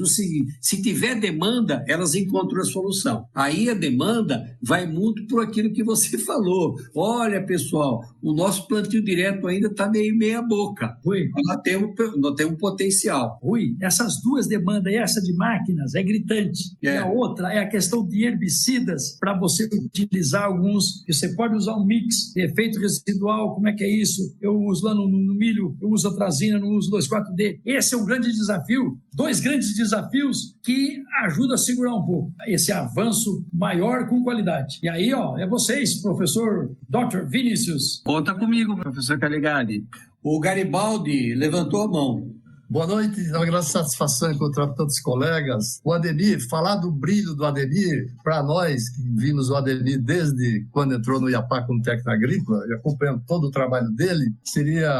Se tiver demanda, elas encontram a solução. Aí a demanda vai muito por aquilo que você falou. Olha, pessoal, o nosso plantio direto ainda está meia boca. Rui, nós temos potencial. Rui, essas 2 demandas, essa de máquinas, é gritante. E a outra é a questão de herbicidas, para você utilizar alguns. Você pode usar um mix de efeito residual, como é que é isso? Eu uso lá no milho, eu uso atrazina, não uso 2,4-D. Esse é um grande desafio, 2 grandes desafios que ajudam a segurar um pouco esse avanço maior com qualidade. E aí, é vocês, professor Dr. Vinícius. Conta comigo, professor Calegari. O Garibaldi levantou a mão. Boa noite, é uma grande satisfação encontrar tantos colegas. O Ademir, falar do brilho do Ademir, para nós que vimos o Ademir desde quando entrou no IAPA como técnico agrícola e acompanhando todo o trabalho dele, seria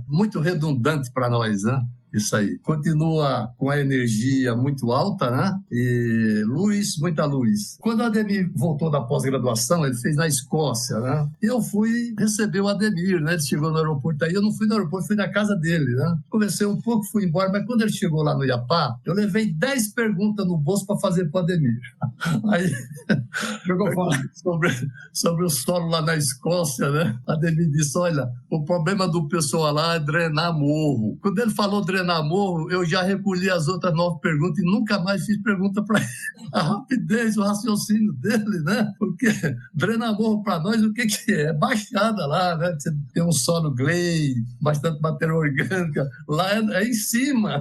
muito redundante para nós, né? Isso aí. Continua com a energia muito alta, né? E muita luz. Quando o Ademir voltou da pós-graduação, ele fez na Escócia, né? Eu fui receber o Ademir, né? Ele chegou no aeroporto aí, eu não fui no aeroporto, fui na casa dele, né? Conversei um pouco, fui embora, mas quando ele chegou lá no IAPA, eu levei 10 perguntas no bolso para fazer para o Ademir. Aí, jogou fora sobre o solo lá na Escócia, né? O Ademir disse, olha, o problema do pessoal lá é drenar morro. Quando ele falou drenar drenar morro, eu já recolhi as outras 9 perguntas e nunca mais fiz pergunta para ele. A rapidez, o raciocínio dele, né? Porque drenar morro para nós, o que é? É baixada lá, né? Você tem um solo clay, bastante matéria orgânica. Lá é em cima.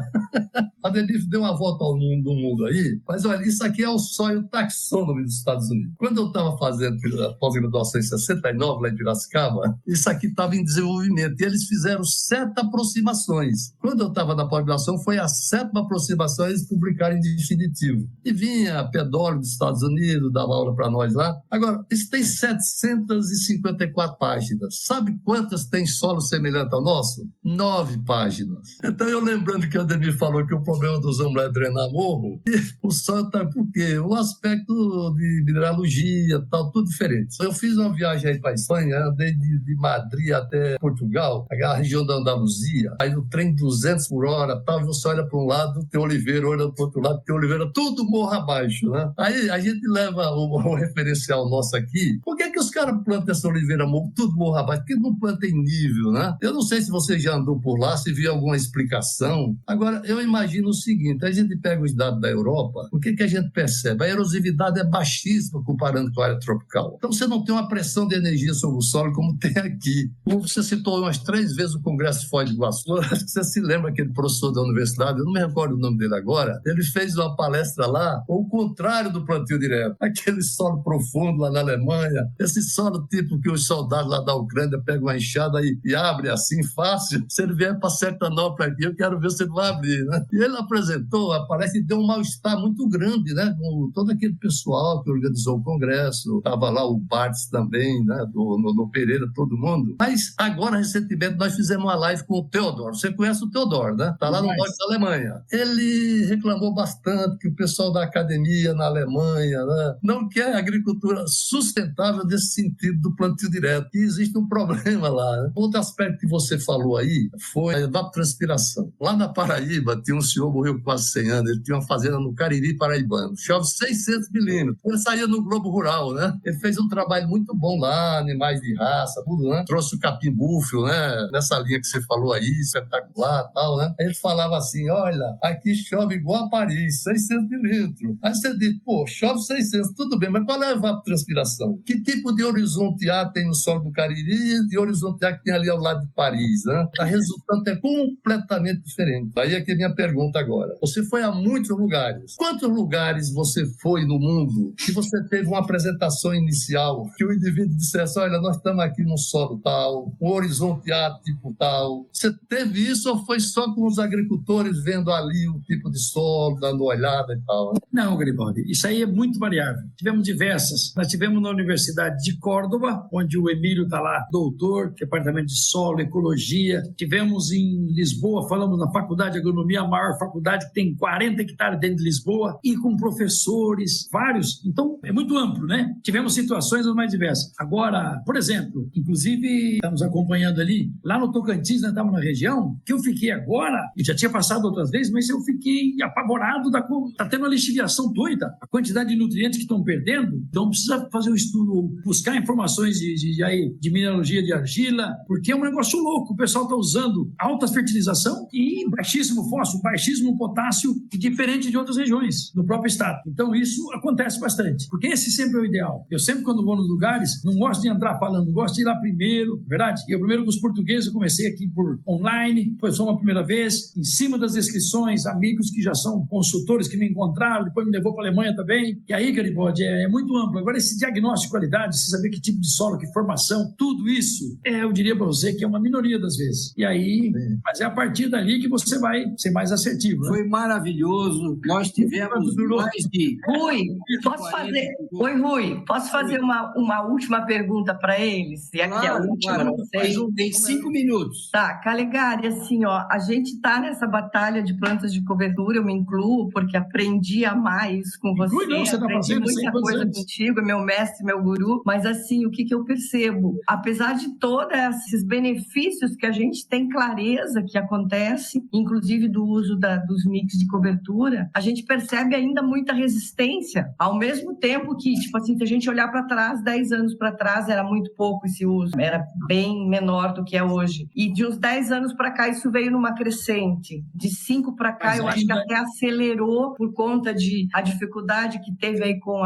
A Denise deu uma volta ao mundo aí, mas olha, isso aqui é o Soil Taxonomy dos Estados Unidos. Quando eu estava fazendo a pós-graduação em 69, lá em Piracicaba, isso aqui estava em desenvolvimento e eles fizeram 7 aproximações. Quando eu estava na pós-graduação, foi a 7ª aproximação eles publicaram em definitivo. E vinha pedólogo dos Estados Unidos, dava aula para nós lá. Agora, isso tem 754 páginas. Sabe quantas tem solo semelhante ao nosso? 9 páginas. Então, eu lembrando que o Ademir falou que o problema dos homens é drenar morro, e o solo está por quê? O aspecto de mineralogia, tal, tudo diferente. Eu fiz uma viagem aí para a Espanha, andei de Madrid até Portugal, aquela região da Andaluzia, aí no trem 200 por hora, tal, você olha para um lado, tem oliveira, olha para o outro lado, tem oliveira, tudo morro abaixo, né? Aí a gente leva o referencial nosso aqui. Por que os caras plantam essa oliveira morro, tudo morro abaixo? Por que não planta em nível, né? Eu não sei se você já andou por lá, se viu alguma explicação. Agora, eu imagino o seguinte, a gente pega os dados da Europa, o que a gente percebe? A erosividade é baixíssima comparando com a área tropical. Então, você não tem uma pressão de energia sobre o solo como tem aqui. Como você citou umas 3 vezes o Congresso de Foz do Iguaçu, acho que você se lembra aquele professor da universidade, eu não me recordo o nome dele agora, ele fez uma palestra lá, o contrário do plantio direto. Aquele solo profundo lá na Alemanha, esse solo tipo que os soldados lá da Ucrânia pegam uma enxada e abrem assim fácil. Se ele vier para Sertanópolis aqui, eu quero ver se ele vai abrir, né? E ele apresentou a palestra e deu um mal-estar muito grande, né? Com todo aquele pessoal que organizou o Congresso, estava lá o Bartz também, né? No Pereira, todo mundo. Mas agora, recentemente, nós fizemos uma live com o Theodor. Você conhece o Theodor, né? Está lá no norte da Alemanha. Ele reclamou bastante que o pessoal da academia na Alemanha, né, não quer agricultura sustentável nesse sentido do plantio direto. E existe um problema lá, né? Outro aspecto que você falou aí foi a evapotranspiração. Lá na Paraíba, tinha um senhor, morreu quase 100 anos, ele tinha uma fazenda no Cariri paraibano. Chove 600 milímetros. Ele saía no Globo Rural, né? Ele fez um trabalho muito bom lá, animais de raça, tudo, né? Trouxe o capim búfalo, né? Nessa linha que você falou aí, espetacular e tal, né? Ele falava assim, olha, aqui chove igual a Paris, 600 milímetros. Aí você diz, pô, chove 600, tudo bem, mas qual é a evapotranspiração? Que tipo de horizonte A tem no solo do Cariri e horizonte A que tem ali ao lado de Paris, né? A resultante é completamente diferente. Aí é que é a minha pergunta agora. Você foi a muitos lugares. Quantos lugares você foi no mundo que você teve uma apresentação inicial que o indivíduo dissesse, olha, nós estamos aqui num solo tal, um horizonte A tipo tal. Você teve isso ou foi só com os agricultores vendo ali o tipo de solo, dando uma olhada e tal? Não, Garibaldi, isso aí é muito variável. Tivemos diversas. Nós tivemos na Universidade de Córdoba, onde o Emílio está lá, doutor, departamento de solo, ecologia. Tivemos em Lisboa, falamos na Faculdade de Agronomia, a maior faculdade que tem 40 hectares dentro de Lisboa, e com professores, vários. Então, é muito amplo, né? Tivemos situações as mais diversas. Agora, por exemplo, inclusive, estamos acompanhando ali, lá no Tocantins, nós estamos na região, que eu fiquei agora, e já tinha passado outras vezes, mas eu fiquei apavorado da coisa. Está tendo uma lixiviação doida, a quantidade de nutrientes que estão perdendo, então precisa fazer um estudo, buscar informações de mineralogia de argila, porque é um negócio louco, o pessoal está usando alta fertilização e baixíssimo fósforo, baixíssimo potássio, diferente de outras regiões do próprio estado. Então isso acontece bastante, porque esse sempre é o ideal. Eu sempre, quando vou nos lugares, não gosto de entrar falando, gosto de ir lá primeiro, verdade? E eu primeiro com os portugueses, eu comecei aqui por online, foi só uma primeira vez, em cima das descrições, amigos que já são consultores que me encontraram, depois me levou para a Alemanha também. E aí, Garibaldi, é muito amplo. Agora, esse diagnóstico de qualidade, você saber que tipo de solo, que formação, tudo isso, eu diria para você que é uma minoria das vezes. E aí, mas é a partir dali que você vai ser mais assertivo. Né? Foi maravilhoso. Nós tivemos mais de... Rui, posso fazer... Oi, Rui, posso fazer uma última pergunta para eles? E aqui é a última, claro. Não sei. Tem 5 minutos. Tá, Calegari, assim, ó, a gente está nessa batalha de plantas de cobertura, eu me incluo, porque aprendi a mais com você, aprendi muita coisa contigo, meu mestre, meu guru, mas assim, o que eu percebo? Apesar de todos esses benefícios que a gente tem clareza que acontece, inclusive do uso dos mix de cobertura, a gente percebe ainda muita resistência, ao mesmo tempo que, tipo assim, se a gente olhar para trás, 10 anos para trás era muito pouco esse uso, era bem menor do que é hoje. E de uns 10 anos para cá isso veio numa crescente crescente. De 5 para cá, eu acho que até acelerou por conta a dificuldade que teve aí com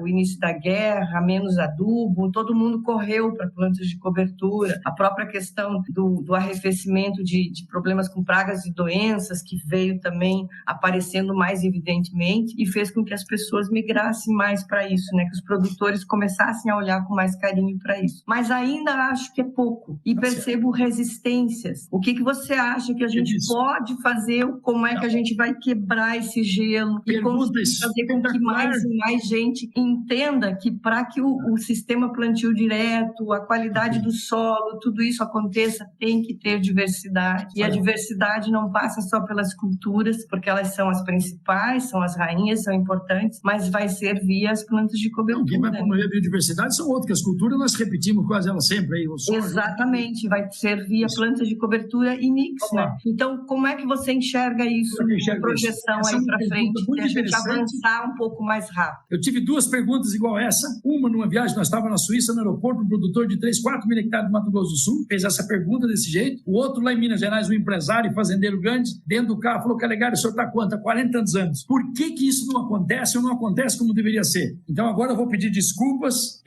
o início da guerra, menos adubo, todo mundo correu para plantas de cobertura. A própria questão do arrefecimento de problemas com pragas e doenças, que veio também aparecendo mais evidentemente e fez com que as pessoas migrassem mais para isso, né? Que os produtores começassem a olhar com mais carinho para isso. Mas ainda acho que é pouco e percebo resistências. O que você acha que a gente pode fazer? Como é que a gente vai quebrar esse gelo e como fazer com que mais e mais gente entenda que para que o sistema plantio direto, a qualidade do solo, tudo isso aconteça, tem que ter diversidade. E a diversidade não passa só pelas culturas, porque elas são as principais, são as rainhas, são importantes, mas vai ser via as plantas de cobertura. Quem vai promover a biodiversidade são outras, que as culturas nós repetimos quase elas sempre. Aí, exatamente, vai ser via plantas de cobertura e mix, né? Então, como é que você enxerga isso, projeção aí para frente, e a gente avançar um pouco mais rápido? Eu tive 2 perguntas igual essa. Uma, numa viagem, nós estávamos na Suíça, no aeroporto, um produtor de 3, 4 mil hectares do Mato Grosso do Sul, fez essa pergunta desse jeito. O outro, lá em Minas Gerais, um empresário e fazendeiro grande, dentro do carro, falou: Calegari, o senhor está quanto? Há 40 tantos anos. Por que isso não acontece ou não acontece como deveria ser? Então, agora eu vou pedir desculpas.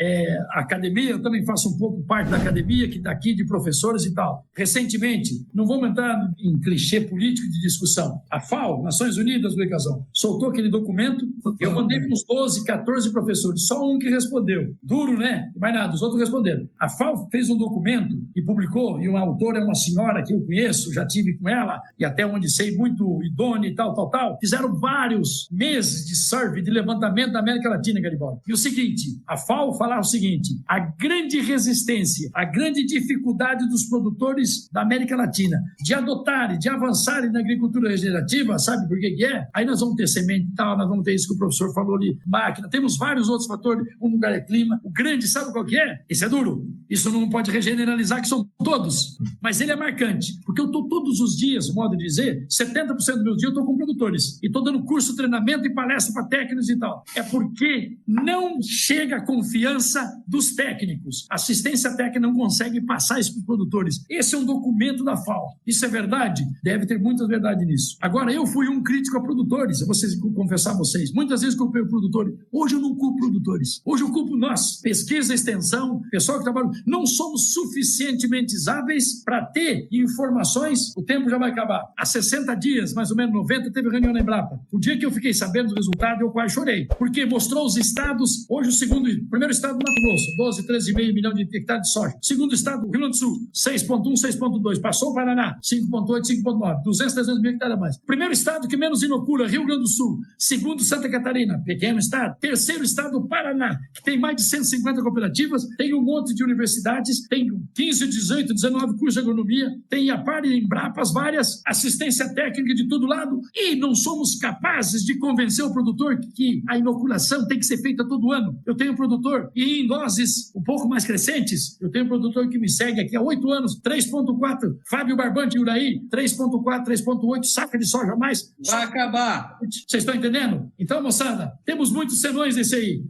A academia, eu também faço um pouco parte da academia, que daqui de professores e tal. Recentemente, não vamos entrar em clichê político de discussão, a FAO, Nações Unidas do Educação, soltou aquele documento, eu mandei para uns 12, 14 professores, só um que respondeu. Duro, né? Mais nada, os outros responderam. A FAO fez um documento e publicou, e uma autora é uma senhora que eu conheço, já tive com ela, e até onde sei, muito idônea e tal. Fizeram vários meses de survey, de levantamento da América Latina, Garibaldi. E o seguinte, a FAO falava o seguinte: a grande resistência, a grande dificuldade dos produtores da América Latina de adotarem, de avançarem na agricultura regenerativa, sabe por que é? Aí nós vamos ter semente e tal, nós vamos ter isso que o professor falou ali, máquina, temos vários outros fatores, um lugar é clima, o grande, sabe qual que é? Esse é duro, isso não pode regeneralizar, que são todos, mas ele é marcante, porque eu estou todos os dias, modo de dizer, 70% do meu dia eu estou com produtores, e estou dando curso, treinamento e palestra para técnicos e tal, é porque não chega a confiança dos técnicos, a assistência técnica não consegue passar isso para os produtores. Esse é um documento da FAO. Isso é verdade? Deve ter muita verdade nisso. Agora, eu fui um crítico a produtores, eu vou confessar a vocês. Muitas vezes culpei o produtor. Hoje eu não culpo produtores. Hoje eu culpo nós. Pesquisa, extensão, pessoal que trabalha. Não somos suficientemente hábeis para ter informações. O tempo já vai acabar. Há 60 dias, mais ou menos 90, teve reunião na Embrapa. O dia que eu fiquei sabendo do resultado, eu quase chorei. Porque mostrou os estados. Hoje o primeiro estado do Mato Grosso, 12, 13,5 milhões de hectares de soja. Segundo estado, Rio Grande do Sul, 6,1, 6,2. Passou o Paraná, 5,8, 5,9. 200, 300 mil hectares a mais. Primeiro estado que menos inocula, Rio Grande do Sul. Segundo, Santa Catarina, pequeno estado. Terceiro estado, Paraná, que tem mais de 150 cooperativas, tem um monte de universidades, tem 15, 18, 19 cursos de agronomia, tem Iapar e Embrapas, várias, assistência técnica de todo lado, e não somos capazes de convencer o produtor que a inoculação tem que ser feita todo ano. Eu tenho um produtor, e em doses um pouco mais crescentes, eu tenho um produtor que me segue aqui há 8 anos, 3,4, Fábio Barbante, Uraí, 3,4, 3,8, saca de soja a mais. Vai acabar. Vocês estão entendendo? Então, moçada, temos muitos senões nesse aí.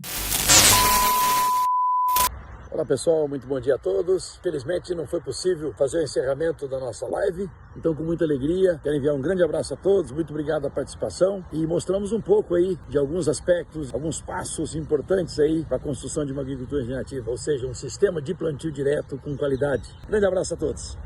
Olá pessoal, muito bom dia a todos. Felizmente não foi possível fazer o encerramento da nossa live, então com muita alegria quero enviar um grande abraço a todos, muito obrigado pela participação e mostramos um pouco aí de alguns aspectos, alguns passos importantes aí para a construção de uma agricultura regenerativa, ou seja, um sistema de plantio direto com qualidade. Grande abraço a todos.